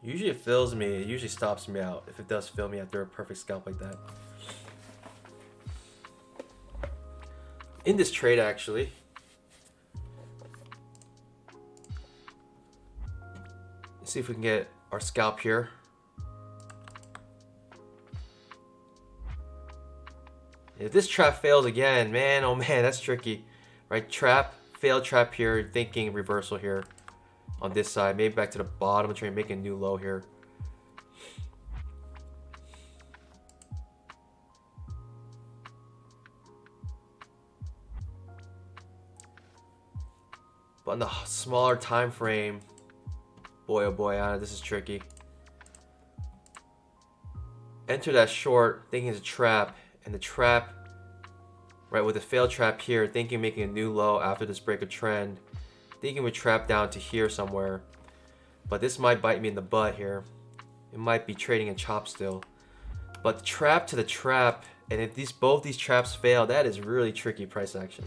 Usually it fills me. It usually stops me out if it does fill me after a perfect scalp like that. In this trade, actually, let's see if we can get our scalp here. If this trap fails again, man, oh man, that's tricky. Right, trap, failed trap here, thinking reversal here on this side. Maybe back to the bottom and try to make a new low here. But on the smaller time frame, boy oh boy, this is tricky. Enter that short, thinking it's a trap, and the trap, right, with the failed trap here, thinking making a new low after this break of trend, thinking we trap down to here somewhere. But this might bite me in the butt here. It might be trading in chop still. But the trap to the trap, and if both these traps fail, that is really tricky price action.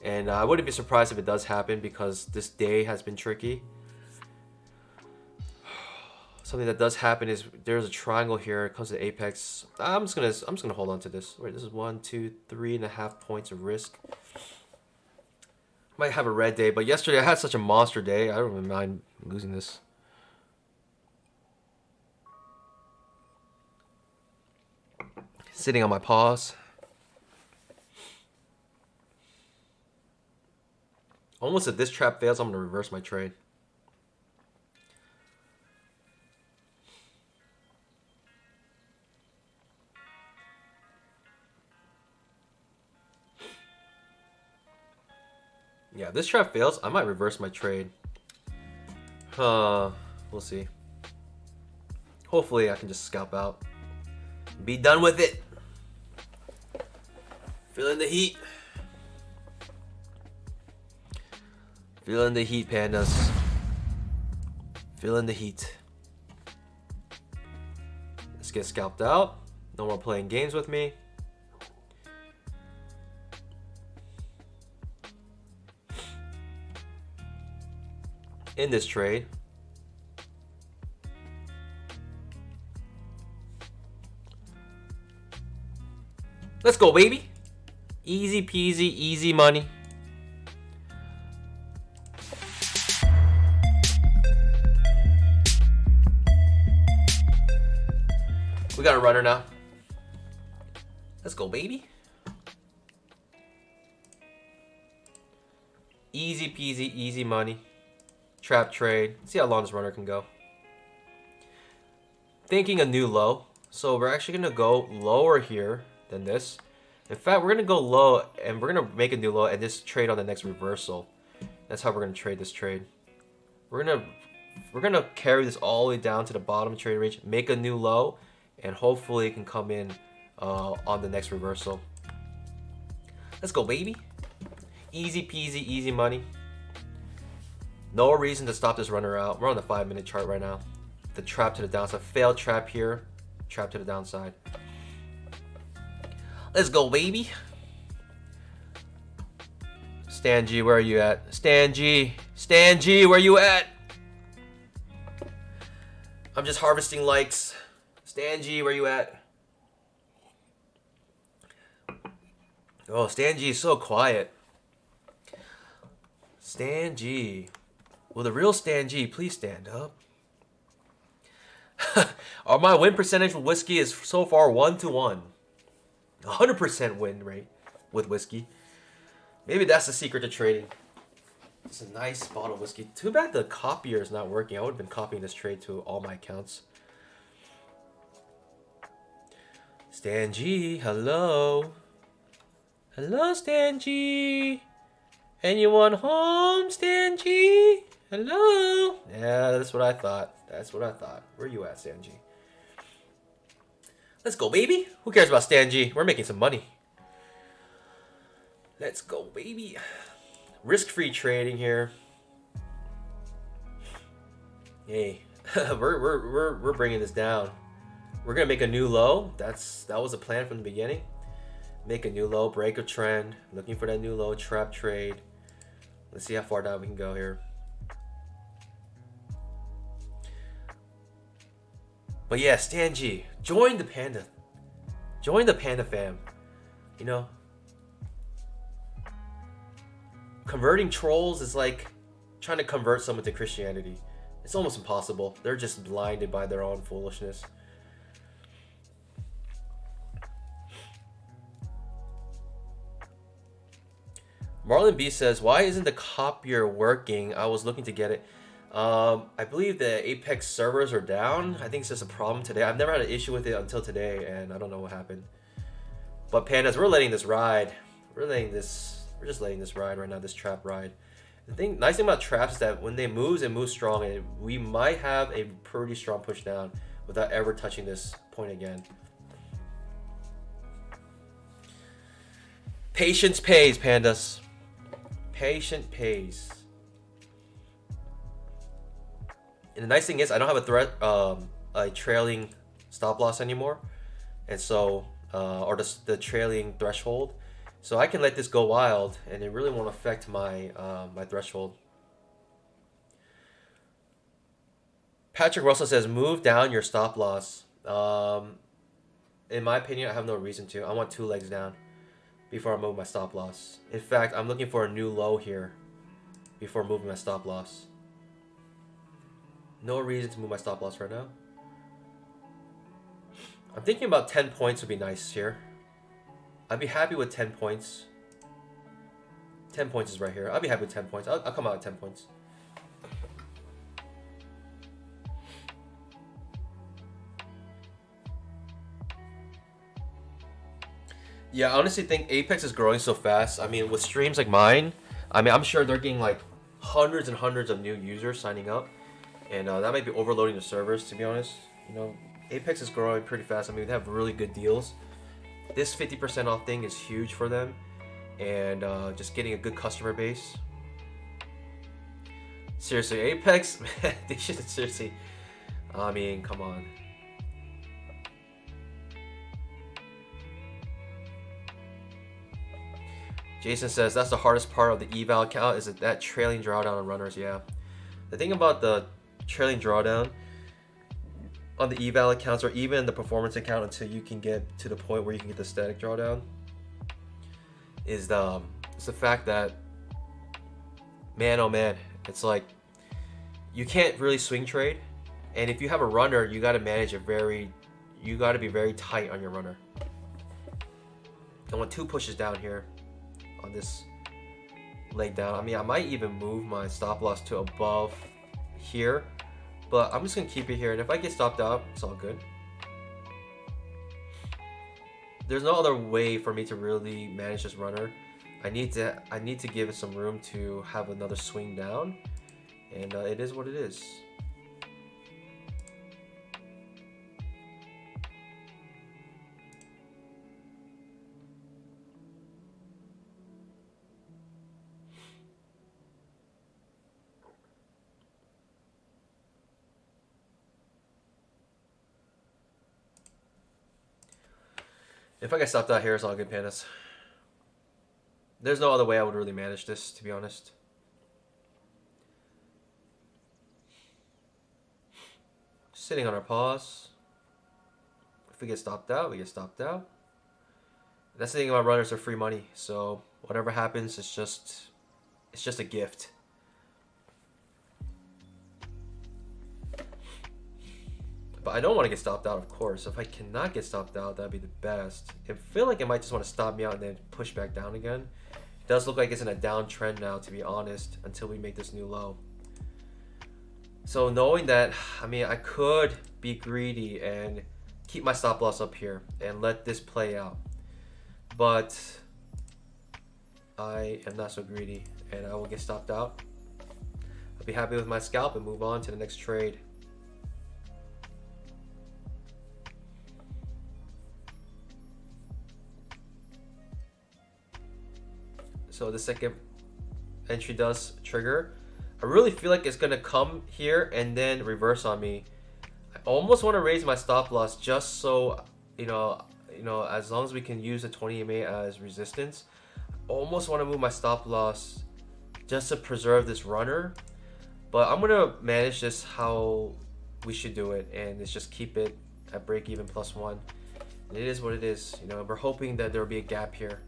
And I wouldn't be surprised if it does happen because this day has been tricky. Something that does happen is there's a triangle here. It comes to the apex. I'm just gonna hold on to this. Wait, this is 1, 2, 3.5 points of risk. Might have a red day, but yesterday I had such a monster day. I don't even mind losing this. Sitting on my paws. Almost if this trap fails, I'm gonna reverse my trade. Yeah, if this trap fails, I might reverse my trade. We'll see. Hopefully I can just scalp out. Be done with it. Feeling the heat. Feeling the heat, pandas. Feeling the heat. Let's get scalped out. No more playing games with me. In this trade, let's go, baby. Easy peasy, easy money. We got a runner now. Let's go, baby. Easy peasy, easy money. Trap trade. See how long this runner can go. Thinking a new low. So we're actually going to go lower here than this. In fact, we're going to go low and we're going to make a new low and just trade on the next reversal. That's how we're going to trade this trade. We're going to carry this all the way down to the bottom trade range, make a new low, and hopefully it can come in on the next reversal. Let's go, baby. Easy peasy, easy money. No reason to stop this runner out. We're on the 5-minute chart right now. The trap to the downside. Failed trap here. Trap to the downside. Let's go, baby. Stan G, where are you at? Stan G. Stan G, where you at? I'm just harvesting likes. Stan G, where you at? Oh, Stan G is so quiet. Stan G. Will the real Stan G please stand up? My win percentage with whiskey is so far 1-1. 100% win rate with whiskey. Maybe that's the secret to trading. It's a nice bottle of whiskey. Too bad the copier is not working. I would have been copying this trade to all my accounts. Stan G, hello. Hello, Stan G. Anyone home, Stan G? Hello? Yeah, that's what I thought. That's what I thought. Where you at, Stan G? Let's go, baby. Who cares about Stan G? We're making some money. Let's go, baby. Risk-free trading here. Hey, we're bringing this down. We're gonna make a new low. That was the plan from the beginning. Make a new low, break a trend. Looking for that new low, trap trade. Let's see how far down we can go here. But yeah, Stan G, join the Panda. Join the Panda fam. You know, converting trolls is like trying to convert someone to Christianity. It's almost impossible. They're just blinded by their own foolishness. Marlon B says, why isn't the copier working? I was looking to get it. I believe the Apex servers are down. I think it's just a problem today. I've never had an issue with it until today, and I don't know what happened. But Pandas, we're letting this ride. We're just letting this ride right now, this trap ride. The nice thing about traps is that when they move, it moves strong, and we might have a pretty strong push down without ever touching this point again. Patience pays, Pandas. Patience pays. And the nice thing is, I don't have a trailing stop loss anymore, and so or the trailing threshold, so I can let this go wild, and it really won't affect my my threshold. Patrick Russell says, move down your stop loss. In my opinion, I have no reason to. I want 2 legs down before I move my stop loss. In fact, I'm looking for a new low here before moving my stop loss. No reason to move my stop loss right now. I'm thinking about 10 points would be nice here. I'd be happy with 10 points. 10 points is right here. I'll be happy with 10 points. I'll come out at 10 points. Yeah, I honestly think Apex is growing so fast. I mean, with streams like mine, I mean, I'm sure they're getting like hundreds and hundreds of new users signing up. And that might be overloading the servers, to be honest. You know, Apex is growing pretty fast. I mean, they have really good deals. This 50% off thing is huge for them. And just getting a good customer base. Seriously, Apex, man, they should seriously. I mean, come on. Jason says that's the hardest part of the eval account is that trailing drawdown on runners. Yeah, the thing about the trailing drawdown on the eval accounts or even the performance account until you can get to the point where you can get the static drawdown is it's the fact that, man, oh man, it's like you can't really swing trade, and if you have a runner, you got to manage you got to be very tight on your runner. I want 2 pushes down here on this leg down. I mean, I might even move my stop loss to above here, but I'm just gonna keep it here, and if I get stopped out, it's all good. There's no other way for me to really manage this runner. I need to give it some room to have another swing down, and it is what it is. If I get stopped out here, it's all good, Pandas. There's no other way I would really manage this, to be honest. Sitting on our pause. If we get stopped out, we get stopped out. That's the thing about runners, are free money. So whatever happens, it's just a gift. But I don't want to get stopped out, of course. If I cannot get stopped out, that'd be the best. I feel like it might just want to stop me out and then push back down again. It does look like it's in a downtrend now, to be honest, until we make this new low. So knowing that, I mean, I could be greedy and keep my stop loss up here and let this play out. But I am not so greedy, and I will get stopped out. I'll be happy with my scalp and move on to the next trade. So the second entry does trigger. I really feel like it's gonna come here and then reverse on me. I almost want to raise my stop loss just so you know, as long as we can use the 20 EMA as resistance. I almost want to move my stop loss just to preserve this runner, but I'm gonna manage this how we should do it, and it's just keep it at break even +1. And it is what it is. You know, we're hoping that there will be a gap here.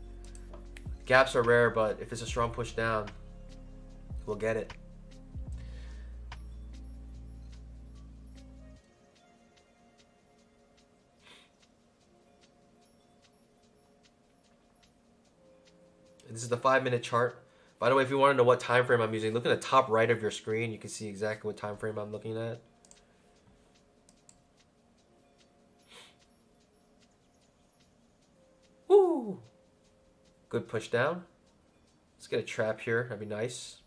Gaps are rare, but if it's a strong push down, we'll get it. This is the 5-minute chart. By the way, if you want to know what time frame I'm using, look at the top right of your screen. You can see exactly what time frame I'm looking at. Woo! Good push down. Let's get a trap here. That'd be nice.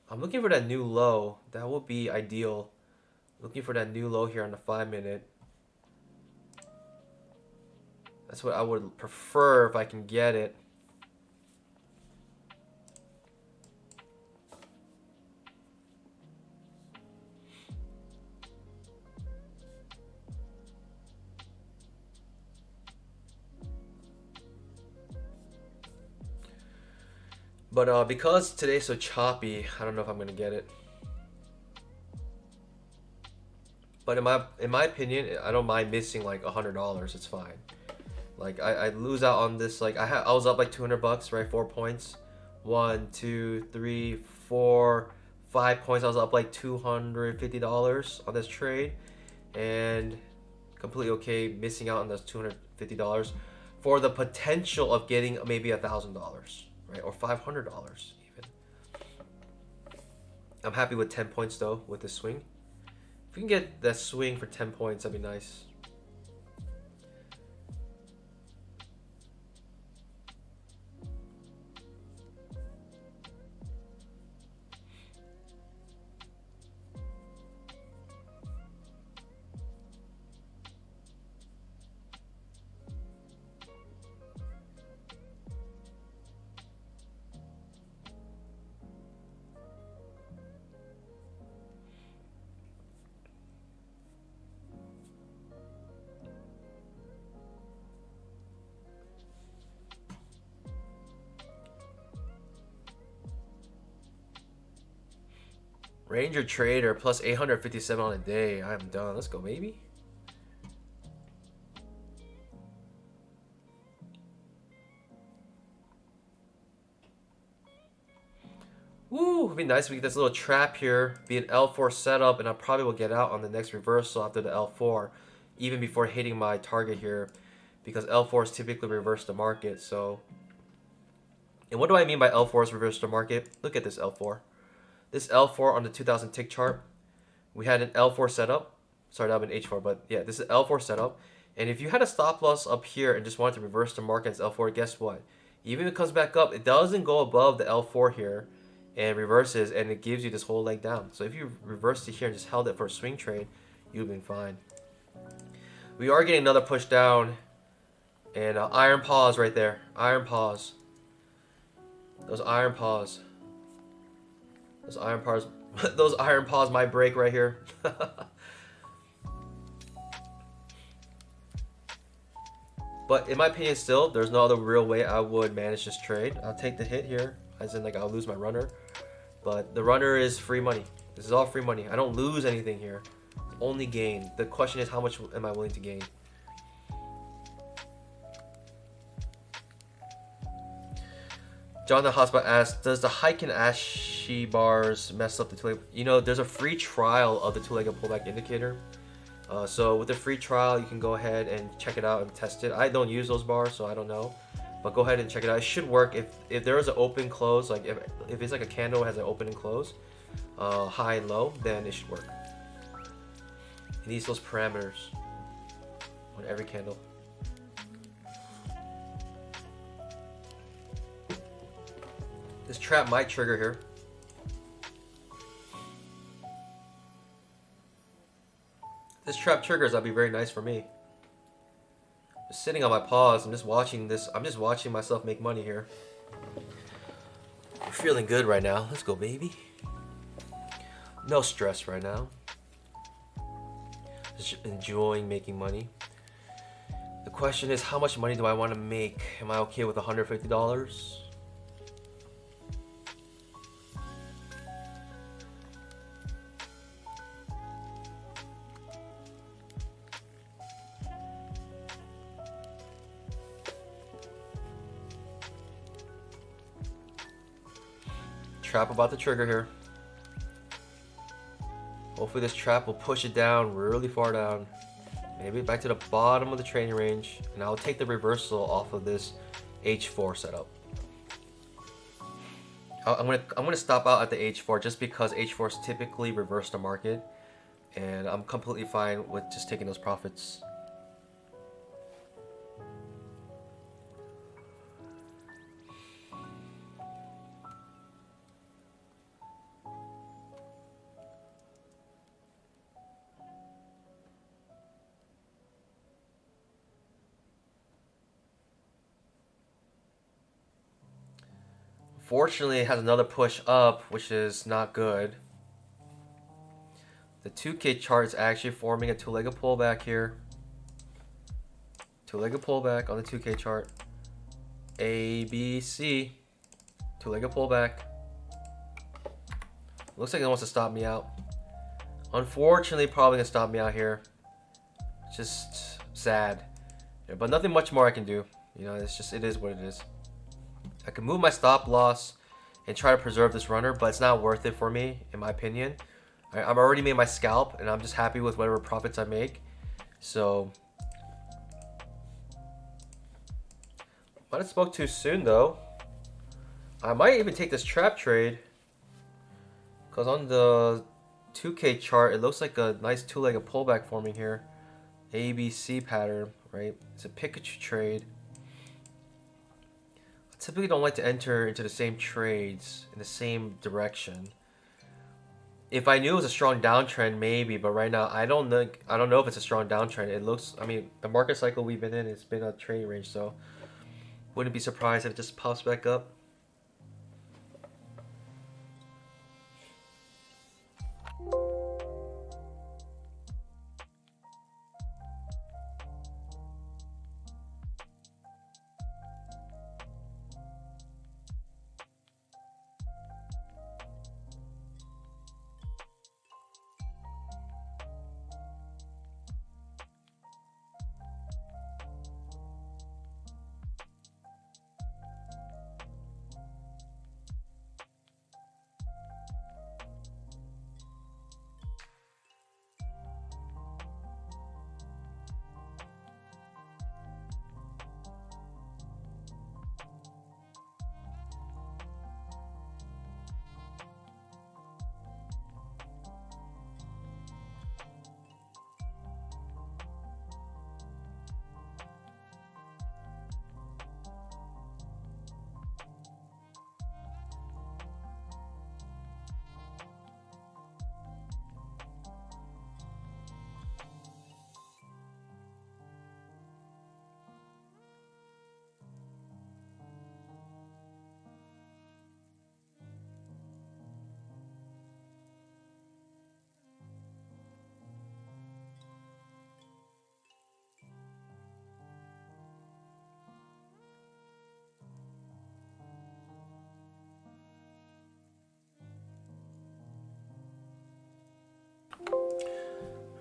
I'm looking for that new low. That would be ideal. Looking for that new low here on the 5-minute. That's what I would prefer if I can get it. But because today's so choppy, I don't know if I'm gonna get it. But in my opinion, I don't mind missing like $100. It's fine. Like I lose out on this. Like I was up like $200, right? 4 points. 1, 2, 3, 4, 5 points. I was up like $250 on this trade, and completely okay missing out on those $250 for the potential of getting maybe $1,000. Right, or $500 even. I'm happy with 10 points though with this swing. If we can get that swing for 10 points, that'd be nice. Ranger Trader plus 857 on a day. I'm done. Let's go, baby. Woo! It'd be nice if we get this little trap here, be an L4 setup, and I probably will get out on the next reversal after the L4, even before hitting my target here, because L4s typically reverse the market. So, and what do I mean by L4s reverse the market? Look at this L4. This L4 on the 2000 tick chart, we had an L4 setup. Sorry, that would be an H4, but yeah, this is L4 setup. And if you had a stop loss up here and just wanted to reverse the market as L4, guess what? Even if it comes back up, it doesn't go above the L4 here and reverses, and it gives you this whole leg down. So if you reversed it here and just held it for a swing trade, you've been fine. We are getting another push down, and iron pause right there. Iron pause. Those iron pause. Those iron pause. Those iron pause might break right here. But in my opinion, still, there's no other real way I would manage this trade. I'll take the hit here, as in like I'll lose my runner. But the runner is free money. This is all free money. I don't lose anything here. Only gain. The question is, how much am I willing to gain? Jonathan Hotspot asks, does the hike and ashy bars mess up the two-leg? You know, there's a free trial of the two-legged pullback indicator. So with the free trial, you can go ahead and check it out and test it. I don't use those bars, so I don't know. But go ahead and check it out. It should work if there is an open close, like if it's like a candle has an open and close, high and low, then it should work. It needs those parameters on every candle. This trap might trigger here. If this trap triggers, that'd be very nice for me. Just sitting on my paws, I'm just watching this. I'm just watching myself make money here. feeling good right now. Let's go, baby. No stress right now. Just enjoying making money. The question is, how much money do I want to make? Am I okay with $150? Trap about to trigger here. Hopefully this trap will push it down really far down. Maybe back to the bottom of the trading range, and I'll take the reversal off of this H4 setup. I'm gonna stop out at the H4 just because H4s typically reverse the market, and I'm completely fine with just taking those profits. Fortunately, it has another push up, which is not good. The 2K chart is actually forming a two-legged pullback here. Two-legged pullback on the 2K chart. A, B, C. Two-legged pullback. Looks like it wants to stop me out. Unfortunately, probably gonna stop me out here. Just sad. Yeah, but nothing much more I can do. You know, it's just, it is what it is. I can move my stop loss and try to preserve this runner, but it's not worth it for me, in my opinion. I've already made my scalp, and I'm just happy with whatever profits I make. So, might have spoke too soon, though. I might even take this trap trade, because on the 2K chart, it looks like a nice two-legged pullback forming here. ABC pattern, right? It's a Pikachu trade. I typically don't like to enter into the same trades in the same direction. If I knew it was a strong downtrend, maybe, but right now I don't know if it's a strong downtrend. It looks, I mean, the market cycle we've been in, it's been a trading range, so wouldn't be surprised if it just pops back up.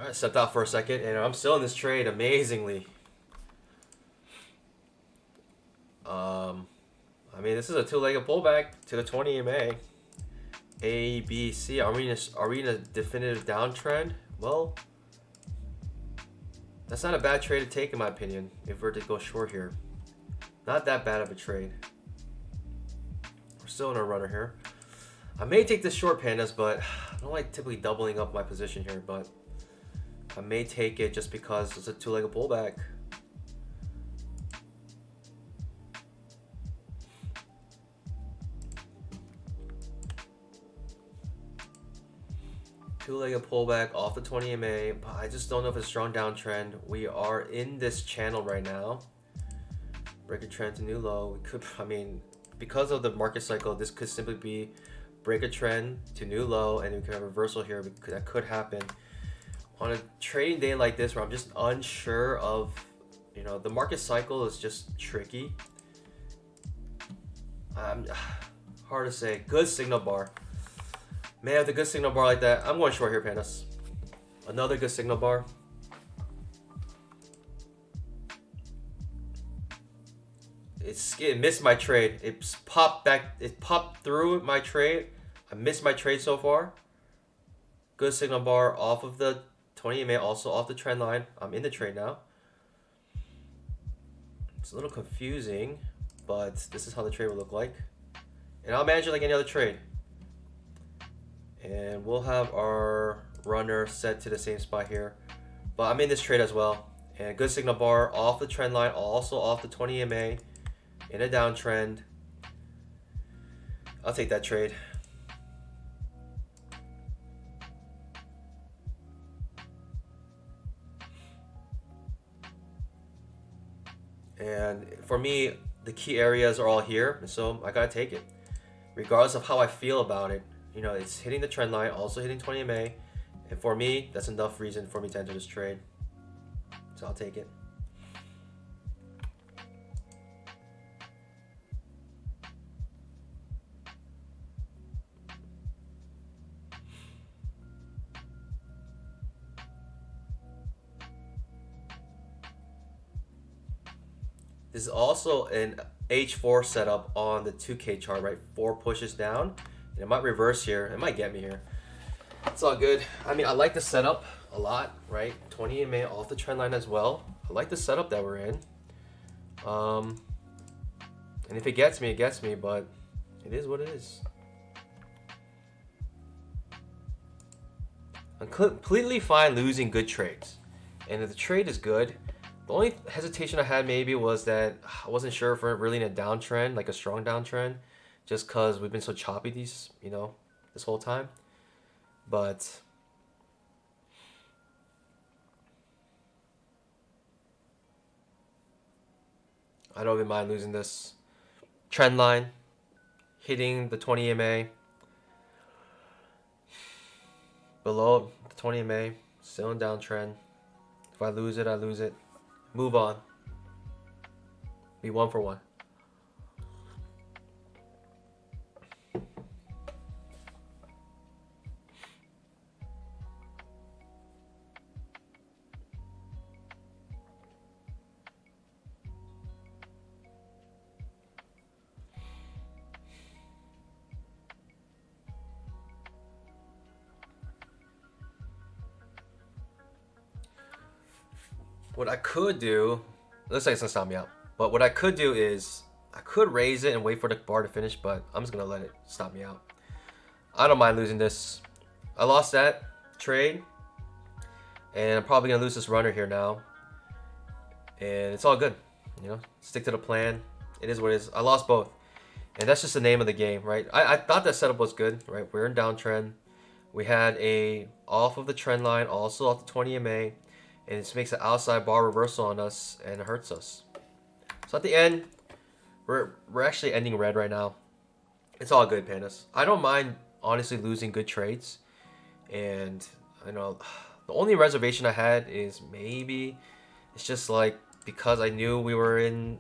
Alright, stepped out for a second, and I'm still in this trade, amazingly. I mean, this is a two-legged pullback to the 20 EMA. A, B, C. Are we in a definitive downtrend? Well, that's not a bad trade to take, in my opinion, if we're to go short here. Not that bad of a trade. We're still in a runner here. I may take this short, pandas, but I don't like typically doubling up my position here, but I may take it just because it's a two-legged pullback. Two-legged pullback off the 20 MA, but I just don't know if it's a strong downtrend. We are in this channel right now. Break a trend to new low. We could, I mean, because of the market cycle, this could simply be break a trend to new low, and we could have a reversal here. That could happen on a trading day like this, where I'm just unsure of, you know, the market cycle is just tricky. Hard to say. Good signal bar. Man, with a good signal bar like that, I'm going short here, pandas. Another good signal bar. It missed my trade. It popped back. It popped through my trade. I missed my trade so far. Good signal bar off of the 20 EMA, also off the trend line. I'm in the trade now. It's a little confusing, but this is how the trade will look like. And I'll manage it like any other trade. And we'll have our runner set to the same spot here. But I'm in this trade as well. And good signal bar off the trend line, also off the 20 EMA. In a downtrend. I'll take that trade. And for me, the key areas are all here, so I gotta take it. Regardless of how I feel about it, you know, it's hitting the trend line, also hitting 20 MA, and for me, that's enough reason for me to enter this trade. So I'll take it. This is also an H4 setup on the 2K chart, right? 4 pushes down. And it might reverse here. It might get me here. It's all good. I mean, I like the setup a lot, right? 20 EMA off the trend line as well. I like the setup that we're in. And if it gets me, it gets me, but it is what it is. I'm completely fine losing good trades. And if the trade is good, the only hesitation I had maybe was that I wasn't sure if we're really in a downtrend, like a strong downtrend, just because we've been so choppy this whole time. But I don't even mind losing this trend line, hitting the 20 EMA, below the 20 EMA, still in downtrend. If I lose it, I lose it. Move on. Be 1 for 1. What I could do, looks like it's gonna stop me out. But what I could do is I could raise it and wait for the bar to finish, but I'm just gonna let it stop me out. I don't mind losing this. I lost that trade, and I'm probably gonna lose this runner here now. And it's all good, you know. Stick to the plan. It is what it is. I lost both, and that's just the name of the game, right? I thought that setup was good, right? We're in downtrend. We had a off of the trend line, also off the 20 MA. And it makes an outside bar reversal on us and it hurts us. So at the end, we're actually ending red right now. It's all good, pandas. I don't mind honestly losing good trades. And you know, the only reservation I had is maybe it's just like because I knew we were in,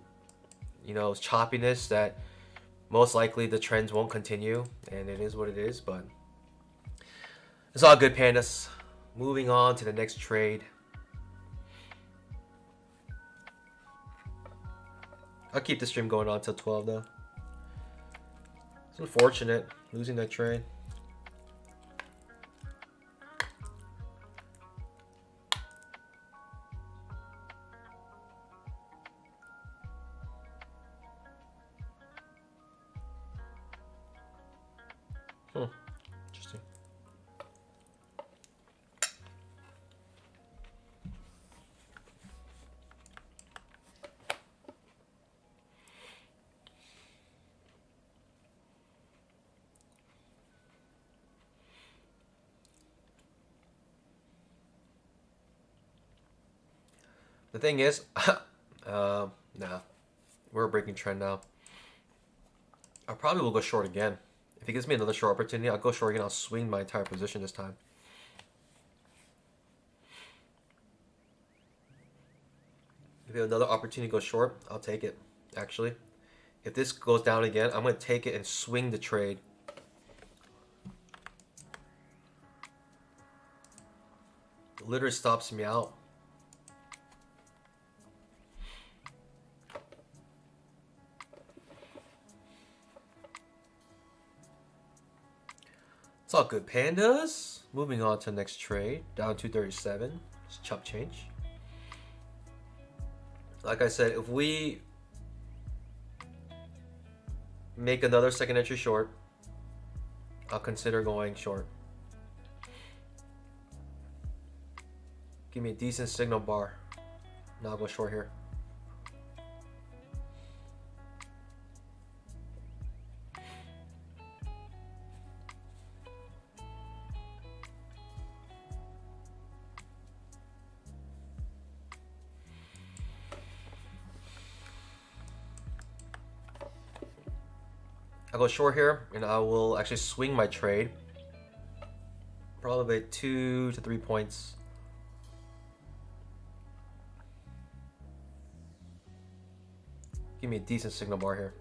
you know, choppiness, that most likely the trends won't continue, and it is what it is. But it's all good, pandas. Moving on to the next trade. I'll keep the stream going on until 12 though. It's unfortunate losing that trade. Interesting. The thing is, nah, we're a breaking trend now. I probably will go short again. If he gives me another short opportunity, I'll go short again. I'll swing my entire position this time. If you have another opportunity to go short, I'll take it, actually. If this goes down again, I'm going to take it and swing the trade. It literally stops me out. It's all good, pandas. Moving on to the next trade. Down 237. It's chop change. Like I said, if we make another second entry short, I'll consider going short. Give me a decent signal bar. Now I'll go short here. I'll go short here, and I will actually swing my trade. Probably 2 to 3 points. Give me a decent signal bar here.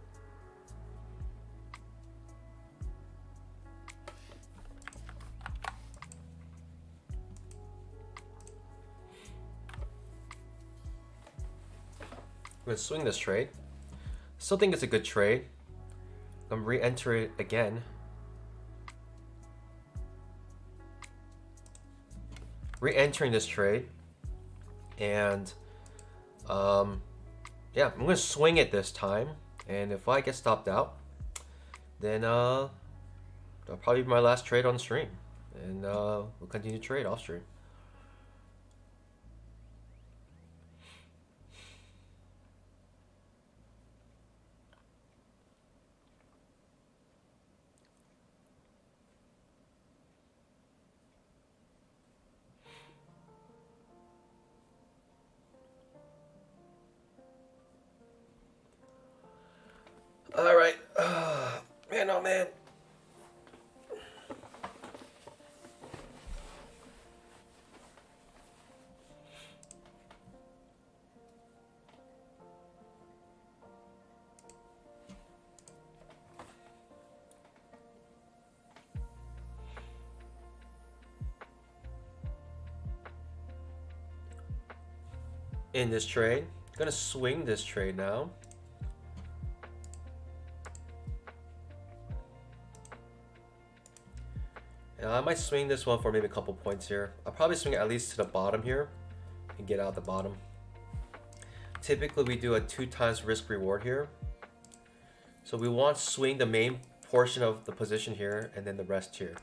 I'm going to swing this trade. Still think it's a good trade. I'm re-enter it again. Re-entering this trade. And yeah, I'm gonna swing it this time. And if I get stopped out, then that'll probably be my last trade on stream. And we'll continue to trade off stream. All right, man, oh man. In this trade, gonna swing this trade now. I might swing this one for maybe a couple points here. I'll probably swing it at least to the bottom here and get out the bottom. Typically, we do a 2 times risk reward here. So we want to swing the main portion of the position here and then the rest here.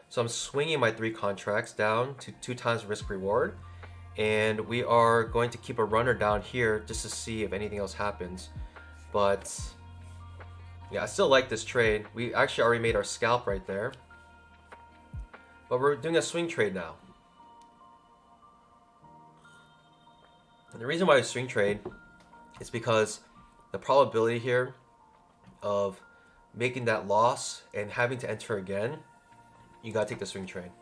So I'm swinging my 3 contracts down to 2 times risk reward. And we are going to keep a runner down here just to see if anything else happens. But yeah, I still like this trade. We actually already made our scalp right there. But we're doing a swing trade now. And the reason why we swing trade is because the probability here of making that loss and having to enter again, you gotta take the swing trade.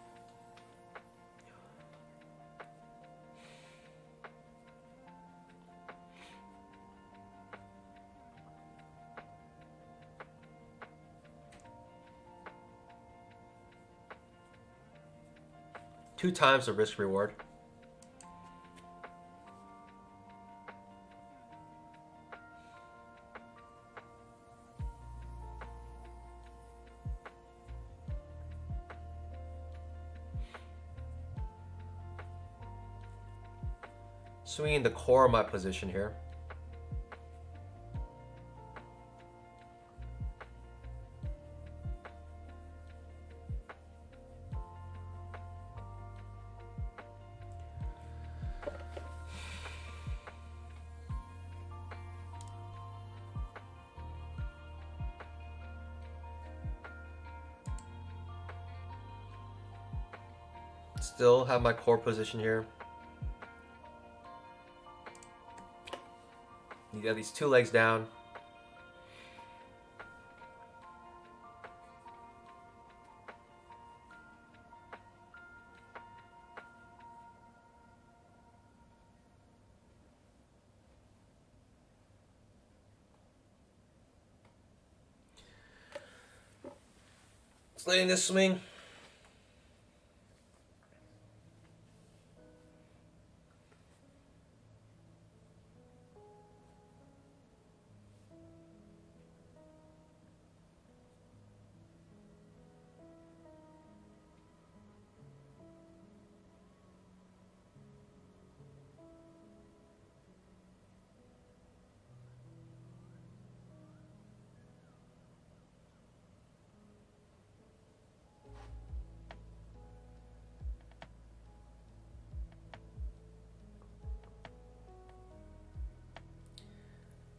Two times the risk reward. Swinging the core of my position here. Still have my core position here. You got these 2 legs down. Let's letting this swing.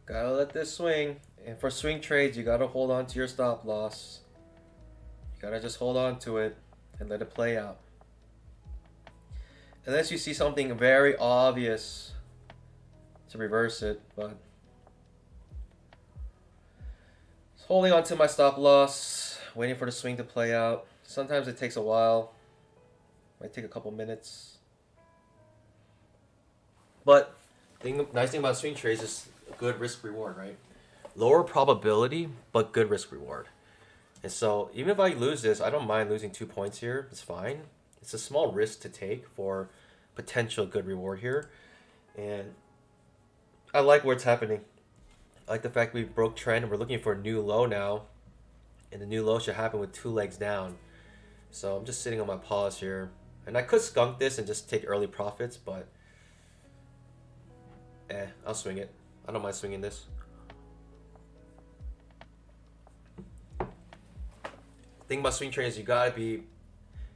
Gotta let this swing. And for swing trades, you gotta hold on to your stop loss. You gotta just hold on to it and let it play out. Unless you see something very obvious to reverse it, but just holding on to my stop loss, waiting for the swing to play out. Sometimes it takes a while. Might take a couple minutes. But nice thing about swing trades is good risk reward, right? Lower probability, but good risk reward. And so even if I lose this, I don't mind losing 2 points here. It's fine. It's a small risk to take for potential good reward here. And I like where it's happening. I like the fact we broke trend and we're looking for a new low now. And the new low should happen with 2 legs down. So I'm just sitting on my pause here. And I could skunk this and just take early profits, but I'll swing it. I don't mind swinging this. Thing about swing trading is you gotta be,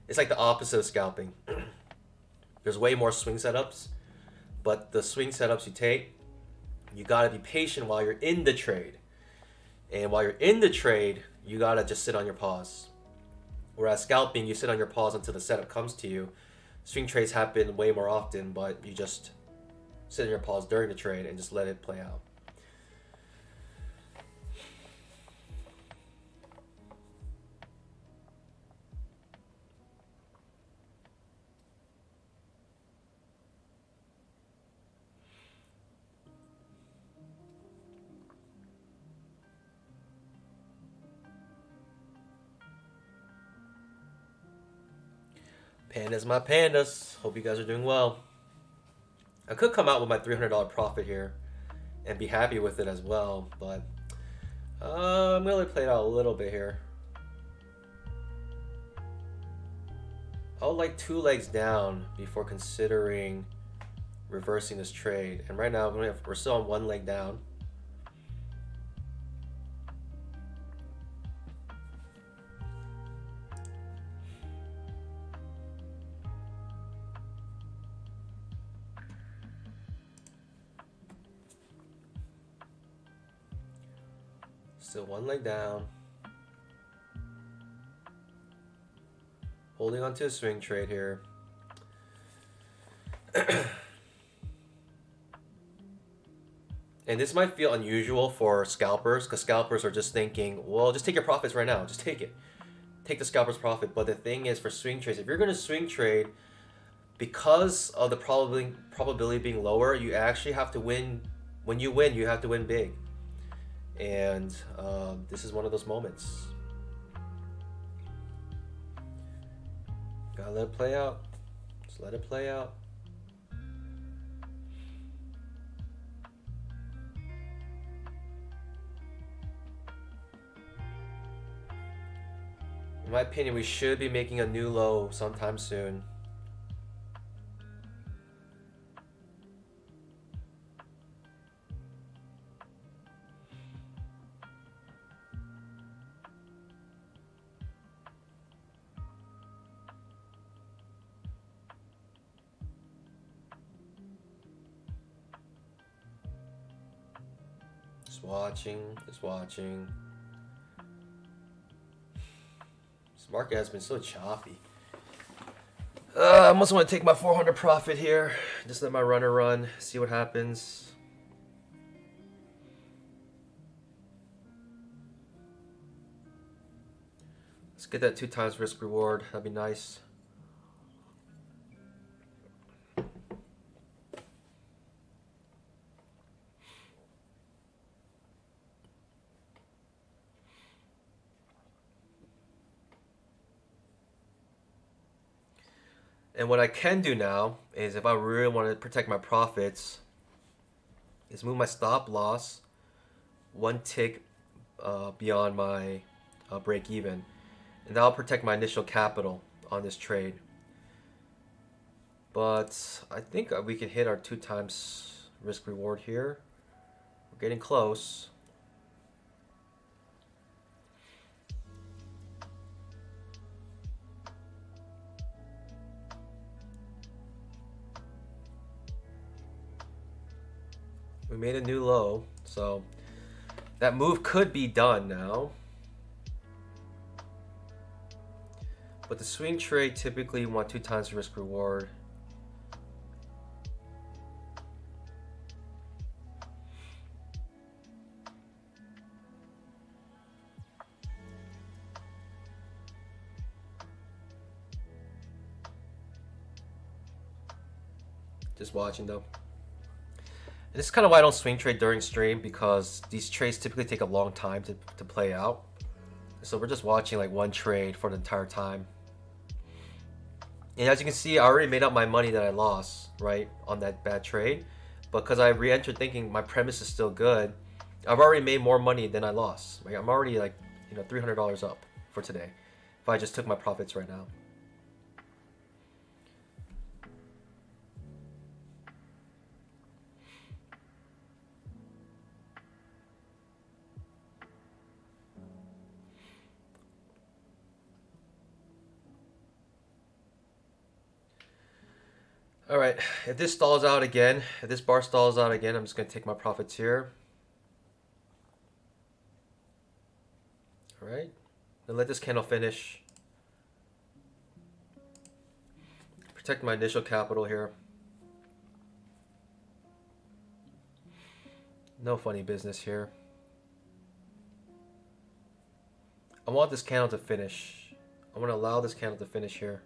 it's like the opposite of scalping. There's way more swing setups, but the swing setups you take, you gotta be patient while you're in the trade. And while you're in the trade, you gotta just sit on your pause. Whereas scalping, you sit on your pause until the setup comes to you. Swing trades happen way more often, but you just sit on your pause during the trade and just let it play out. Pandas, my pandas. Hope you guys are doing well. I could come out with my $300 profit here and be happy with it as well, but I'm going to play it out a little bit here. I would like 2 legs down before considering reversing this trade. And right now, we're still on 1 leg down. Still 1 leg down. Holding on to a swing trade here. And this might feel unusual for scalpers, because scalpers are just thinking, well, just take your profits right now. Just take it. Take the scalper's profit. But the thing is, for swing trades, if you're going to swing trade, because of the probability being lower, you actually have to win. When you win, you have to win big. And this is one of those moments. Gotta let it play out. Just let it play out. In my opinion, we should be making a new low sometime soon. Just watching, just watching. This market has been so choppy. I almost want to take my 400 profit here. Just let my runner run, see what happens. get that 2 times risk reward. That'd be nice. And what I can do now is, if I really want to protect my profits, is move my stop loss 1 tick beyond my break even. And that'll protect my initial capital on this trade. But I think we can hit our 2 times risk reward here. We're getting close. We made a new low, so that move could be done now. But the swing trade, typically you want 2 times risk reward. Just watching though. And this is kind of why I don't swing trade during stream, because these trades typically take a long time to play out. So we're just watching like one trade for the entire time. And as you can see, I already made up my money that I lost, right, on that bad trade. But because I re-entered thinking my premise is still good, I've already made more money than I lost. Like, I'm already like, $300 up for today if I just took my profits right now. All right, if this stalls out again, if this bar stalls out again, I'm just gonna take my profits here. All right, then let this candle finish. Protect my initial capital here. No funny business here. I want this candle to finish. I want to allow this candle to finish here.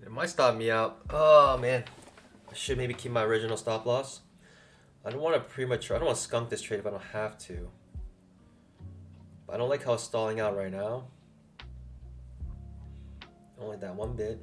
It might stop me out. Oh man, I should maybe keep my original stop loss. I don't want to skunk this trade if I don't have to. But I don't like how it's stalling out right now. Only that one bit.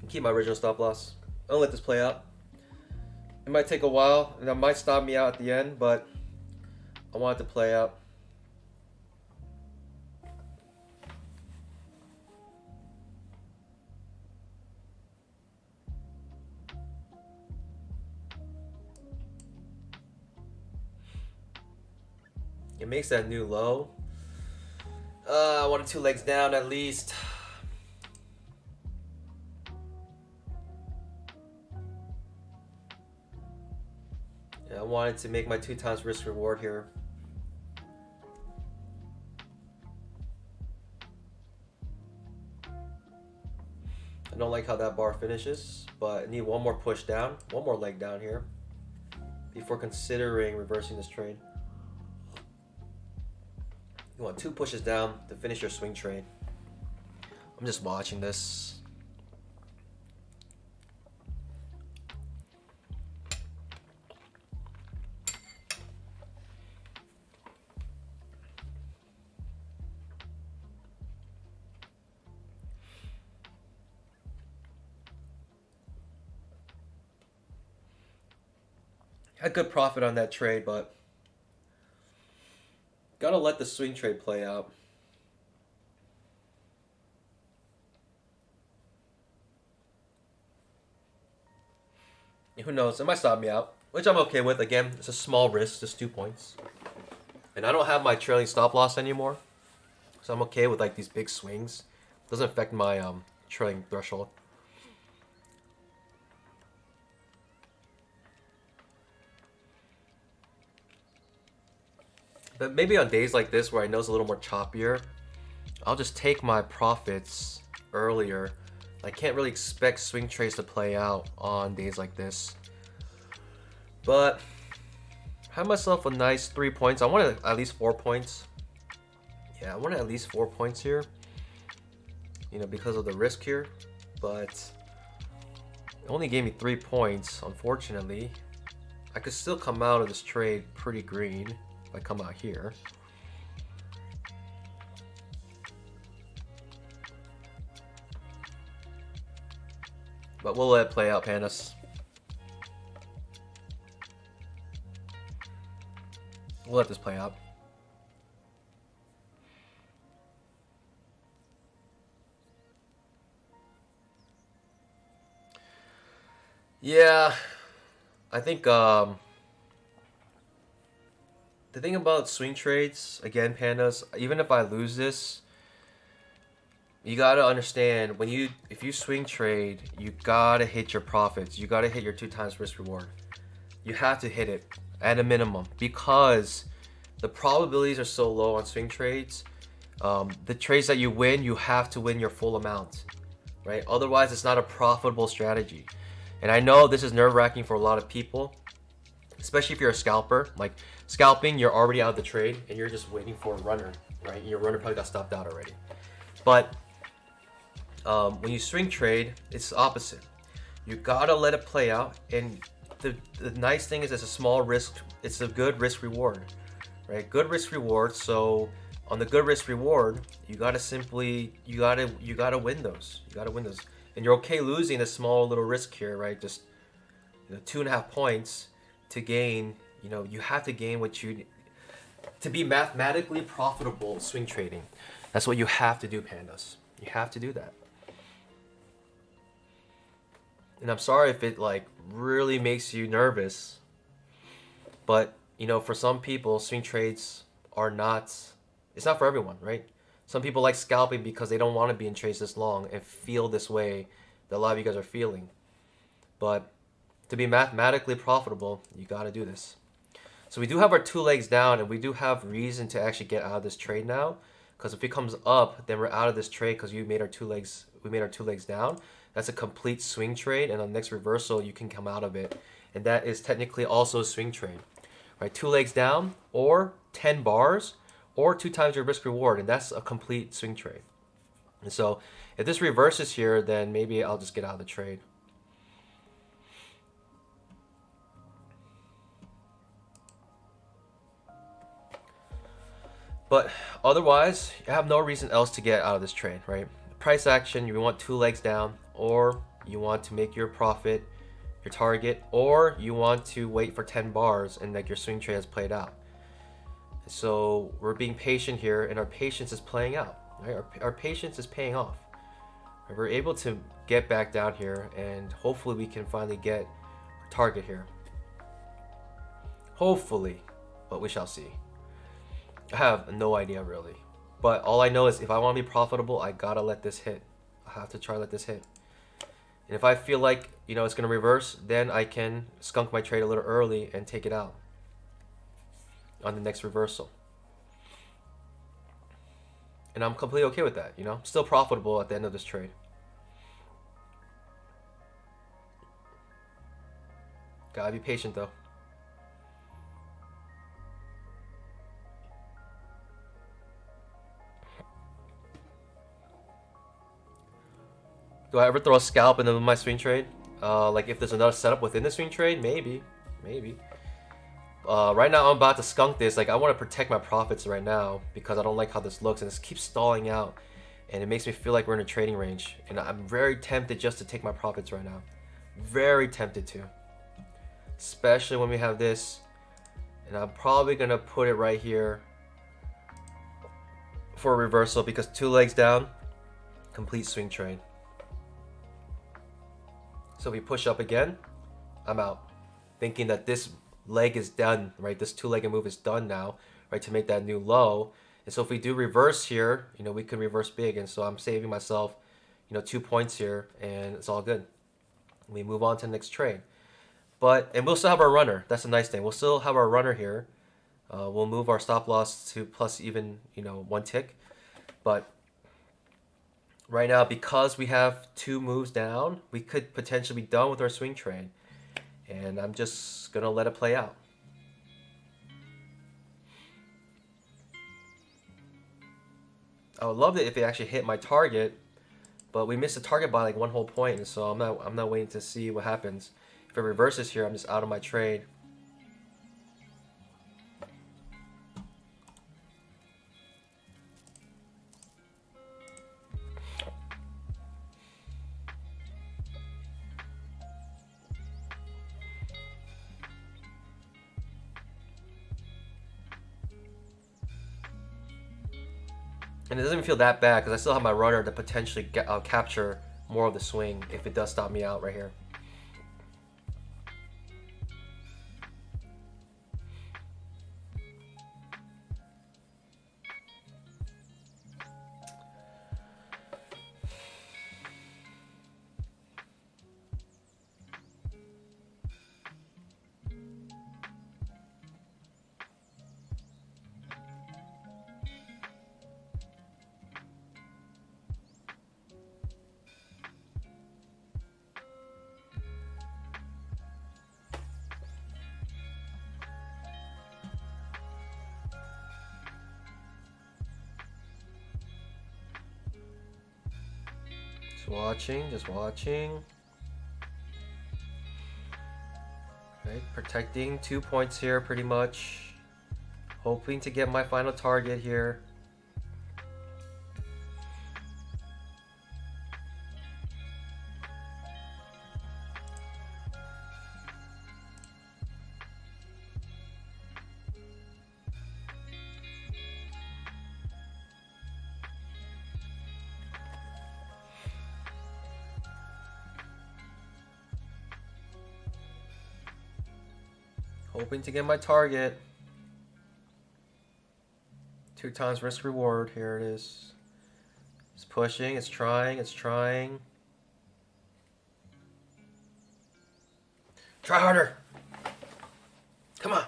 Keep my original stop loss. I'll let this play out. It might take a while, and that might stop me out at the end, but I want it to play out. It makes that new low. I wanted 2 legs down at least. Yeah, I wanted to make my 2 times risk reward here. I don't like how that bar finishes, but I need one more push down, one more leg down here before considering reversing this trade. You want 2 pushes down to finish your swing trade. I'm just watching this. Had good profit on that trade, but gotta let the swing trade play out. Who knows? It might stop me out. which I'm okay with. Again, it's a small risk, just 2 points. And I don't have my trailing stop loss anymore, so I'm okay with like these big swings. Doesn't affect my trailing threshold. But maybe on days like this where I know it's a little more choppier, I'll just take my profits earlier. I can't really expect swing trades to play out on days like this. But I have myself a nice 3 points. I wanted at least 4 points. Yeah, I wanted at least 4 points here. You know, because of the risk here. But it only gave me 3 points, unfortunately. I could still come out of this trade pretty green if I come out here. But we'll let it play out, pandas. We'll let this play out. Yeah, I think the thing about swing trades, again, pandas, even if I lose this, you gotta understand if you swing trade, you gotta hit your profits. You gotta hit your 2 times risk reward. You have to hit it at a minimum because the probabilities are so low on swing trades. The trades that you win, you have to win your full amount, right? Otherwise, it's not a profitable strategy. And I know this is nerve-wracking for a lot of people, especially if you're a scalper. Like scalping, you're already out of the trade and you're just waiting for a runner, right? Your runner probably got stopped out already. But when you swing trade, it's the opposite. You gotta let it play out, and the nice thing is it's a small risk. It's a good risk reward, right? Good risk reward. So on the good risk reward, you gotta win those. You gotta win those, and you're okay losing a small little risk here, right? Just 2.5 points to gain. You know, you have to gain what you to be mathematically profitable swing trading. That's what you have to do, pandas. You have to do that. And I'm sorry if it like really makes you nervous, but you know, for some people, swing trades are not, it's not for everyone, right? Some people like scalping because they don't want to be in trades this long and feel this way that a lot of you guys are feeling. But to be mathematically profitable, you got to do this. So we do have our 2 legs down, and we do have reason to actually get out of this trade now, because if it comes up, then we're out of this trade because we made our 2 legs down. That's a complete swing trade, and on the next reversal, you can come out of it. And that is technically also a swing trade, right? 2 legs down, or 10 bars, or 2 times your risk reward, and that's a complete swing trade. And so if this reverses here, then maybe I'll just get out of the trade. But otherwise, you have no reason else to get out of this trade, right? Price action, you want 2 legs down, or you want to make your profit your target, or you want to wait for 10 bars and like your swing trade has played out. So we're being patient here, and our patience is playing out, right? Our patience is paying off. We're able to get back down here, and hopefully we can finally get our target here. Hopefully, but we shall see. I have no idea really, but all I know is if I want to be profitable, I gotta let this hit. I have to try to let this hit. And if I feel like, you know, it's gonna reverse, then I can skunk my trade a little early and take it out on the next reversal. And I'm completely okay with that, you know, still profitable at the end of this trade. Gotta be patient though. Do I ever throw a scalp into my swing trade? Like if there's another setup within the swing trade, maybe. Right now I'm about to skunk this. Like I want to protect my profits right now because I don't like how this looks, and this keeps stalling out, and it makes me feel like we're in a trading range. And I'm very tempted just to take my profits right now. Very tempted to. Especially when we have this. And I'm probably gonna put it right here for a reversal because 2 legs down, complete swing trade. So we push up again, I'm out. thinking that this leg is done, right? This two-legged move is done now, right? To make that new low. And so if we do reverse here, you know, we can reverse big. And so I'm saving myself, you know, 2 points here, and it's all good. We move on to the next trade. And we'll still have our runner. That's a nice thing. We'll still have our runner here. We'll move our stop loss to plus even, you know, 1 tick. But right now, because we have 2 moves down, we could potentially be done with our swing trade. And I'm just going to let it play out. I would love it if it actually hit my target, but we missed the target by like 1 whole point, and so I'm not waiting to see what happens. If it reverses here, I'm just out of my trade. And it doesn't even feel that bad because I still have my runner to potentially capture more of the swing if it does stop me out right here. Just watching. Right, protecting 2 points here pretty much. Hoping to get my final target here. Hoping to get my target. 2 times risk reward. Here it is. It's pushing, it's trying, it's trying. Try harder. Come on.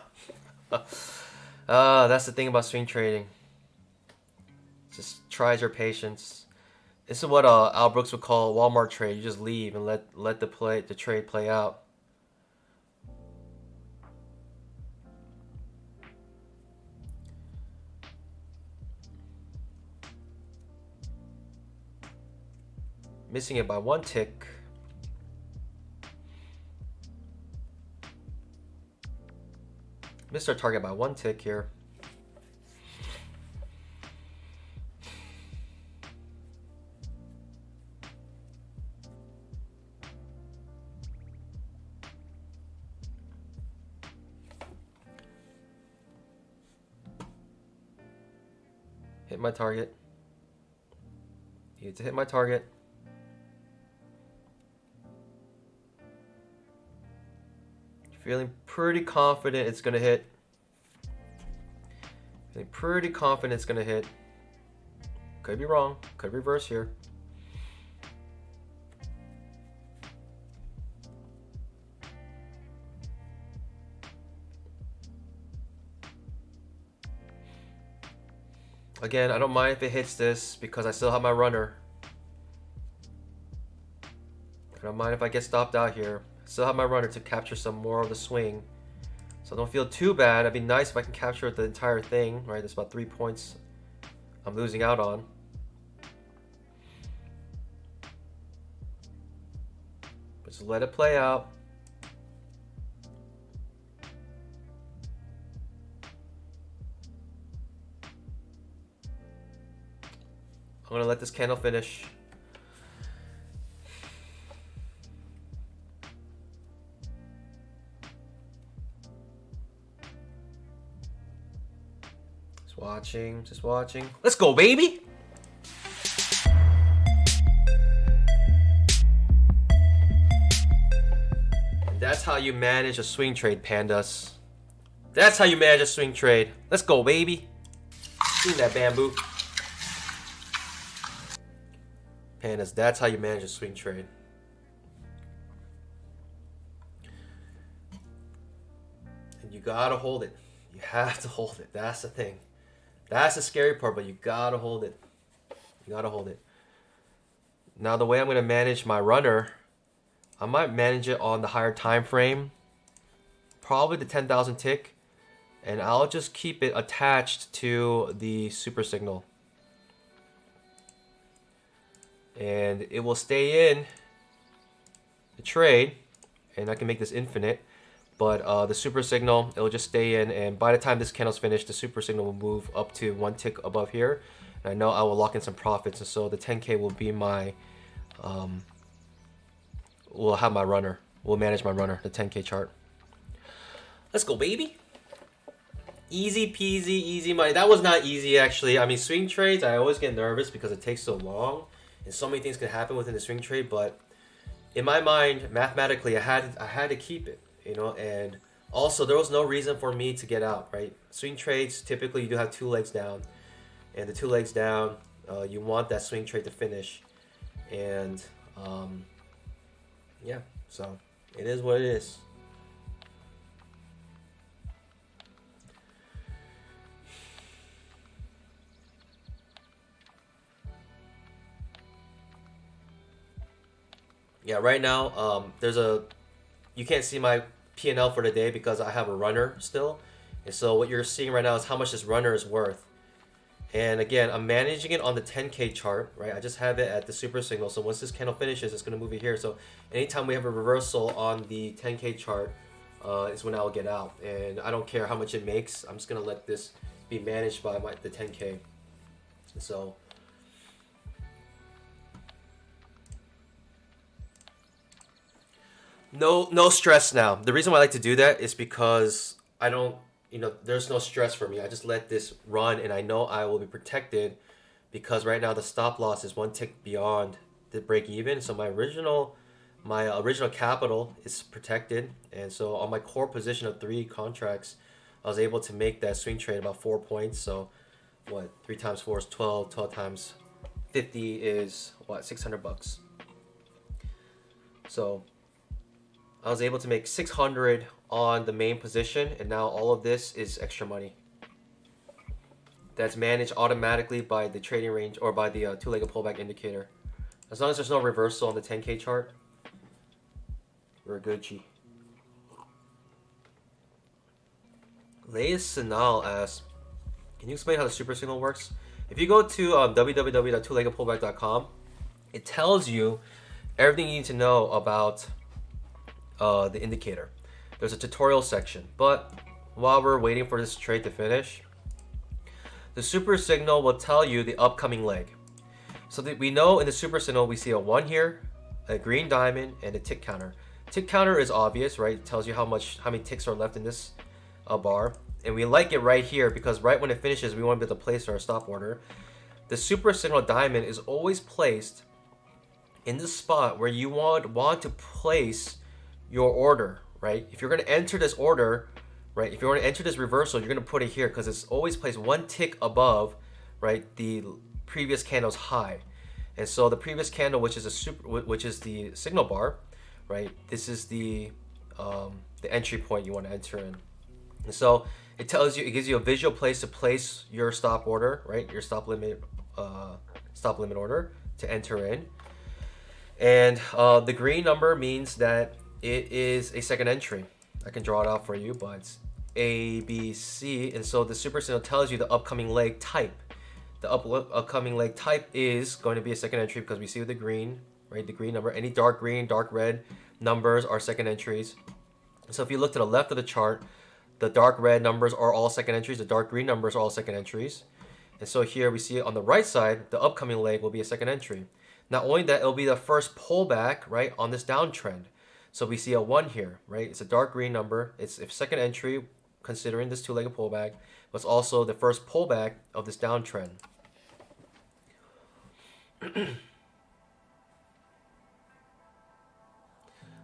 That's the thing about swing trading. Just tries your patience. This is what Al Brooks would call a Walmart trade. You just leave and let the trade play out. Missing it by 1 tick. Missed our target by 1 tick here. Hit my target. Need to hit my target. Feeling pretty confident it's gonna hit. Feeling pretty confident it's gonna hit. Could be wrong. Could reverse here. Again, I don't mind if it hits this because I still have my runner. I don't mind if I get stopped out here. Still have my runner to capture some more of the swing. So don't feel too bad. It'd be nice if I can capture the entire thing, right? That's about 3 points I'm losing out on. But just let it play out. I'm gonna let this candle finish. Just watching. Let's go, baby! And that's how how you manage a swing trade, pandas. That's how you manage a swing trade. Let's go, baby. Give me that bamboo. Pandas, that's how you manage a swing trade. And you gotta hold it. You have to hold it. That's the thing. That's the scary part, but you gotta hold it. You gotta hold it. Now the way I'm gonna manage my runner, I might manage it on the higher time frame, probably the 10,000 tick, and I'll just keep it attached to the super signal. And it will stay in the trade, and I can make this infinite, but the super signal, it'll just stay in, and by the time this candle's finished, the super signal will move up to 1 tick above here, and I know I will lock in some profits, and so the 10K will be my we'll have my runner. We'll manage my runner, the 10K chart. Let's go, baby. Easy peasy, easy money. That was not easy, actually. I mean, swing trades, I always get nervous because it takes so long, and so many things can happen within the swing trade. But in my mind, mathematically, I had to keep it, you know. And also, there was no reason for me to get out, right? Swing trades, typically, you do have 2 legs down, and the 2 legs down, you want that swing trade to finish, and yeah, so it is what it is. Yeah, right now, you can't see my P&L for the day because I have a runner still. And so what you're seeing right now is how much this runner is worth. And again, I'm managing it on the 10K chart, right? I just have it at the super signal. So once this candle finishes, it's going to move it here. So anytime we have a reversal on the 10K chart is when I'll get out. And I don't care how much it makes. I'm just going to let this be managed by the 10K. So no stress now. The reason why I like to do that is because I don't, there's no stress for me. I just let this run, and I know I will be protected because right now the stop loss is 1 tick beyond the break even. So my original capital is protected, and so on my core position of 3 contracts, I was able to make that swing trade about 4 points. So what, 3 times 4 is 12. 12 times 50 is what, $600. So I was able to make 600 on the main position, and now all of this is extra money that's managed automatically by the trading range or by the 2-legged pullback indicator. As long as there's no reversal on the 10K chart, we're Gucci. Leia Sinal asks, can you explain how the super signal works? If you go to www.2leggedpullback.com, it tells you everything you need to know about the indicator. There's a tutorial section, but while we're waiting for this trade to finish, the super signal will tell you the upcoming leg. So that we know in the super signal we see a 1 here, a green diamond, and a tick counter. Tick counter is obvious, right? It tells you how many ticks are left in this bar, and we like it right here because right when it finishes, we want to be able to place our stop order. The super signal diamond is always placed in the spot where you want to place your order, right? If you're going to enter this order, right? If you want to enter this reversal, you're going to put it here because it's always placed 1 tick above, right, the previous candle's high. And so the previous candle, which is the signal bar, right? This is the entry point you want to enter in. And so it gives you a visual place to place your stop order, right? Your stop limit order to enter in. And the green number means that it is a second entry. I can draw it out for you, but it's A, B, C. And so the super signal tells you the upcoming leg type. The upcoming leg type is going to be a second entry because we see with the green, right? The green number. Any dark green, dark red numbers are second entries. So if you look to the left of the chart, the dark red numbers are all second entries. The dark green numbers are all second entries. And so here we see it on the right side, the upcoming leg will be a second entry. Not only that, it'll be the first pullback, right, on this downtrend. So we see a 1 here, right? It's a dark green number. It's a second entry considering this 2-legged pullback, but it's also the first pullback of this downtrend.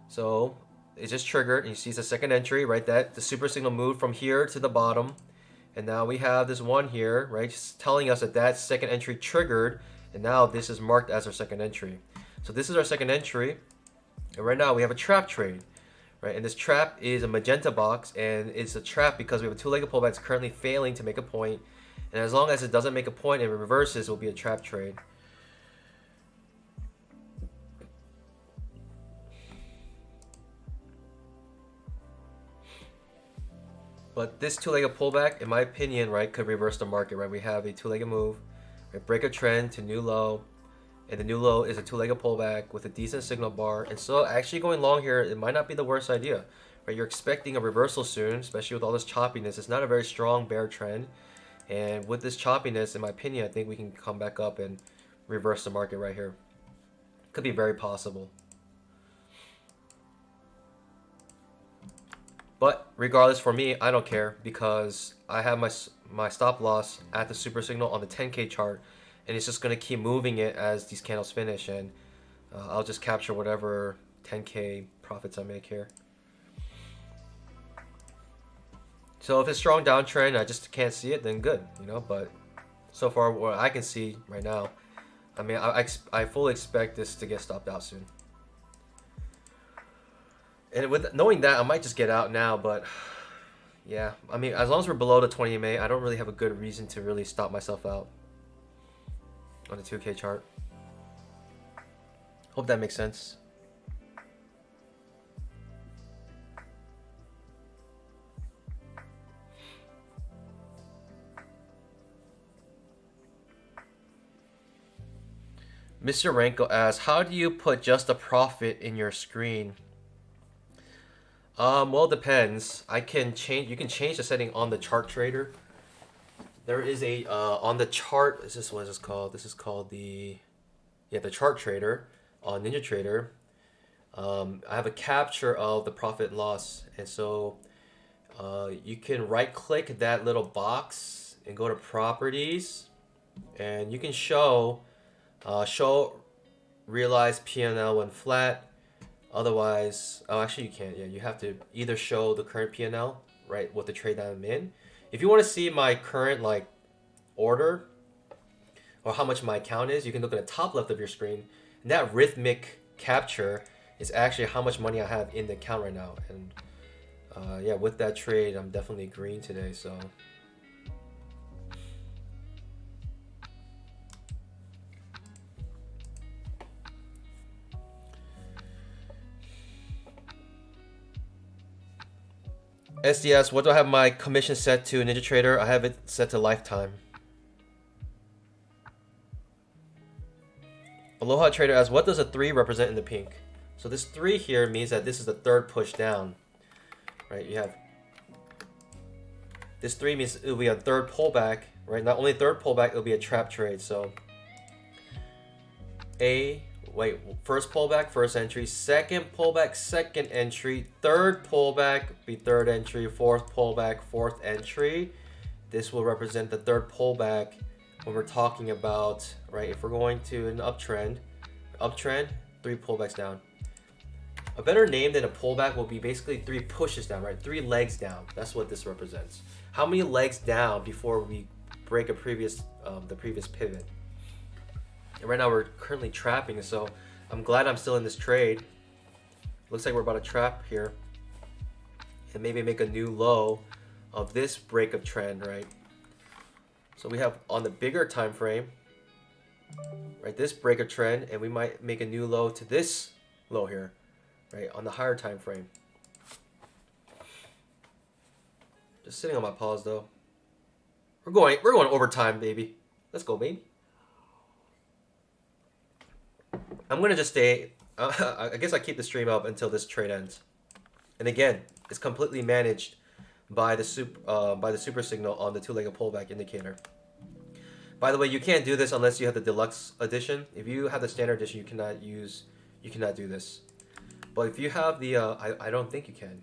So it just triggered, and you see it's a second entry, right? That the super signal moved from here to the bottom, and now we have this one here, right? Just telling us that that second entry triggered, and now this is marked as our second entry. So this is our second entry, and right now we have a trap trade, right? And this trap is a magenta box, and it's a trap because we have a two-legged pullback that's currently failing to make a point, and as long as it doesn't make a point and it reverses, it will be a trap trade. But this two-legged pullback, in my opinion, right, could reverse the market, right? We have a two-legged move, right, break a trend to new low, and the new low is a two-legged pullback with a decent signal bar. And so actually going long here, it might not be the worst idea, right? You're expecting a reversal soon, especially with all this choppiness. It's not a very strong bear trend. And with this choppiness, in my opinion, I think we can come back up and reverse the market right here. Could be very possible. But regardless, for me, I don't care because I have my stop loss at the super signal on the 10K chart, and it's just going to keep moving it as these candles finish, and I'll just capture whatever 10K profits I make here. So if it's strong downtrend, I just can't see it, then good, you know. But so far, what I can see right now, I mean, I fully expect this to get stopped out soon. And with knowing that, I might just get out now, but yeah, I mean, as long as we're below the 20 MA, I don't really have a good reason to really stop myself out on the 2K chart. Hope that makes sense. Mr. Ranko asks, how do you put just a profit in your screen? Well, it depends. You can change the setting on the chart trader. There is a on the chart. What is this called? This is called the chart trader on NinjaTrader. I have a capture of the profit and loss, and so you can right click that little box and go to properties, and you can show realize P&L when flat. Otherwise, oh, actually you can't. Yeah, you have to either show the current P&L, right, with the trade that I'm in. If you want to see my current like order or how much my account is, you can look at the top left of your screen. And that rhythmic capture is actually how much money I have in the account right now. And yeah, with that trade, I'm definitely green today. So. SDS, what do I have my commission set to NinjaTrader? I have it set to lifetime. Aloha Trader asks, what does a 3 represent in the pink? So this 3 here means that this is the third push down. Right, you have this 3 means it'll be a third pullback, right? Not only third pullback, it'll be a trap trade. So first pullback, first entry, second pullback, second entry, third pullback, be third entry, fourth pullback, fourth entry. This will represent the third pullback when we're talking about, right, if we're going to an uptrend, 3 pullbacks down. A better name than a pullback will be basically 3 pushes down, right? 3 legs down. That's what this represents. How many legs down before we break the previous pivot? And right now we're currently trapping, so I'm glad I'm still in this trade. Looks like we're about to trap here and maybe make a new low of this break of trend, right? So we have on the bigger time frame, right, this break of trend, and we might make a new low to this low here, right, on the higher time frame. Just sitting on my pause though. We're going overtime, baby. Let's go, baby. I'm gonna just stay. I guess I keep the stream up until this trade ends. And again, it's completely managed by the super signal on the 2-legged pullback indicator. By the way, you can't do this unless you have the deluxe edition. If you have the standard edition, you cannot do this. But if you have the, I don't think you can.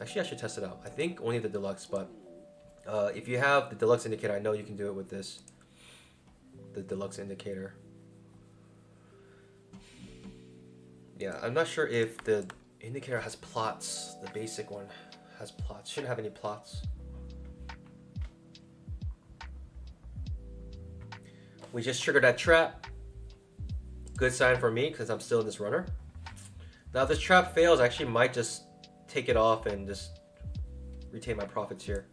Actually, I should test it out. I think only the deluxe, but if you have the deluxe indicator, I know you can do it with this, the deluxe indicator. Yeah, I'm not sure if Indicator has plots. The basic one has plots. Shouldn't have any plots. We just triggered that trap. Good sign for me because I'm still in this runner. Now if this trap fails, I actually might just take it off and just retain my profits here.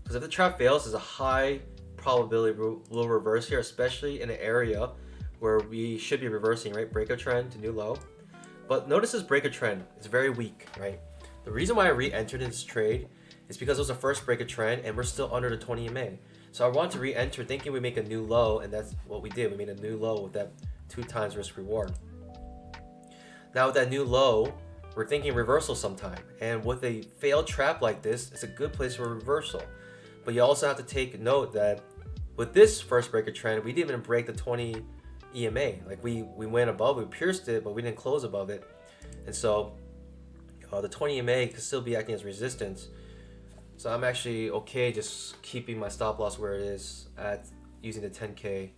Because if the trap fails, there's a high probability we'll reverse here, especially in an area where we should be reversing, right? Break a trend to new low. But notice this break a trend. It's very weak, right? The reason why I re-entered in this trade is because it was the first break a trend and we're still under the 20 EMA. So I want to re-enter thinking we make a new low, and that's what we did. We made a new low with that 2 times risk reward. Now with that new low, we're thinking reversal sometime. And with a failed trap like this, it's a good place for reversal. But you also have to take note that with this first breaker trend, we didn't even break the 20 EMA. Like we went above, we pierced it, but we didn't close above it. And so the 20 EMA could still be acting as resistance. So I'm actually okay just keeping my stop loss where it is at using the 10K.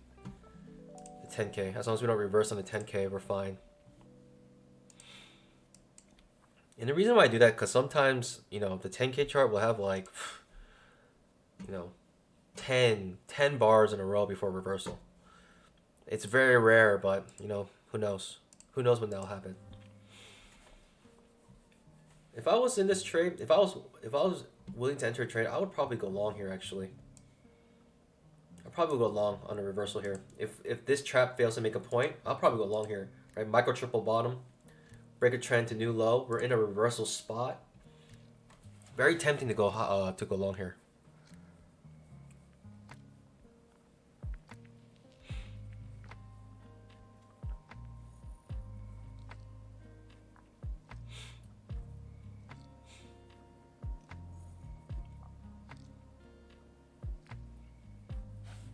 The 10K. As long as we don't reverse on the 10K, we're fine. And the reason why I do that, because sometimes, you know, the 10K chart will have like, you know, 10 bars in a row before reversal. It's very rare, but, you know, who knows? Who knows when that'll happen? If I was in this trade, if I was willing to enter a trade, I would probably go long here actually. I'll probably go long on a reversal here. If this trap fails to make a point, I'll probably go long here. Right? Micro triple bottom, break a trend to new low. We're in a reversal spot. Very tempting to go long here.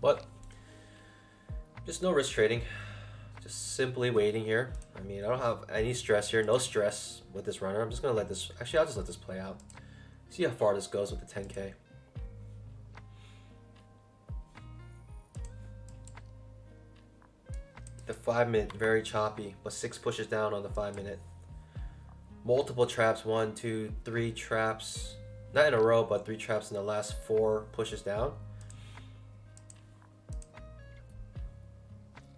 But just no risk trading, just simply waiting here. I mean, I don't have any stress here, no stress with this runner. I'm just gonna let this, actually I'll just let this play out. See how far this goes with the 10K. The 5 minute, very choppy, but 6 pushes down on the 5 minute. Multiple traps, 1, 2, 3 traps, not in a row, but 3 traps in the last 4 pushes down.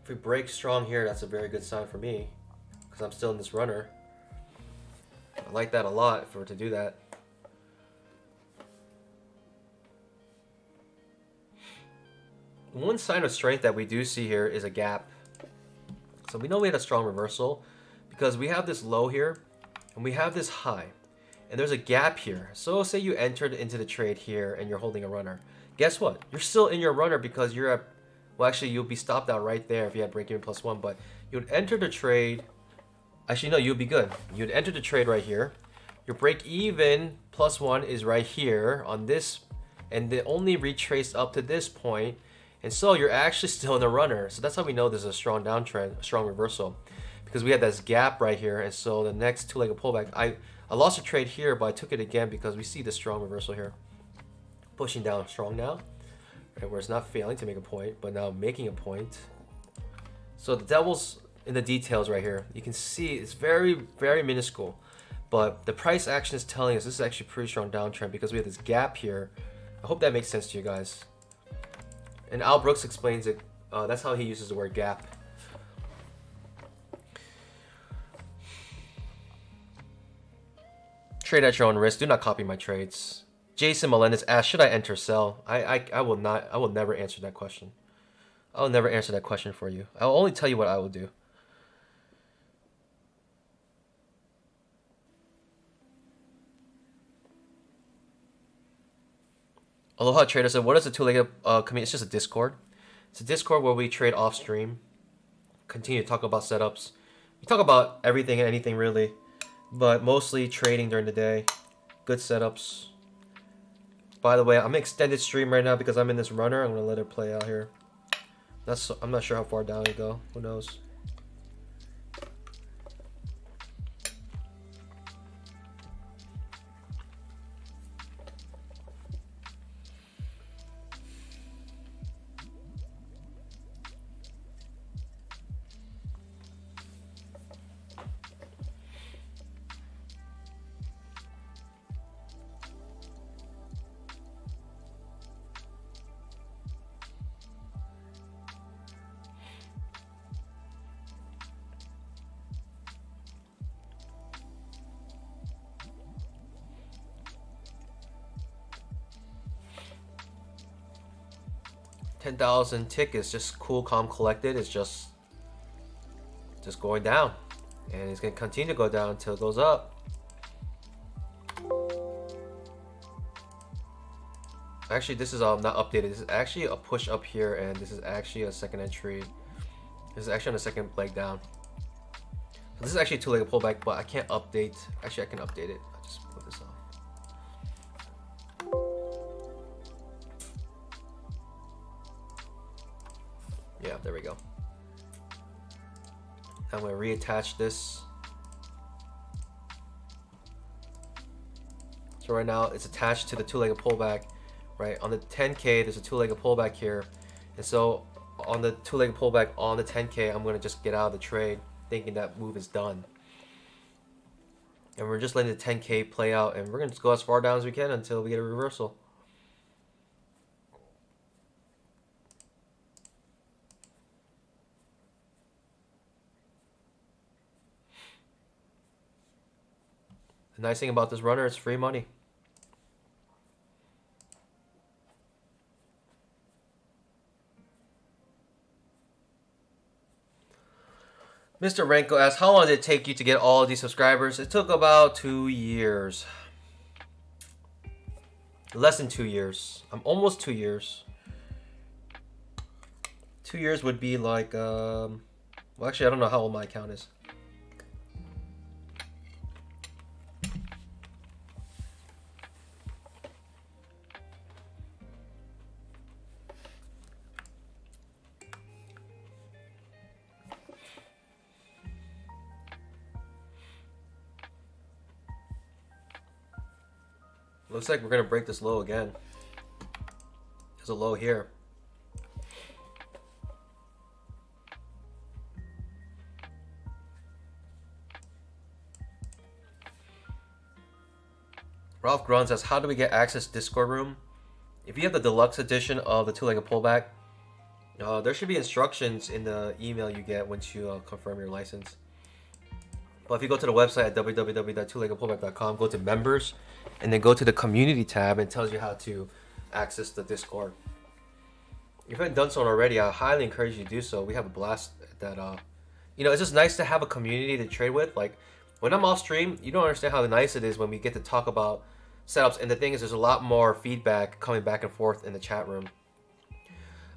If we break strong here, that's a very good sign for me because I'm still in this runner. I like that a lot if we were to do that. One sign of strength that we do see here is a gap. So we know we had a strong reversal because we have this low here and we have this high and there's a gap here. So say you entered into the trade here and you're holding a runner. Guess what? You're still in your runner because you're at, well, actually, you'll be stopped out right there if you had break-even +1, but you'd enter the trade. Actually, no, you'd be good. You'd enter the trade right here. Your break-even +1 is right here on this, and they only retraced up to this point, and so you're actually still in the runner. So that's how we know there's a strong downtrend, a strong reversal, because we had this gap right here, and so the next two-legged pullback, I lost a trade here, but I took it again because we see this strong reversal here. Pushing down strong now. Right, where it's not failing to make a point, but now making a point. So the devil's in the details right here. You can see it's very, very minuscule, but the price action is telling us this is actually a pretty strong downtrend because we have this gap here. I hope that makes sense to you guys. And Al Brooks explains it. That's how he uses the word gap. Trade at your own risk. Do not copy my trades. Jason Melendez asked, should I enter or sell? I will not. I will never answer that question. I will never answer that question for you. I will only tell you what I will do. Aloha Trader said, what is the two-legged community? It's just a Discord. It's a Discord where we trade off stream. Continue to talk about setups. We talk about everything and anything really, but mostly trading during the day. Good setups. By the way, I'm in extended stream right now because I'm in this runner. I'm gonna let it play out here. I'm not sure how far down it go. Who knows? 10,000 tick is just cool, calm, collected. It's just going down, and it's gonna continue to go down until it goes up. Actually, this is not updated. This is actually a push up here, and this is actually a second entry. This is actually on the second leg down. So this is actually a two-legged pullback, but I can't update. Actually, I can update it. I'll just put this off. Yeah, there we go. I'm gonna reattach this. So right now it's attached to the two-legged pullback. Right on the 10K, there's a two-legged pullback here, and so on the two-legged pullback on the 10K, I'm gonna just get out of the trade, thinking that move is done. And we're just letting the 10K play out, and we're gonna just go as far down as we can until we get a reversal. The nice thing about this runner is free money. Mr. Renko asks, how long did it take you to get all of these subscribers? It took about 2 years. Less than 2 years. I'm almost 2 years. 2 years would be like, well, actually, I don't know how old my account is. Looks like we're gonna break this low again. There's a low here. Ralph Grun says, how do we get access to Discord room? If you have the deluxe edition of the two-legged pullback, there should be instructions in the email you get once you confirm your license. But if you go to the website at www.twoleggedpullback.com, go to members, and then go to the community tab, and it tells you how to access the Discord. If you haven't done so already, I highly encourage you to do so. We have a blast at that. You know, it's just nice to have a community to trade with. Like, when I'm off stream, you don't understand how nice it is when we get to talk about setups. And the thing is, there's a lot more feedback coming back and forth in the chat room.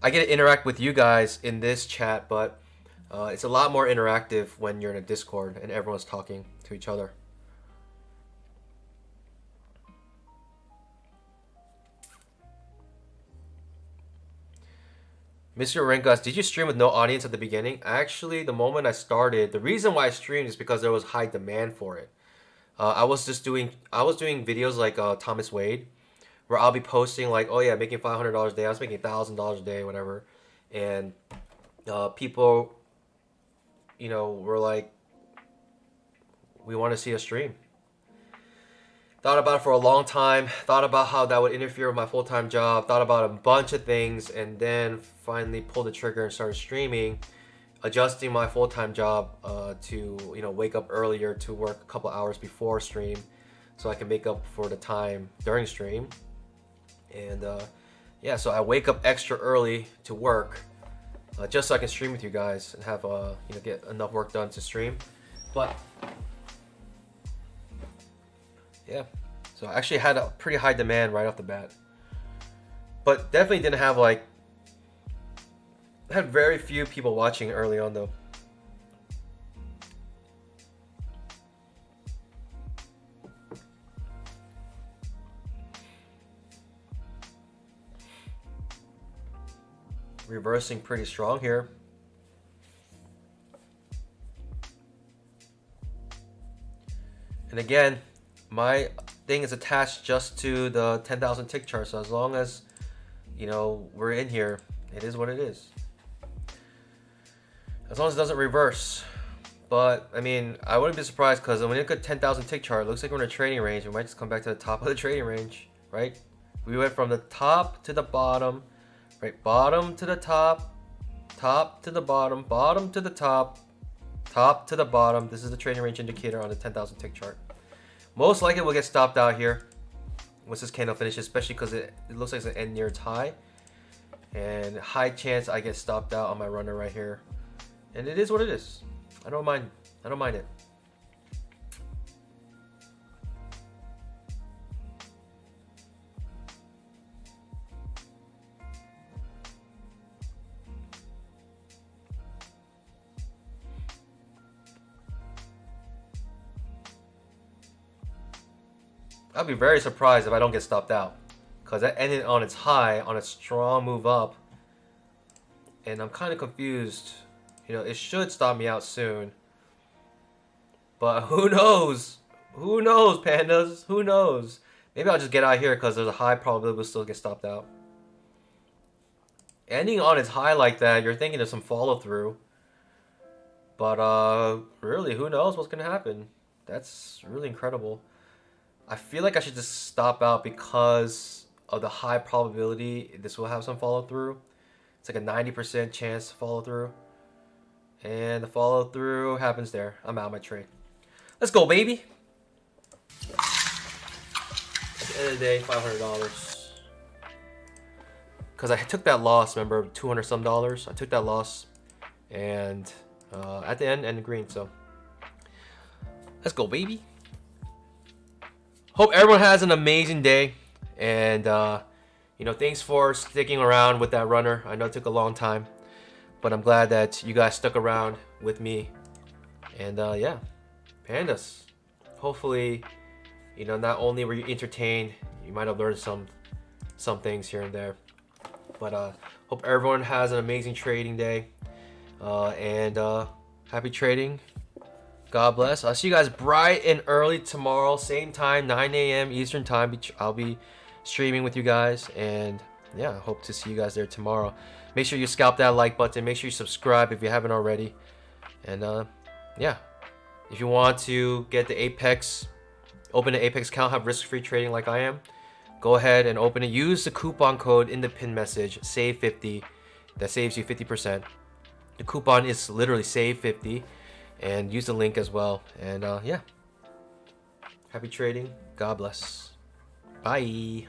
I get to interact with you guys in this chat, but it's a lot more interactive when you're in a Discord and everyone's talking to each other. Mr. Renkas, did you stream with no audience at the beginning? Actually, the moment I started, the reason why I streamed is because there was high demand for it. I was doing videos like Thomas Wade, where I'll be posting like, oh yeah, making $500 a day. I was making $1,000 a day, whatever, and people, you know, were like, we want to see a stream. Thought about it for a long time. Thought about how that would interfere with my full-time job. Thought about a bunch of things, and then finally pulled the trigger and started streaming, adjusting my full-time job to, you know, wake up earlier to work a couple hours before stream, so I can make up for the time during stream. And yeah, so I wake up extra early to work, just so I can stream with you guys and have you know, get enough work done to stream. But yeah, so I actually had a pretty high demand right off the bat, but definitely didn't have like, had very few people watching early on though. Reversing pretty strong here. And again, my thing is attached just to the 10,000 tick chart, so as long as, you know, we're in here, it is what it is. As long as it doesn't reverse. But I mean, I wouldn't be surprised, because when you look at 10,000 tick chart, it looks like we're in a trading range. We might just come back to the top of the trading range, right? We went from the top to the bottom, right? Bottom to the top, top to the bottom, bottom to the top, top to the bottom. This is the trading range indicator on the 10,000 tick chart. Most likely we'll get stopped out here once this candle finishes, especially because it looks like it's an end near its high. and high chance I get stopped out on my runner right here. And it is what it is. I don't mind. I don't mind it. I'd be very surprised if I don't get stopped out, because that ended on its high, on a strong move up, and I'm kind of confused. You know, it should stop me out soon, but who knows? Who knows, pandas? Who knows? Maybe I'll just get out here because there's a high probability we'll still get stopped out. Ending on its high like that, you're thinking there's some follow through, but really, who knows what's gonna happen? That's really incredible. I feel like I should just stop out because of the high probability this will have some follow through. It's like a 90% chance to follow through. And the follow through happens there. I'm out of my trade. Let's go, baby. At the end of the day, $500. Because I took that loss, remember, $200 some. I took that loss. And at the end, and green, so. Let's go, baby. Hope everyone has an amazing day, and you know, thanks for sticking around with that runner. I know it took a long time, but I'm glad that you guys stuck around with me. And yeah, pandas. Hopefully, you know, not only were you entertained, you might have learned some things here and there. But hope everyone has an amazing trading day, and happy trading. God bless. I'll see you guys bright and early tomorrow, same time, 9 a.m. Eastern time. I'll be streaming with you guys, and yeah, I hope to see you guys there tomorrow. Make sure you scalp that like button. Make sure you subscribe if you haven't already. And yeah, if you want to get the Apex, open an Apex account, have risk-free trading like I am, go ahead and open it. Use the coupon code in the pin message, SAVE50. That saves you 50%. The coupon is literally SAVE50. And use the link as well. And yeah, happy trading. God bless. Bye.